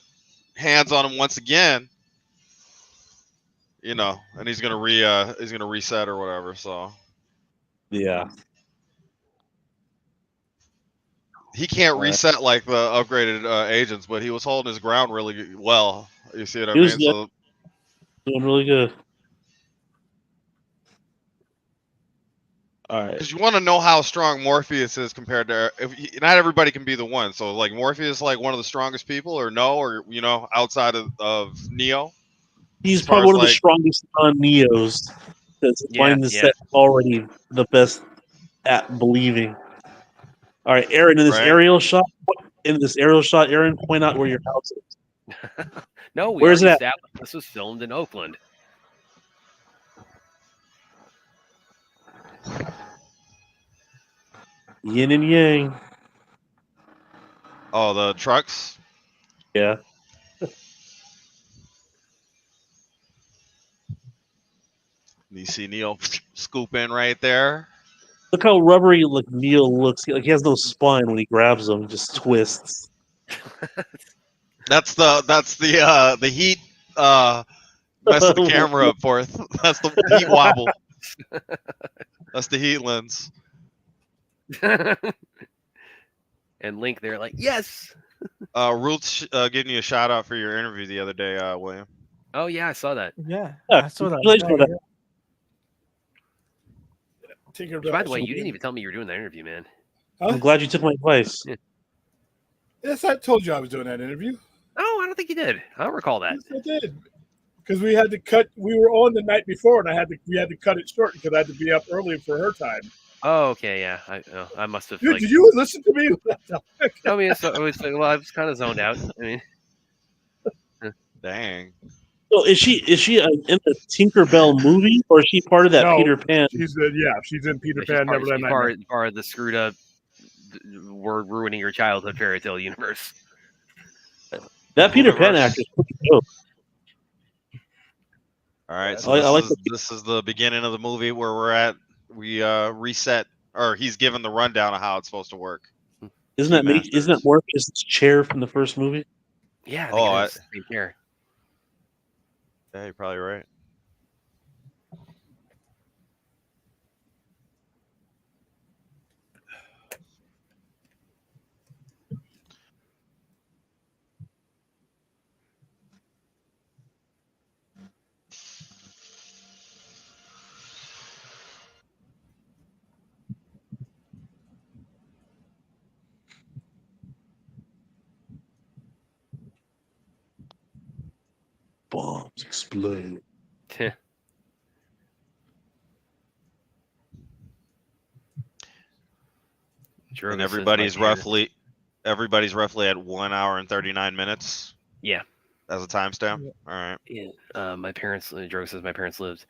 hands on him once again, and he's gonna reset or whatever. So Yeah. he can't reset like the upgraded agents, but he was holding his ground really well. You see what I He was mean? So doing really good. All right. because you want to know how strong Morpheus is compared to not everybody can be the one. So like Morpheus, like one of the strongest people, or no, or outside of Neo. He's as far probably one as, of the like- strongest non-Neos. Because Yeah, mind is yeah. set already the best at believing. All right, Aaron, in this Right. aerial shot, Aaron, point out where your house is. No, we Where's already it at? established this was filmed in Oakland. Yin and yang. Oh, the trucks. Yeah. You see Neo scoop in right there. Look how rubbery Neil looks. Like he has no spine when he grabs him, he just twists. That's the heat messing the camera up for it. That's the heat wobble. That's the heat lens. And Link there, like, yes. Ruth's giving you a shout out for your interview the other day, William. Oh yeah, I saw that. Yeah, Yeah, I saw that. congratulations on that. By the way, you didn't even tell me you were doing that interview, man. I'm glad you took my advice. Yes, I told you I was doing that interview. Oh, I don't think you did. I don't recall that. Yes, I did. Because we had to cut. We were on the night before, and we had to cut it short because I had to be up early for her time. Oh, okay, yeah. I must have. Dude, like, did you listen to me? I mean, I was kind of zoned out. I mean, Dang. So is she in the Tinkerbell movie, or is she part of that No, Peter Pan? She's she's in Peter she's Pan, part, Neverland. she's part of the screwed up, we're ruining your childhood fairy tale universe. That Peter Pan Universe. actor is pretty dope. All right, so I like this is the beginning of the movie where we're at. We reset, or he's given the rundown of how it's supposed to work. Isn't that Masters. isn't that Morpheus' chair from the first movie? Yeah, I think Oh, it is. Same here. Yeah, you're probably right. Bombs explode. Droga And says my everybody's roughly at 1 hour and 39 minutes Yeah. as a timestamp. Yeah. All right. Yeah. My parents. Droga says my parents lived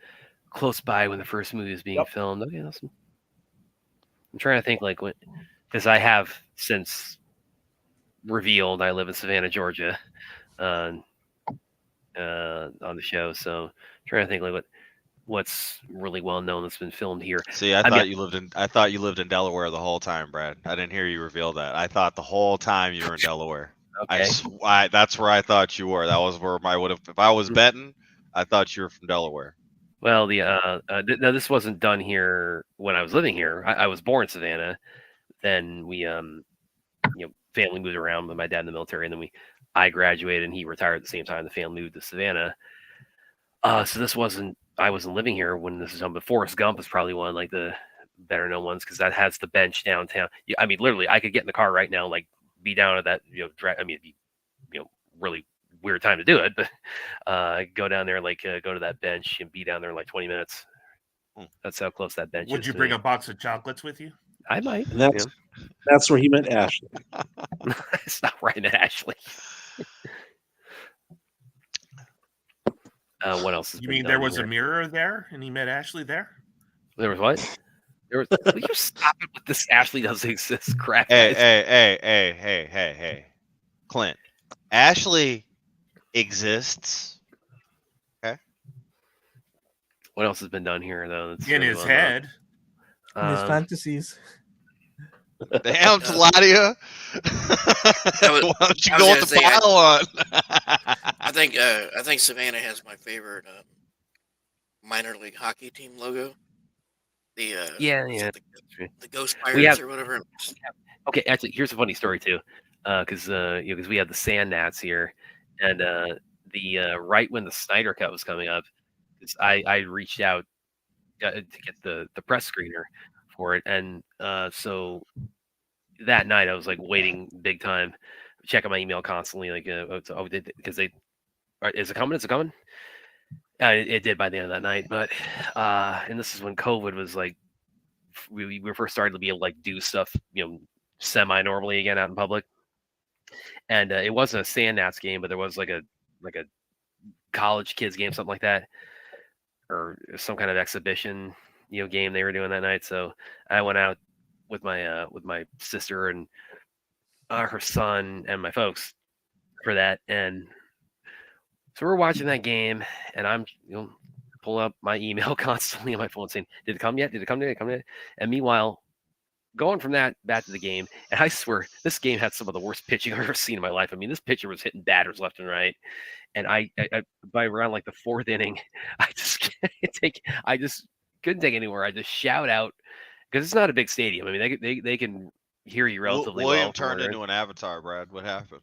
close by when the first movie was being filmed. Okay, awesome. I'm trying to think like what, because I have since revealed I live in Savannah, Georgia, on the show. So I'm trying to think like what's really well known that's been filmed here. See, I mean- thought you lived in Delaware the whole time, Brad. I didn't hear you reveal that. I thought the whole time you were in Delaware. Okay. That's where I thought you were. That was where I would have, if I was betting, I thought you were from Delaware. Well, no, this wasn't done here when I was living here. I was born in Savannah. Then we, family moved around with my dad in the military, and then I graduated and he retired at the same time. The family moved to Savannah. So I wasn't living here when this was done. But Forrest Gump is probably one of like the better known ones because that has the bench downtown. I mean, literally, I could get in the car right now, like be down at that. I mean, it'd be really weird time to do it, but go down there, like go to that bench and be down there in like 20 minutes. That's how close that bench is. Would you bring a box of chocolates with you? I might. And that's where he met Ashley. It's not right at Ashley. What else? You mean there was a mirror there and he met Ashley there? There was what? There was. Will you stop it with this? Ashley doesn't exist. Crap. Hey, Clint. Ashley exists. Okay. What else has been done here though? In his head. In his fantasies. Damn, Taladia. Why don't you go with the pile on? I think Savannah has my favorite minor league hockey team logo. The the Ghost Pirates or whatever. Okay, actually, here's a funny story too, because we have the Sand Gnats here, and right when the Snyder Cut was coming up, I reached out to get the press screener for it, and so that night I was like waiting big time, checking my email constantly, like because is it coming? Is it coming? It did by the end of that night, but and this is when COVID was like we were first starting to be able to like do stuff semi normally again out in public, and it wasn't a Sand Gnats game, but there was like a college kids game, something like that, or some kind of exhibition game they were doing that night. So I went out with my sister and her son and my folks for that, and so we're watching that game, and I'm pulling up my email constantly on my phone saying, "Did it come yet? Did it come yet? Did it come yet?" And meanwhile, going from that back to the game, and I swear this game had some of the worst pitching I've ever seen in my life. I mean, this pitcher was hitting batters left and right, and I by around like the fourth inning, I just couldn't take anymore. I just shout out because it's not a big stadium. I mean, they can hear you relatively well. William turned into an avatar, Brad. What happened?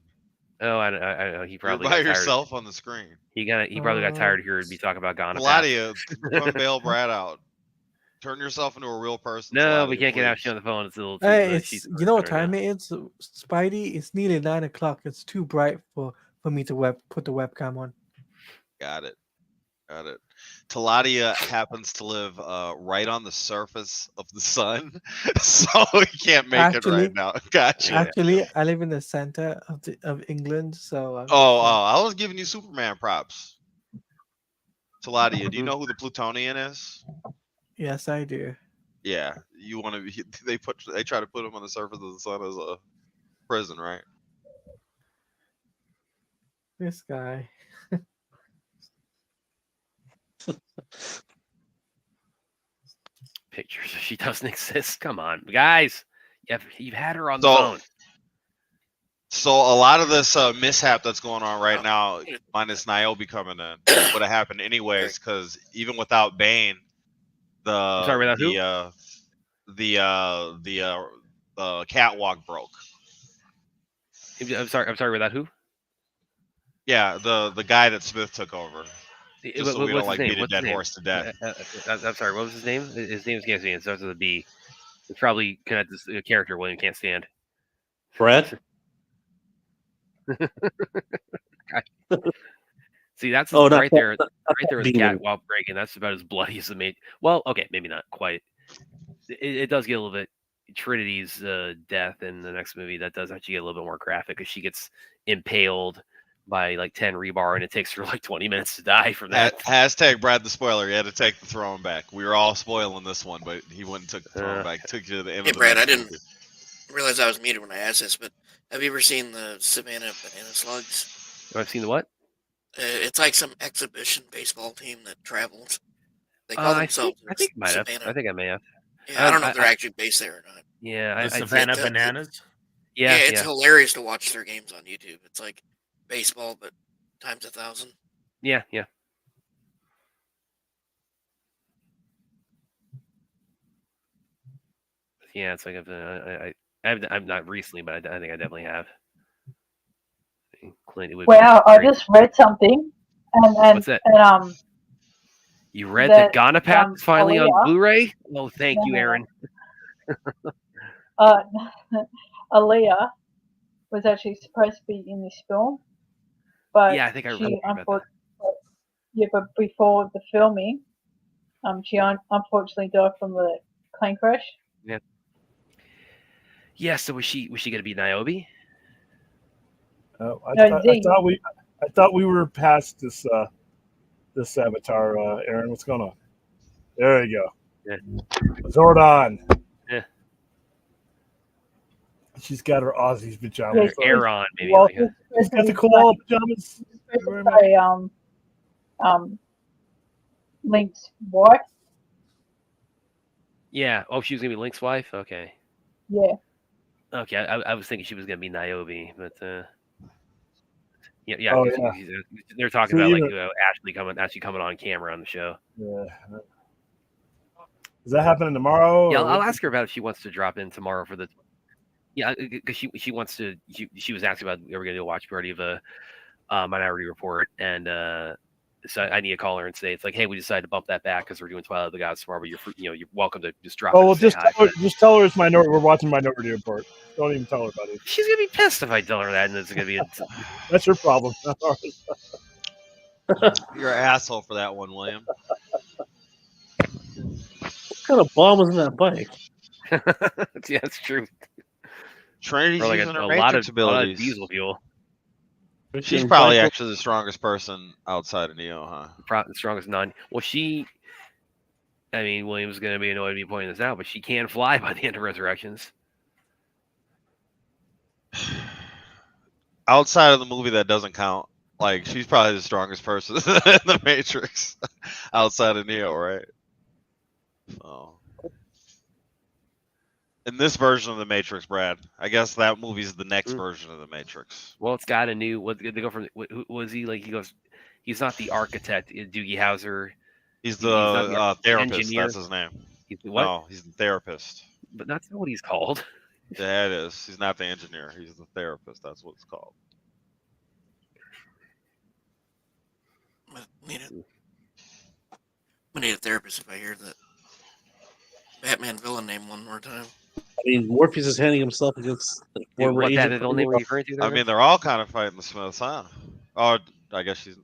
Oh, I know. He probably You're by got yourself on the screen. He probably got tired of hearing me talk about Ghana. Claudia, come bail Brad out. Turn yourself into a real person. No, Claudia, we can't get please. Ashley on the phone. It's a little too Hey, she's you know what right time now. it is, Spidey? It's nearly 9 o'clock. It's too bright for me to put the webcam on. Got it. Taladia happens to live right on the surface of the sun, so we can't make it right now. Gotcha. Actually, I live in the center of England, so. I was giving you Superman props. Taladia, do you know who the Plutonian is? Yes, I do. Yeah, you want to be? They try to put him on the surface of the sun as a prison, right? This guy. Pictures. She doesn't exist. Come on, guys. You've had her on the So- phone. So a lot of this mishap that's going on right now, minus Niobe coming in, would have happened anyways. Because even without Bane, the catwalk broke. I'm sorry. Without who? Yeah, the guy that Smith took over. Just so we don't What's like his beat name? a What's dead his horse to death. name? I'm sorry. What was his name? His name escapes me. It starts with a B. It's probably connected to a character William can't stand. Brett? See, that's Oh, not right that- there. not Right there that with the demon. catwalk breaking. That's about as bloody as it made. Well, okay, maybe not quite. It does get a little bit Trinity's death in the next movie, that does actually get a little bit more graphic because she gets impaled by like 10 rebar, and it takes her like 20 minutes to die from that. Hashtag Brad the spoiler. He had to take the throne back. We were all spoiling this one, but he went and took the throne back. Took you to the end Hey, of the Brad, next I didn't movie. realize I was muted when I asked this, but have you ever seen the Savannah Banana Slugs? I've seen the what? It's like some exhibition baseball team that travels. They call I themselves think I might have. Savannah. I think I may have. Yeah, I don't know if they're actually based there or not. Yeah, The Savannah I Bananas. yeah, It's hilarious to watch their games on YouTube. It's like baseball, but times 1,000. yeah. Yeah, it's like I've not recently, but I think I definitely have. Clint, it would be Wow, I great. just read something, and What's that? and You read that, that Gonapath is finally on Aaliyah- Blu-ray? Oh, thank you, No. Aaron. Aaliyah was actually supposed to be in this film, but Yeah, I think I she remember about that. unfortunately, but before the filming, she unfortunately died from the plane crash. Yeah, so was she going to be Niobe? I thought we were past this this Avatar. Aaron, what's going on? There you go. Yeah. Zordon. Yeah. She's got her Aussies pajamas. Yeah, Aaron, maybe. Well, like a- She's got the koala pajamas. Say, Link's wife. Yeah. Oh, she was going to be Link's wife? Okay. Yeah. Okay, I was thinking she was going to be Niobe, but yeah. Oh, 'cause yeah. They're talking So about like even- actually coming on camera on the show. Yeah. Is that happening tomorrow? Yeah, or I'll what? ask her about if she wants to drop in tomorrow for the. Yeah, because she wants to. She was asking about we were going to do a watch party of a Minority Report, and so I need to call her and say it's like, hey, we decided to bump that back because we're doing Twilight of the Gods tomorrow. But you're welcome to just drop. Oh, in well, and say hi. just tell her it's Minority. We're watching Minority Report. Don't even tell her about it. She's gonna be pissed if I tell her that, and it's gonna be. That's her problem. Not ours. You're an asshole for that one, William. What kind of bomb was in that bike? Yeah, that's true. Trinity's Or like using her a lot matrix of abilities. diesel fuel. She's And probably Michael- actually the strongest person outside of Neo, huh? The strongest non. Well, I mean, William's going to be annoyed to be pointing this out, but she can fly by the end of Resurrections. Outside of the movie, that doesn't count. Like, she's probably the strongest person in the Matrix outside of Neo, right? So, in this version of the Matrix, Brad, I guess that movie's the next version of the Matrix. Well, it's got a new. What they go from? Who was he like? He goes. He's not the architect, Doogie Howser. He's not the therapist. engineer. That's his name. He's the what? No, he's the therapist. But that's not what he's called. Yeah, it is. He's not the engineer. He's the therapist. That's what it's called. I need a therapist if I hear that Batman villain name one more time. I mean, Morpheus is handing himself against the former What agent. that villain name were you referring to? I mean, they're all kind of fighting the Smiths, huh? Oh, I guess she's.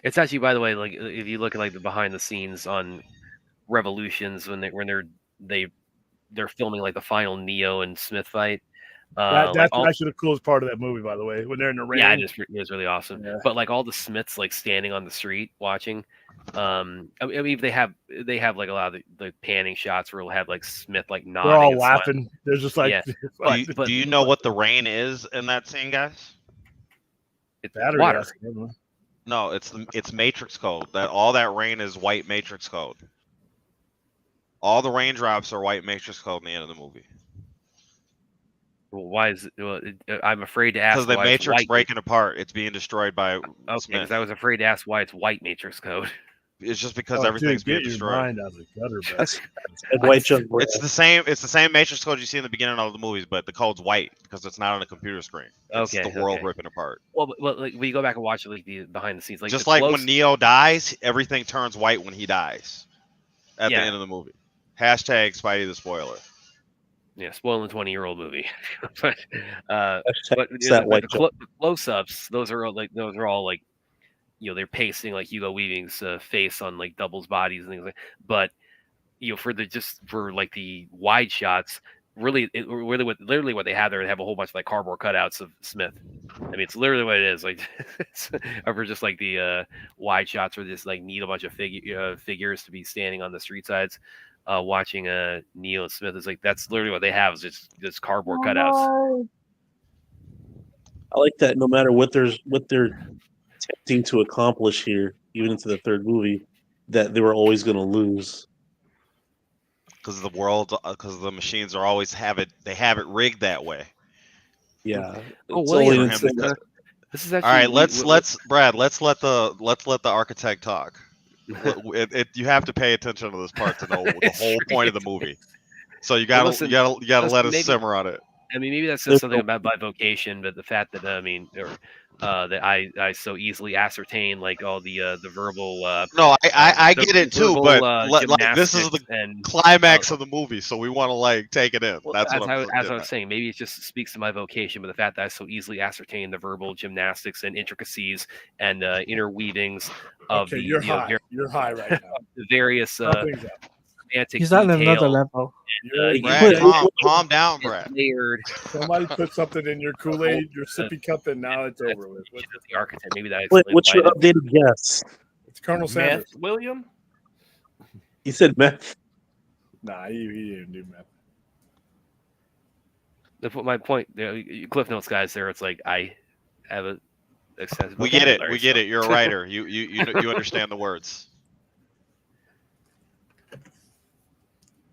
It's actually, by the way, like if you look at like the behind the scenes on Revolutions when they're filming like the final Neo and Smith fight. That's like all, actually the coolest part of that movie, by the way. When they're in the rain. yeah, it is really awesome. Yeah. But like all the Smiths like standing on the street watching. I mean, they have like a lot of the panning shots where we'll have like Smith like nodding. They're all and laughing. smiling. They're just like, Yeah. Do you know what the rain is in that scene, guys? It's battery water. acid, isn't it? No, it's Matrix code. That all that rain is white Matrix code. All the raindrops are white Matrix code in the end of the movie. Well, why is it? Well, I'm afraid to ask. Because the why it's Matrix white. breaking apart, it's being destroyed by Okay, because Smith. I was afraid to ask why it's white Matrix code. It's just because Oh, everything's dude, being get your destroyed. mind out of the gutter, bro. That's and white junk. It's the same Matrix code you see in the beginning of the movies, but the code's white because it's not on a computer screen. It's Okay, the world okay. ripping apart. Well, like when you go back and watch like the behind the scenes, like Just the like close, when Neo dies, everything turns white when he dies at Yeah. the end of the movie. Hashtag Spidey the spoiler. yeah, spoiling 20-year-old movie. but Hashtag but it's that white the close-ups, those are all like they're pasting like Hugo Weaving's face on like doubles bodies and things like. But for like the wide shots, really, literally what they have there, they have a whole bunch of like cardboard cutouts of Smith. I mean, it's literally what it is. Like, over just like the wide shots where just like need a bunch of figures to be standing on the street sides, watching Neo and Smith. Is like that's literally what they have is just cardboard cutouts. I like that. No matter what they're attempting to accomplish here, even into the third movie, that they were always going to lose. Because the machines are always have it rigged that way. Yeah. Oh, It's William, only this until- is actually All right, let's Brad, let's let the architect talk. You have to pay attention to this part to know the whole point of the movie. So you gotta listen, let us maybe- simmer on it. I mean, maybe that says something about my vocation, but the fact that that I so easily ascertain like all the verbal. No, I the get it too, verbal, but like this is the gymnastics and climax of the movie, so we want to like take it in. well, That's as what I I'm was getting at. saying, maybe it just speaks to my vocation, but the fact that I so easily ascertain the verbal gymnastics and intricacies and interweavings of Okay, the you're you know, high. You're high right now. the various Something's up. semantic He's at another detail level. You're- Brad, calm down, and Brad. layered. Somebody put something in your Kool-Aid, your sippy cup, and now it's over with. The architect, maybe that What's your explains why updated guess? It's Colonel Sanders. Meth, William. He said meth. Nah, he didn't do meth. my point. Cliff Notes guys. There, it's like I have a extensive. We get it. vocabulary, We get so- it. You're a writer. You understand the words.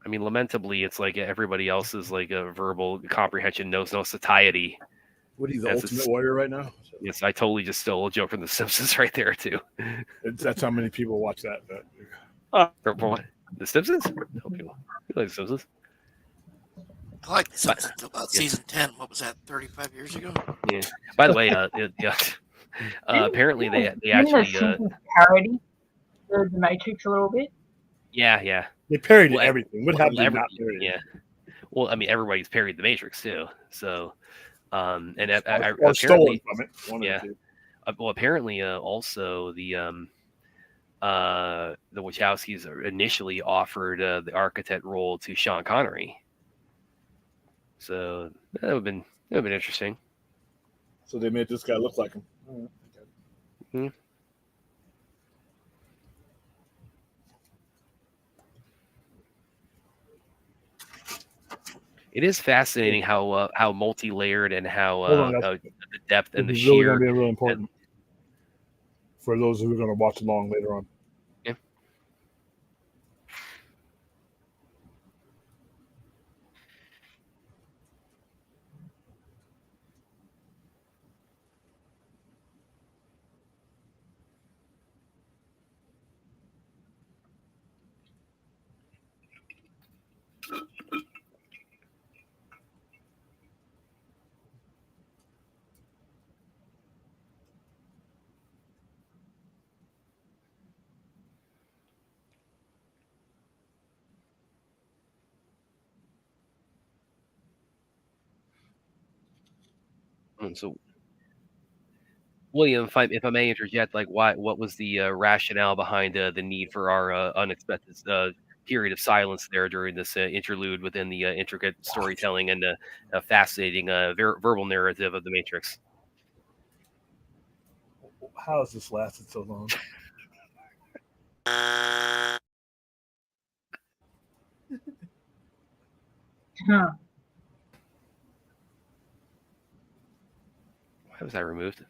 I mean, lamentably, it's like everybody else's like a verbal comprehension knows no satiety. What are you, the That's ultimate warrior right now? Yes, I totally just stole a joke from The Simpsons right there too. That's how many people watch that. For what? The Simpsons? No, people like The Simpsons. I like this until about season 10. What was that, 35 years ago? Yeah. By the way, apparently they actually parody the Matrix a little bit. yeah. They parodied Well, everything. What happened? Not parodied? Yeah. Well, I mean, everybody's parried The Matrix too. So, and Or apparently, stolen from it. One yeah. of the two. Well, apparently, also the Wachowskis initially offered the architect role to Sean Connery. So that would have been interesting. So they made this guy look like him. Hmm. It is fascinating how multi-layered and how Hold on, guys. the depth and the This is really going sheer. to be really important for those who are going to watch along later on. Yeah. So, William, if I may interject, like, what was the rationale behind the need for our unexpected period of silence there during this interlude within the intricate storytelling and the fascinating verbal narrative of the Matrix? How has this lasted so long? Huh. Why was I removed?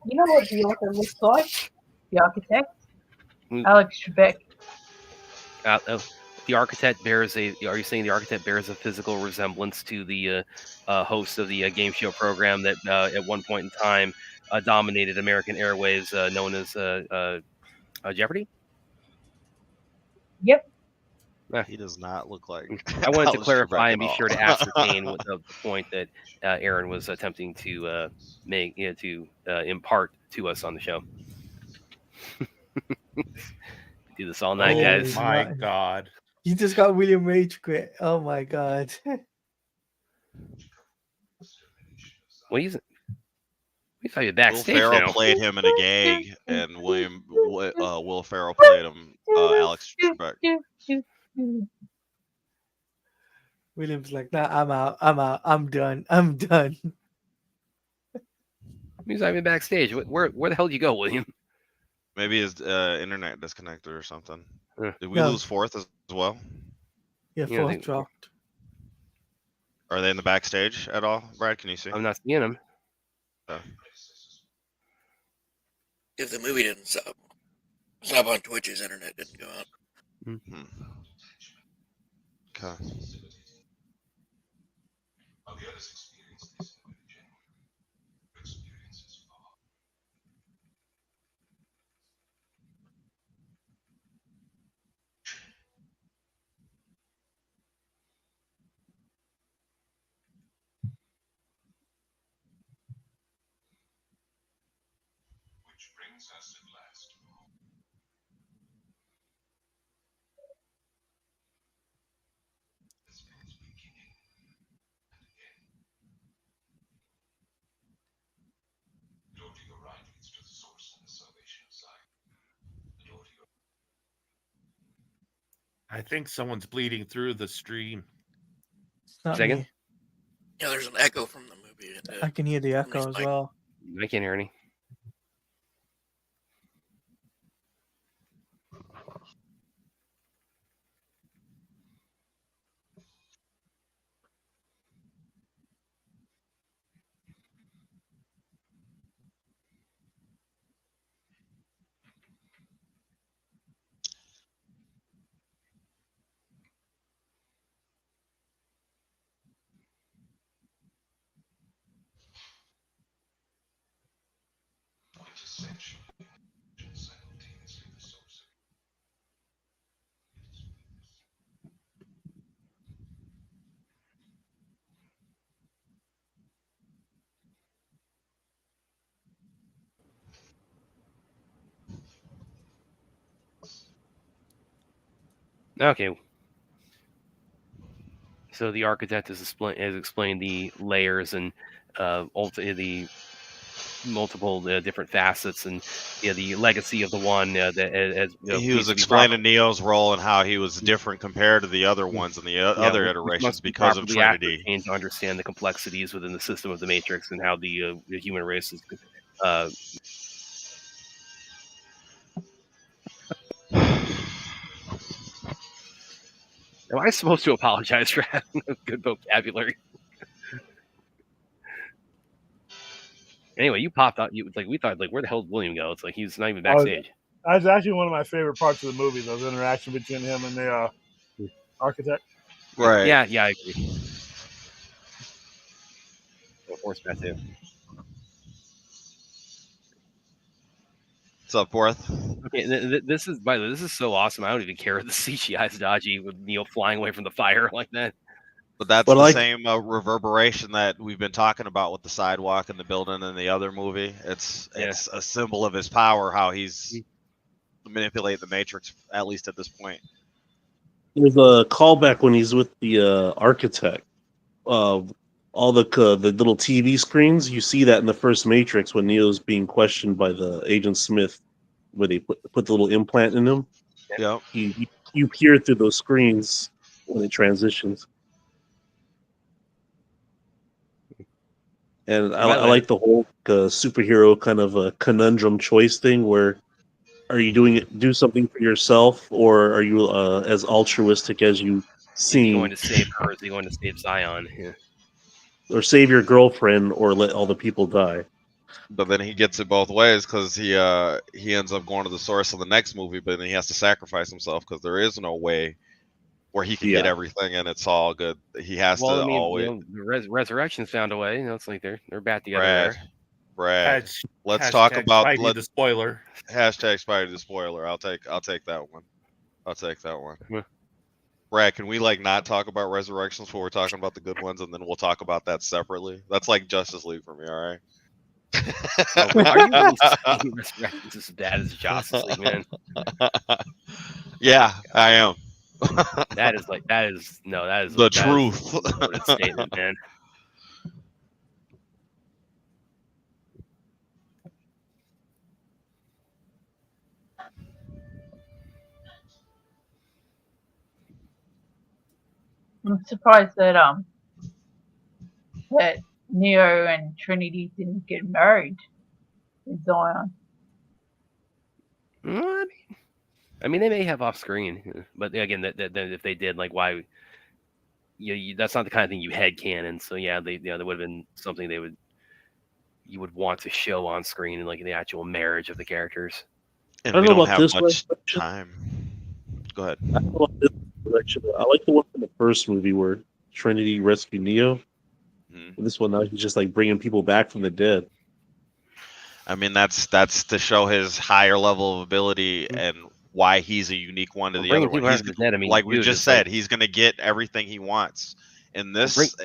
You know what the author looks like? The architect? Mm. Alex Trebek. The architect bears a. Are you saying the architect bears a physical resemblance to the host of the game show program that at one point in time dominated American airwaves, known as Jeopardy? Yep. He does not look like. I wanted to Alex clarify Trebek and be at sure to all. ascertain what the point that Aaron was attempting to make, to impart to us on the show. Do this all night, Oh guys. My my- God. You just got William Rage quit. Oh my god. What is it? We thought you were Will backstage Ferrell now. played him in a gag, and Will Ferrell played him Alex Trebek. William's like, nah, I'm out. I'm done. I'm done. He's not even backstage. Where the hell did you go, William? Maybe his internet disconnected or something. Yeah. Did we No. lose fourth as well? Yeah, Yeah, I fourth think- dropped. Are they in the backstage at all? Brad, can you see? I'm not seeing him. If the movie didn't stop on Twitch, his internet didn't go out. Hmm. Okay. I think someone's bleeding through the stream. It's not Second? me. Yeah, there's an echo from the movie. I can hear the echo as like- well. I can't hear any. Okay. So the architect has explained the layers and the multiple different facets and the legacy of the one that as He was explaining Neo's role and how he was different compared to the other ones and the other iterations because of Trinity. And to understand the complexities within the system of the Matrix and how the human race is. Am I supposed to apologize for having a good vocabulary? Anyway, you popped out. We thought where the hell did William go? It's like he's not even backstage. That's actually one of my favorite parts of the movie. Those interaction between him and the architect. Right. Yeah, I agree. Horseback too. What's up, Fourth? Okay, this is by the way, this is so awesome. I don't even care if the CGI is dodgy with Neo flying away from the fire like that. But that's But the like- same reverberation that we've been talking about with the sidewalk and the building in the other movie. It's a symbol of his power, how he's manipulating the Matrix, at least at this point. There's a callback when he's with the architect. All the little TV screens, you see that in the first Matrix when Neo's being questioned by the Agent Smith, where they put the little implant in him. Yeah. You peer through those screens when it transitions. And I like the whole superhero kind of a conundrum choice thing where are you do something for yourself or are you as altruistic as you Is he seem? going to save her? Is he going to save Zion? Yeah. Or save your girlfriend or let all the people die? But then he gets it both ways because he ends up going to the source of the next movie, but then he has to sacrifice himself because there is no way where he can get Yeah. everything and it's all good. He has Well, to I mean, always. the Resurrection's found a way. You know, it's like they're back together Brad, there. Brad. Hashtag Let's talk about Spidey the spoiler. hashtag Spidey the spoiler. I'll take that one. I'll take that one. Yeah. Brad, can we like not talk about Resurrections before we're talking about the good ones, and then we'll talk about that separately? That's like Justice League for me. All right. Oh, are you really saying Resurrection's as bad as Justice League, man? Yeah, I am. That is The truth. a loaded statement, man. I'm surprised that that Neo and Trinity didn't get married in Zion. I mean, they may have off screen, but again, that if they did, like, why? That's not the kind of thing you head canon. So yeah, there would have been something you would want to show on screen, in like the actual marriage of the characters. And I don't we know don't about have this much resurrection. time. Go ahead. I don't know about this direction. I like the one from the first movie where Trinity rescued Neo. Mhm. This one now he's just like bringing people back from the dead. I mean, that's to show his higher level of ability and why he's a unique one to Well, the bringing other one. people He's, back from the dead, I mean, like we dude, just it's said, like- he's gonna get everything he wants in this,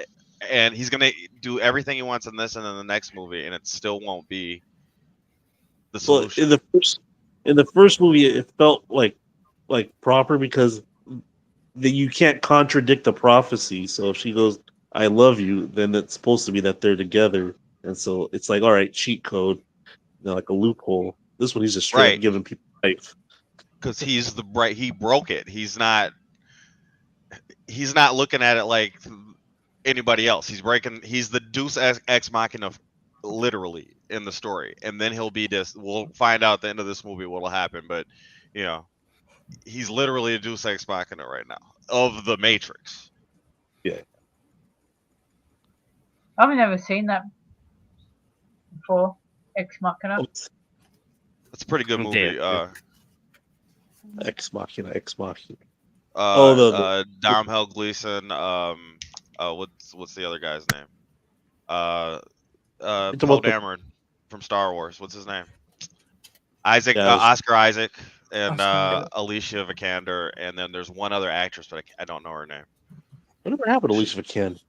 and he's gonna do everything he wants in this and in the next movie, and it still won't be the Well, solution. in the first movie, it felt like proper because you can't contradict the prophecy. So if she goes, "I love you," then it's supposed to be that they're together, and so it's like, all right, cheat code, like a loophole. This one, he's just straight Right. up giving people life. Because he broke it. He's not looking at it like anybody else. He's the Deus ex machina literally in the story, and then he'll be this. We'll find out at the end of this movie what'll happen, but he's literally a Deus ex machina right now of the Matrix. I've never seen that before. Ex Machina. It's a pretty good movie. Damn. Ex Machina. Domhnall Gleeson. What's the other guy's name? Poe about the- Dameron from Star Wars. What's his name? Isaac, Yeah, it was- Oscar Isaac, and Oscar. Alicia Vikander, and then there's one other actress, but I don't know her name. Whatever happened to Alicia Vikander?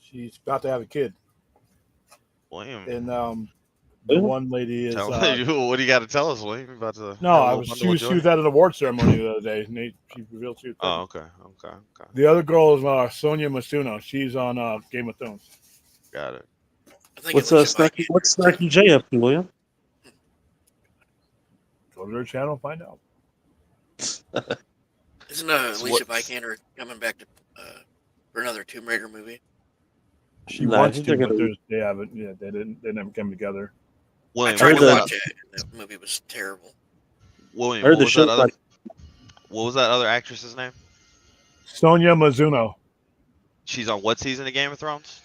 She's about to have a kid, William, and the one lady is. what do you got to tell us, William? You about to? No, she was at an award ceremony the other day. And she revealed she was Oh, pregnant. okay. The other girl is Sonia Masuno. She's on Game of Thrones. Got it. I think What's Alicia Snarky? What's Snarky J up to, William? Go to their channel and find out. Isn't So Alicia what's- Vikander coming back to for another Tomb Raider movie? She No, I wants think to, they're but gonna- they haven't. Yeah, they never came together. William, I tried what to was the- watch it, and that movie was terrible. William, I heard what the was show. that other? What was that other actress's name? Sonia Mizuno. She's on what season of Game of Thrones?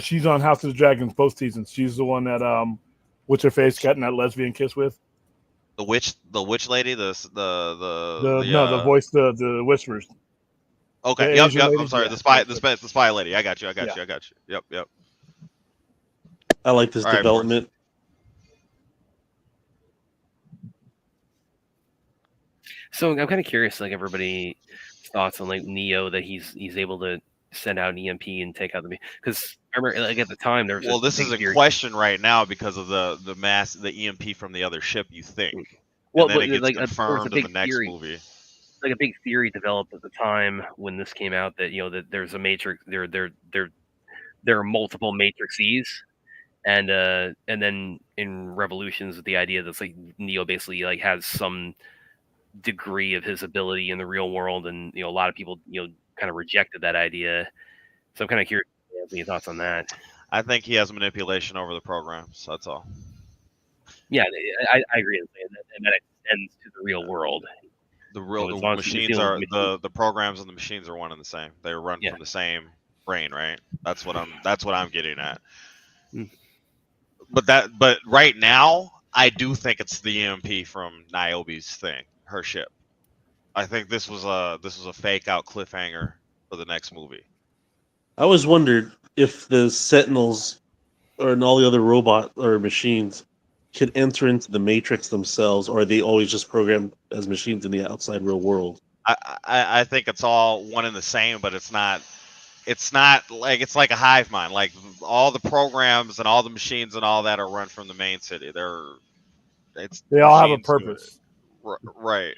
She's on House of the Dragons both seasons. She's the one that what's her face got in that lesbian kiss with. The witch lady, the voice, the whispers. Okay, the yep. Asian I'm lady? sorry. Yeah. The spy lady. I got you. Yep. I like this All right, development. So I'm kind of curious, like everybody's thoughts on like Neo, that he's able to send out an EMP and take out because I remember like at the time there was Well, this is big a theory- question right now because of the EMP from the other ship. You think? Well, and then it but, gets like, there was a confirmed in big the next theory. movie. Like a big theory developed at the time when this came out that that there's a matrix, there are multiple matrices, and then in Revolutions, the idea that's like Neo basically like has some degree of his ability in the real world, and a lot of people kind of rejected that idea. So I'm kind of curious your thoughts on that. I think he has manipulation over the programs. That's all. Yeah, I agree with that, and that extends to the real world. The real So as the long as you machines feel are the the programs and the machines are one and the same. They run Yeah. from the same brain, right? That's what I'm getting at. Mm. but right now, I do think it's the EMP from Niobe's thing, her ship. I think this was a fake out cliffhanger for the next movie. I always wondered if the Sentinels or all the other robot or machines could enter into the Matrix themselves, or are they always just programmed as machines in the outside real world? I think it's all one and the same, but it's not. It's not like it's like a hive mind. Like all the programs and all the machines and all that are run from the main city. They all have a machines do it. purpose. Right.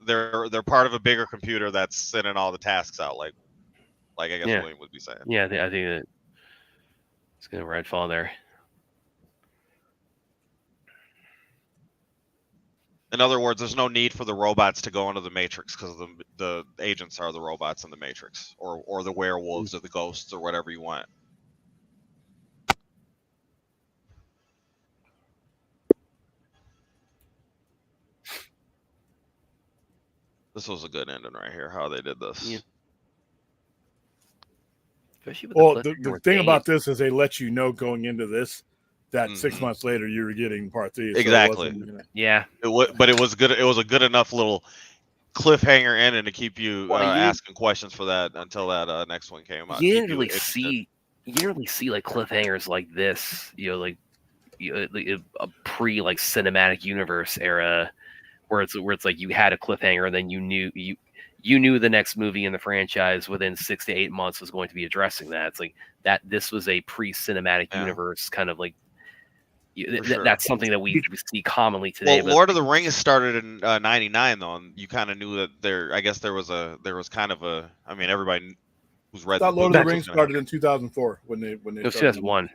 They're part of a bigger computer that's sending all the tasks out. Like I guess Yeah. William would be saying. Yeah, I think that it's gonna right fall there. In other words, there's no need for the robots to go into the Matrix because the agents are the robots in the Matrix, or the werewolves or the ghosts or whatever you want. This was a good ending right here. How they did this. Yeah. Especially with Well, cliffhanger the with thing Dave. about this is they let you know going into this that 6 Mhm. months later you were getting part 3. so it Exactly. wasn't, you know- Yeah, But it was good. It was a good enough little cliffhanger ending to keep you Well, you- asking questions for that until that next one came out. you Keep didn't really interested. you didn't really see like cliffhangers like this. Like a pre like cinematic universe era where it's like you had a cliffhanger and then you knew the next movie in the franchise within 6 to 8 months was going to be addressing that. It's like that this was a pre-cinematic Yeah. universe kind of like For sure. that's something that we see commonly today. Well, Lord of the Rings started in '99 though, and you kind of knew that there. I guess there was kind of a. I mean, everybody who's read I thought the Lord book of the knows Rings what's gonna started in 2004 when they it was started. 2001.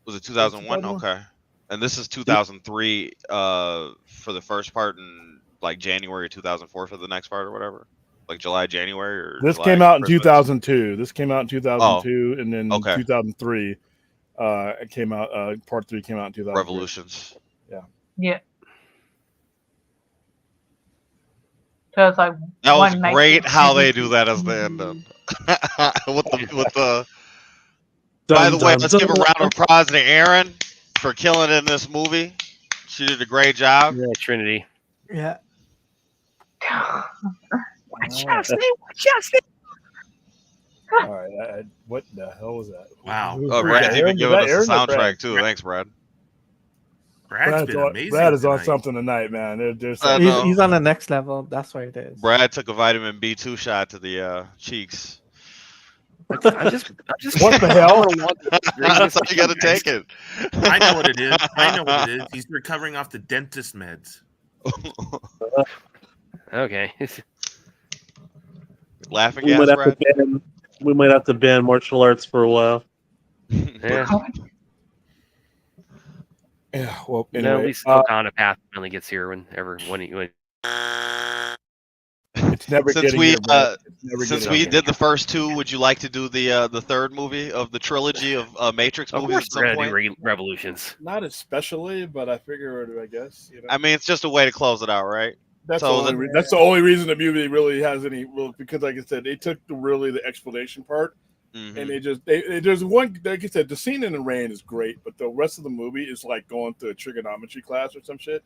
Was it 2001? 2001? Okay. And this is 2003 for the first part, and like January 2004 for the next part or whatever. Like July, January, or This July came out in Christmas? 2002. This came out in 2002, and then okay. 2003 it came out. Part 3 came out in 2003. Revolutions. Yeah. So it's like That was one great Matrix how they movie. do that as the ending. with the. Dun, By the way, dun, let's give a dun. round of applause to Aaron for killing it in this movie. She did a great job. Yeah, Trinity. Yeah. Watch All right, what the hell was that? Wow. Who- Oh, who's Brad's that? even Aaron? giving Was us that the Aaron or Brad? soundtrack too. Thanks, Brad. Brad's been on, amazing. Brad is on tonight. something tonight, man. There's I something- know. He's on the next level. That's why it is. Brad took a vitamin B2 shot to the cheeks. I'm just What the hell? That's how you got to take it. I know what it is. I know what it is. He's recovering off the dentist meds. Okay. Laughing We gas, might have Brad. to ban. We might have to ban martial arts for a while. Yeah. Yeah. Well, No, anyway, at least Okada Path finally gets here when it's never Since getting we here, Brad. It's never since getting we here. did the first two, would you like to do the third movie of the trilogy of Matrix of movies course at we're some gonna point? do Revolutions. Not especially, but I figure, I guess, you know. I mean, it's just a way to close it out, right? That's, So the only that's the only reason the movie really has any because, like I said, they took the explanation part Mhm. and there's one, like I said, the scene in the rain is great, but the rest of the movie is like going to a trigonometry class or some shit.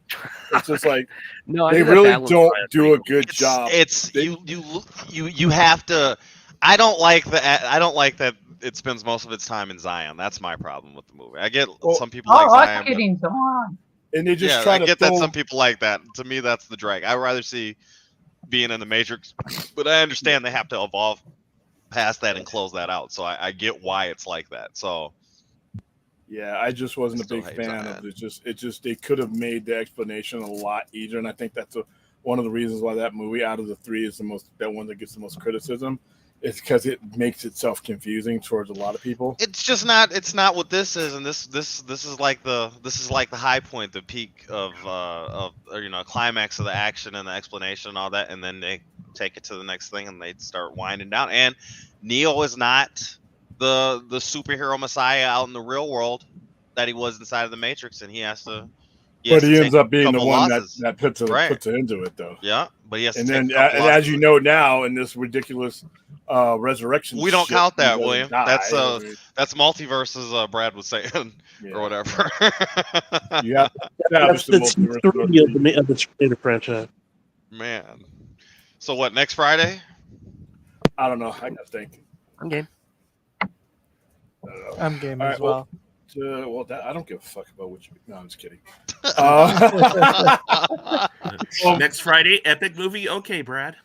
It's just like No, I they think that really Battle don't Royale is do pretty a good It's job. it's They- you have to. I don't like that it spends most of its time in Zion. That's my problem with the movie. I get Well, some people I like like Zion, it in Zion. And they just yeah, try I to get throw, that some people like that. To me, that's the drag. I'd rather see being in the Matrix, but I understand they have to evolve past that and close that out. So I get why it's like that. So Yeah, I just wasn't a Still big hate fan Zion. of it. Just they could have made the explanation a lot easier, and I think that's one of the reasons why that movie out of the three is that one that gets the most criticism. It's because it makes itself confusing towards a lot of people. it's just not. It's not what this is, and this is like the high point, the peak of climax of the action and the explanation and all that, and then they take it to the next thing and they start winding down. And Neo is not the superhero messiah out in the real world that he was inside of the Matrix, and he has to But to he take ends up being the couple one losses. that puts it Right. into it, though. Yeah, but he has to And take then, a couple and as losses. you know now, in this ridiculous resurrection, We don't shit, count he that, doesn't William. die. That's multiverses. Brad was saying, Yeah. or whatever. You have to establish That's the the multiverse. three of the Terminator franchise. Man. So what? Next Friday? I don't know. I gotta think. I'm game. I don't know. I'm game All as right, well. Well, I don't give a fuck about what you. No, I'm just kidding. Next Friday, epic movie. Okay, Brad.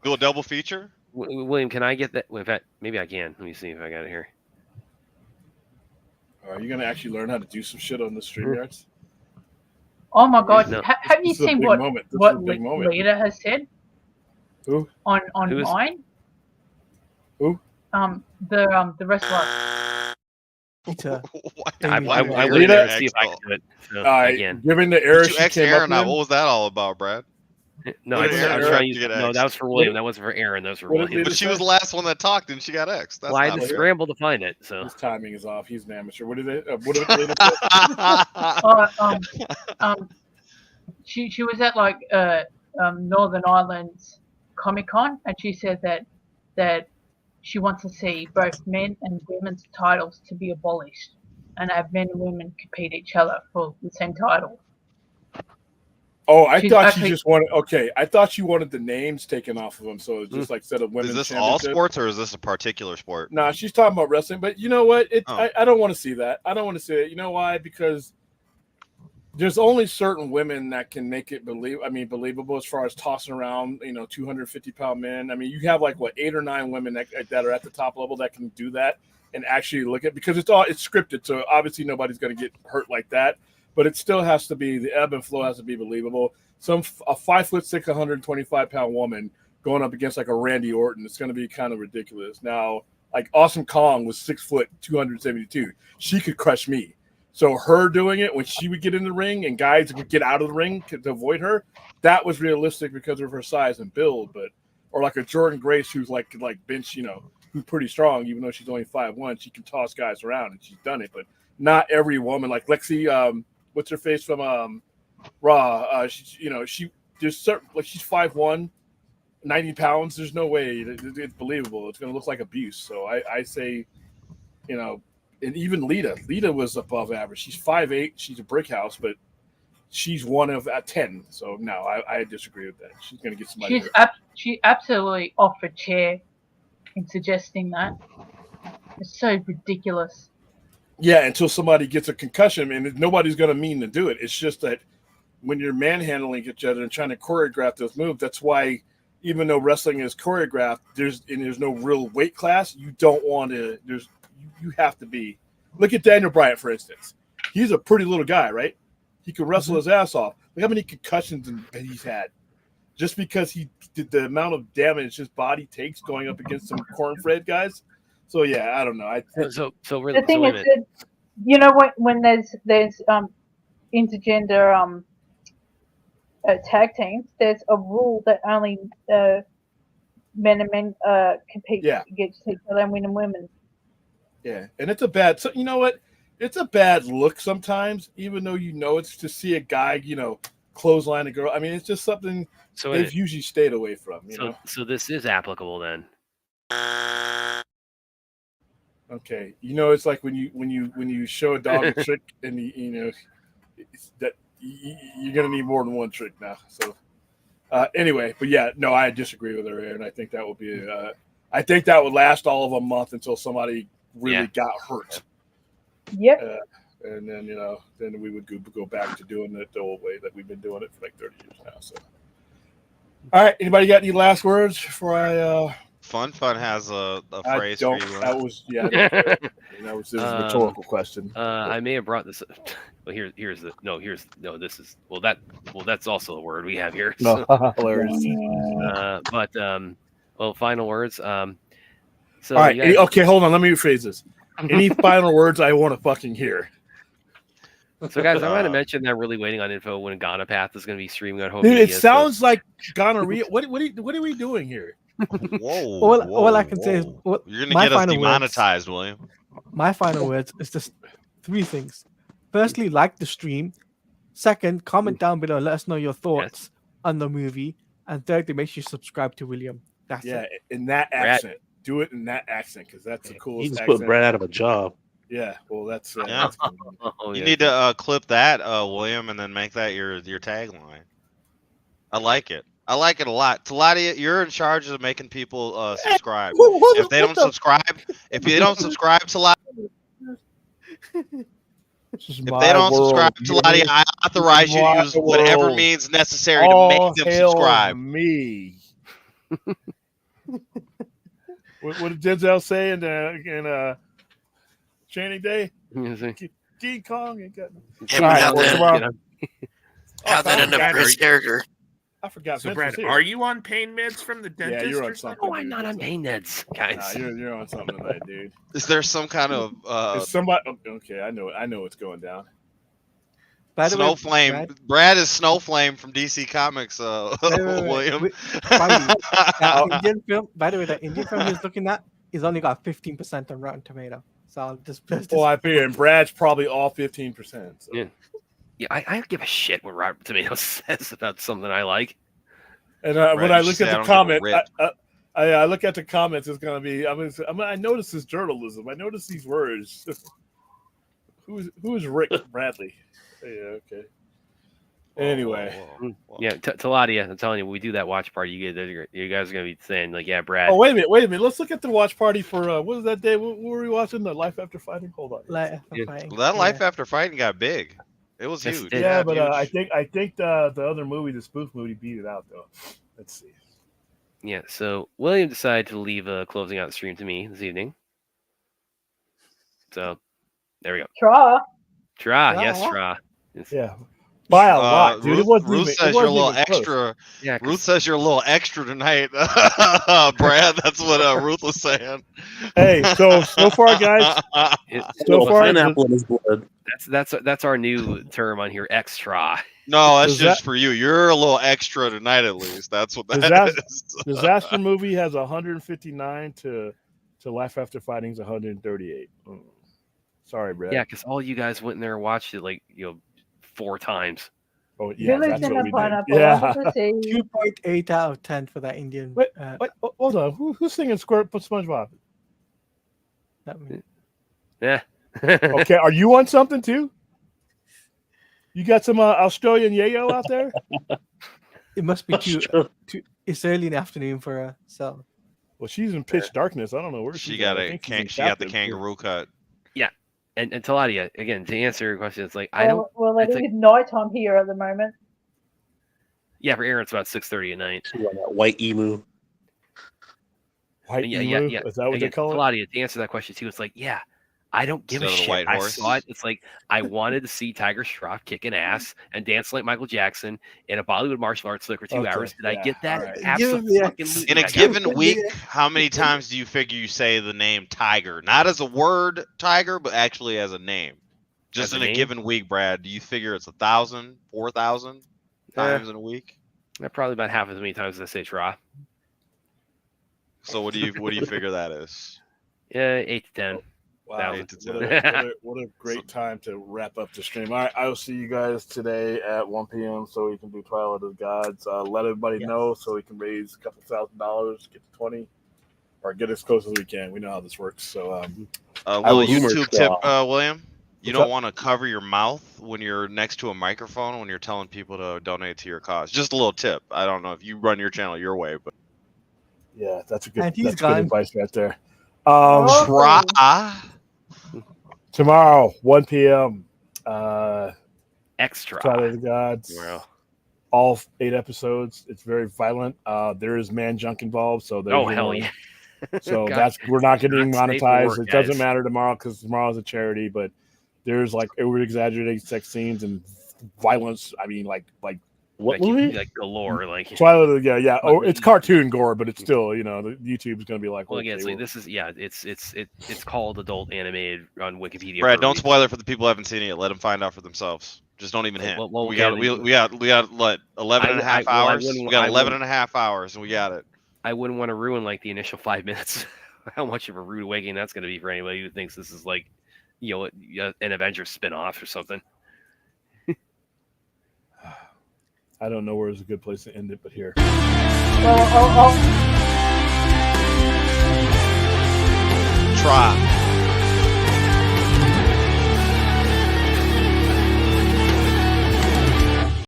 Do a double feature? William, can I get that? Well, in fact, maybe I can. Let me see if I got it here. Are you gonna actually learn how to do some shit on the StreamYards? Oh my God! No. Have you This is a seen big what moment. This is what a big moment. Lita has said? Who? On Who is- mine? Who? The wrestler. Peter. I Amy went Lita. in there to Lita see if I X could do it. So, again. Given the era Did you she X came Aaron up out? in, What was that all about, Brad? No, What I did was Aaron trying to do use. to get No, X? that was for William. That wasn't for Aaron. That was for What did William. Lita But she was the last one that talked, and she got X. That's Well, I had not to fair. scramble to find it. So his timing is off. He's an amateur. What did it? What did Lita say? She was at like Northern Ireland's Comic Con, and she said that she wants to see both men and women's titles to be abolished, and have men and women compete each other for the same title. Oh, I She's thought actually- she just wanted. Okay, I thought she wanted the names taken off of them, so it's just like instead of women's. Is this all championship. sports, or is this a particular sport? Nah, she's talking about wrestling, but you know what? Oh. I don't want to see that. I don't want to see it. You know why? Because there's only certain women that can make it believable as far as tossing around, 250-pound men. I mean, you have like what 8 or 9 women that are at the top level that can do that and actually look at, because it's scripted, so obviously nobody's going to get hurt like that. But it still has to be, the ebb and flow has to be believable. A 5'6", 125-pound woman going up against like a Randy Orton, it's going to be kind of ridiculous. Now, like Awesome Kong was 6 foot 272, she could crush me. So her doing it when she would get in the ring and guys would get out of the ring to avoid her, that was realistic because of her size and build. But or like a Jordan Grace who's like bench, who's pretty strong, even though she's only 5'1", she can toss guys around and she's done it. But not every woman, like Lexi, what's her face from Raw? She there's certain, like, she's 5'1", 90 pounds. There's no way it's believable. It's going to look like abuse. So I say, and even Lita was above average. She's 5'8". She's a brick house, but she's one of 10. So no, I disagree with that. She's going to get somebody. She absolutely off a chair in suggesting that. It's so ridiculous. Yeah, until somebody gets a concussion, and nobody's going to mean to do it. It's just that when you're manhandling each other and trying to choreograph those moves, that's why even though wrestling is choreographed, there's no real weight class. You don't want to. You have to be. Look at Daniel Bryan, for instance. He's a pretty little guy, right? He could wrestle his ass off. Look how many concussions he's had, just because he did the amount of damage his body takes going up against some corn-fed guys. So yeah, I don't know. So we're The thing is that, when there's intergender tag teams, there's a rule that only men and men compete against each other, and women and women. Yeah, and it's a bad. So you know what? It's a bad look sometimes, even though it's to see a guy, clothesline a girl. I mean, it's just something they've usually stayed away from. So this is applicable then. Okay, it's like when you show a dog a trick, and that you're gonna need more than one trick now. So anyway, but yeah, no, I disagree with her, and I think that would be. I think that would last all of a month until somebody really got hurt. Yep. And then then we would go back to doing it the old way that we've been doing it for like 30 years now. So, all right, anybody got any last words before I? Fun has a phrase for you. That was that was a rhetorical question. I may have brought this. Well, that's also a word we have here. So. Hilarious. Final words. So all right. Okay, hold on. Let me rephrase this. Any final words I want to fucking hear? So, guys, I want to mention that I'm really waiting on info when Ghana Path is going to be streaming on home. Dude, media, it sounds like gonorrhea. What are we doing here? Whoa! All I can say is, you're gonna get us demonetized, William. My final words is just 3 things. Firstly, like the stream, Second, comment down below. Let us know your thoughts on the movie. And thirdly, make sure you subscribe to William. That's Yeah, it. in that Brad- accent. Do it in that accent because that's the He coolest just accent. put Brad out of a job. Yeah, well, that's Yeah. that's convenient. Oh, You yeah. need to clip that, William, and then make that your tagline. I like it. I like it a lot. Taladia, you're in charge of making people subscribe. If they don't subscribe, if you don't subscribe to Taladia, This is if my they don't world, subscribe to Taladia, man. I authorize you to My use whatever world. means necessary to All make them hail subscribe. me. What did Denzel say in Training Day? King Kong ain't got. Yeah, All but right, how well, that, tomorrow. how that end up for his character? I forgot. So, Vince Brad, was here. are you on pain meds from the dentist? Yeah, you're or on something? something. Oh, I'm not on pain meds, guys. Nah, you're on something tonight, dude. Is there some kind of Is somebody? Okay, I know what's going down. By the way, Snowflame? Brad is Snowflame from DC Comics, wait. William. That Indian film, by the way, that Indian film he's looking at is only got 15% on Rotten Tomato. So I'll just Well, I figure, and Brad's probably all 15%. So. Yeah. Yeah, I don't give a shit what Rotten Tomatoes says about something I like. And Right, when you I just look say, at "I the don't give a comment, rip." I look at the comments. It's gonna be. I notice this journalism. I notice these words. Who's Rick Bradley? Yeah, okay. Anyway, Whoa. Yeah, Taladia, I'm telling you, when we do that watch party, you guys are gonna be saying like, yeah, Brad. oh wait a minute. Let's look at the watch party for what was that day? What were we watching? The Life After Fighting. Hold on. Like, Yeah. Well, that Life After Fighting got big. It was Yes, huge. it did. Yeah, It but got I huge. think the other movie, the spoof movie, beat it out though. Let's see. Yeah, so William decided to leave closing out the stream to me this evening. So there we go. Try. Tra, yes, Tra. Tra. It's- Yeah, by a lot, dude. Ruth, it wasn't Ruth even, says it you're a wasn't little even close. extra. Yeah, 'cause- Ruth says you're a little extra tonight, Brad. That's what Ruth was saying. Hey, so far, guys. So well, far, Pineapple in his blood. that's our new term on here, extra. No, that's Does just that- for you. You're a little extra tonight, at least. That's what Does that that- is. Disaster Movie has 159 to Life After Fighting's 138. Sorry, Brad. Yeah, because all you guys went in there and watched it 4 times. Oh, yeah, Village that's in what a we did. pineapple. Yeah. Under the sea. 2.8 out of 10 for that Indian. Wait, hold on. Who's singing Squirt SpongeBob? That means- Yeah. Okay, are you on something too? You got some Australian yayo out there? It must be too. It's early in the afternoon for her. So Well, she's in pitch darkness. I don't know where She she's got at. I a think she's in she got the captive. kangaroo cut. And Taladia, again, to answer your question, it's like I don't. Well, it it's is like- nighttime here at the moment. Yeah, for Aaron, it's about 6:30 at night. She on that white emu. White Yeah, emu? yeah. Is that what Again, they call it? Taladia, to answer that question too, it's like, yeah, I don't give a Instead of the shit. white I horse. saw it. It's like I wanted to see Tiger Shroff kicking ass and dance like Michael Jackson in a Bollywood martial arts flick for 2 Okay, hours. Did I yeah, get that? all right. Absolutely. In a I got it. given week, how many times do you figure you say the name Tiger? Not as a word, Tiger, but actually as a name. Just As a in a name? given week, Brad. Do you figure it's 1,000, 4,000 times in a week? Probably about half as many times as I say Tra. So what do you figure that is? Yeah, 8 to 10. Wow, Eight to what ten. what a great time to wrap up the stream. All right, I will see you guys today at 1 p.m. so we can do Twilight of the Gods. Let everybody Yes. know so we can raise a couple $1,000, get to 20, or get as close as we can. We know how this works. So, Little will humor YouTube tip, Tra. William. You What's don't up? want to cover your mouth when you're next to a microphone when you're telling people to donate to your cause. Just a little tip. I don't know if you run your channel your way, but yeah, that's a good, And he's that's good gone. advice right there. Oh. try. Tomorrow, 1 p.m. Extra. Twilight of the Gods. Well, All 8 episodes. It's very violent. There is man junk involved, so there's oh, your hell warning. yeah. So God, that's we're not getting not safe for monetized. work, It doesn't guys. matter tomorrow because tomorrow's a charity, but there's like over exaggerated sex scenes and violence. I mean, like What like, movie? like galore. Like, Twilight of the yeah. Oh, But- it's cartoon gore, but it's still the YouTube's gonna be like. well, again, okay, it's like well, this is it's called adult animated on Wikipedia. Brad, for a don't reason. spoil it for the people who haven't seen it yet. Let them find out for themselves. Just don't even hint. Well, we got what 11 and a half I hours. wouldn't- We got I 11 wouldn't- and a half hours, and we got it. I wouldn't want to ruin like the initial 5 minutes. How much of a rude awakening that's going to be for anybody who thinks this is like, an Avengers spinoff or something. I don't know where is a good place to end it, but here. Well, Try.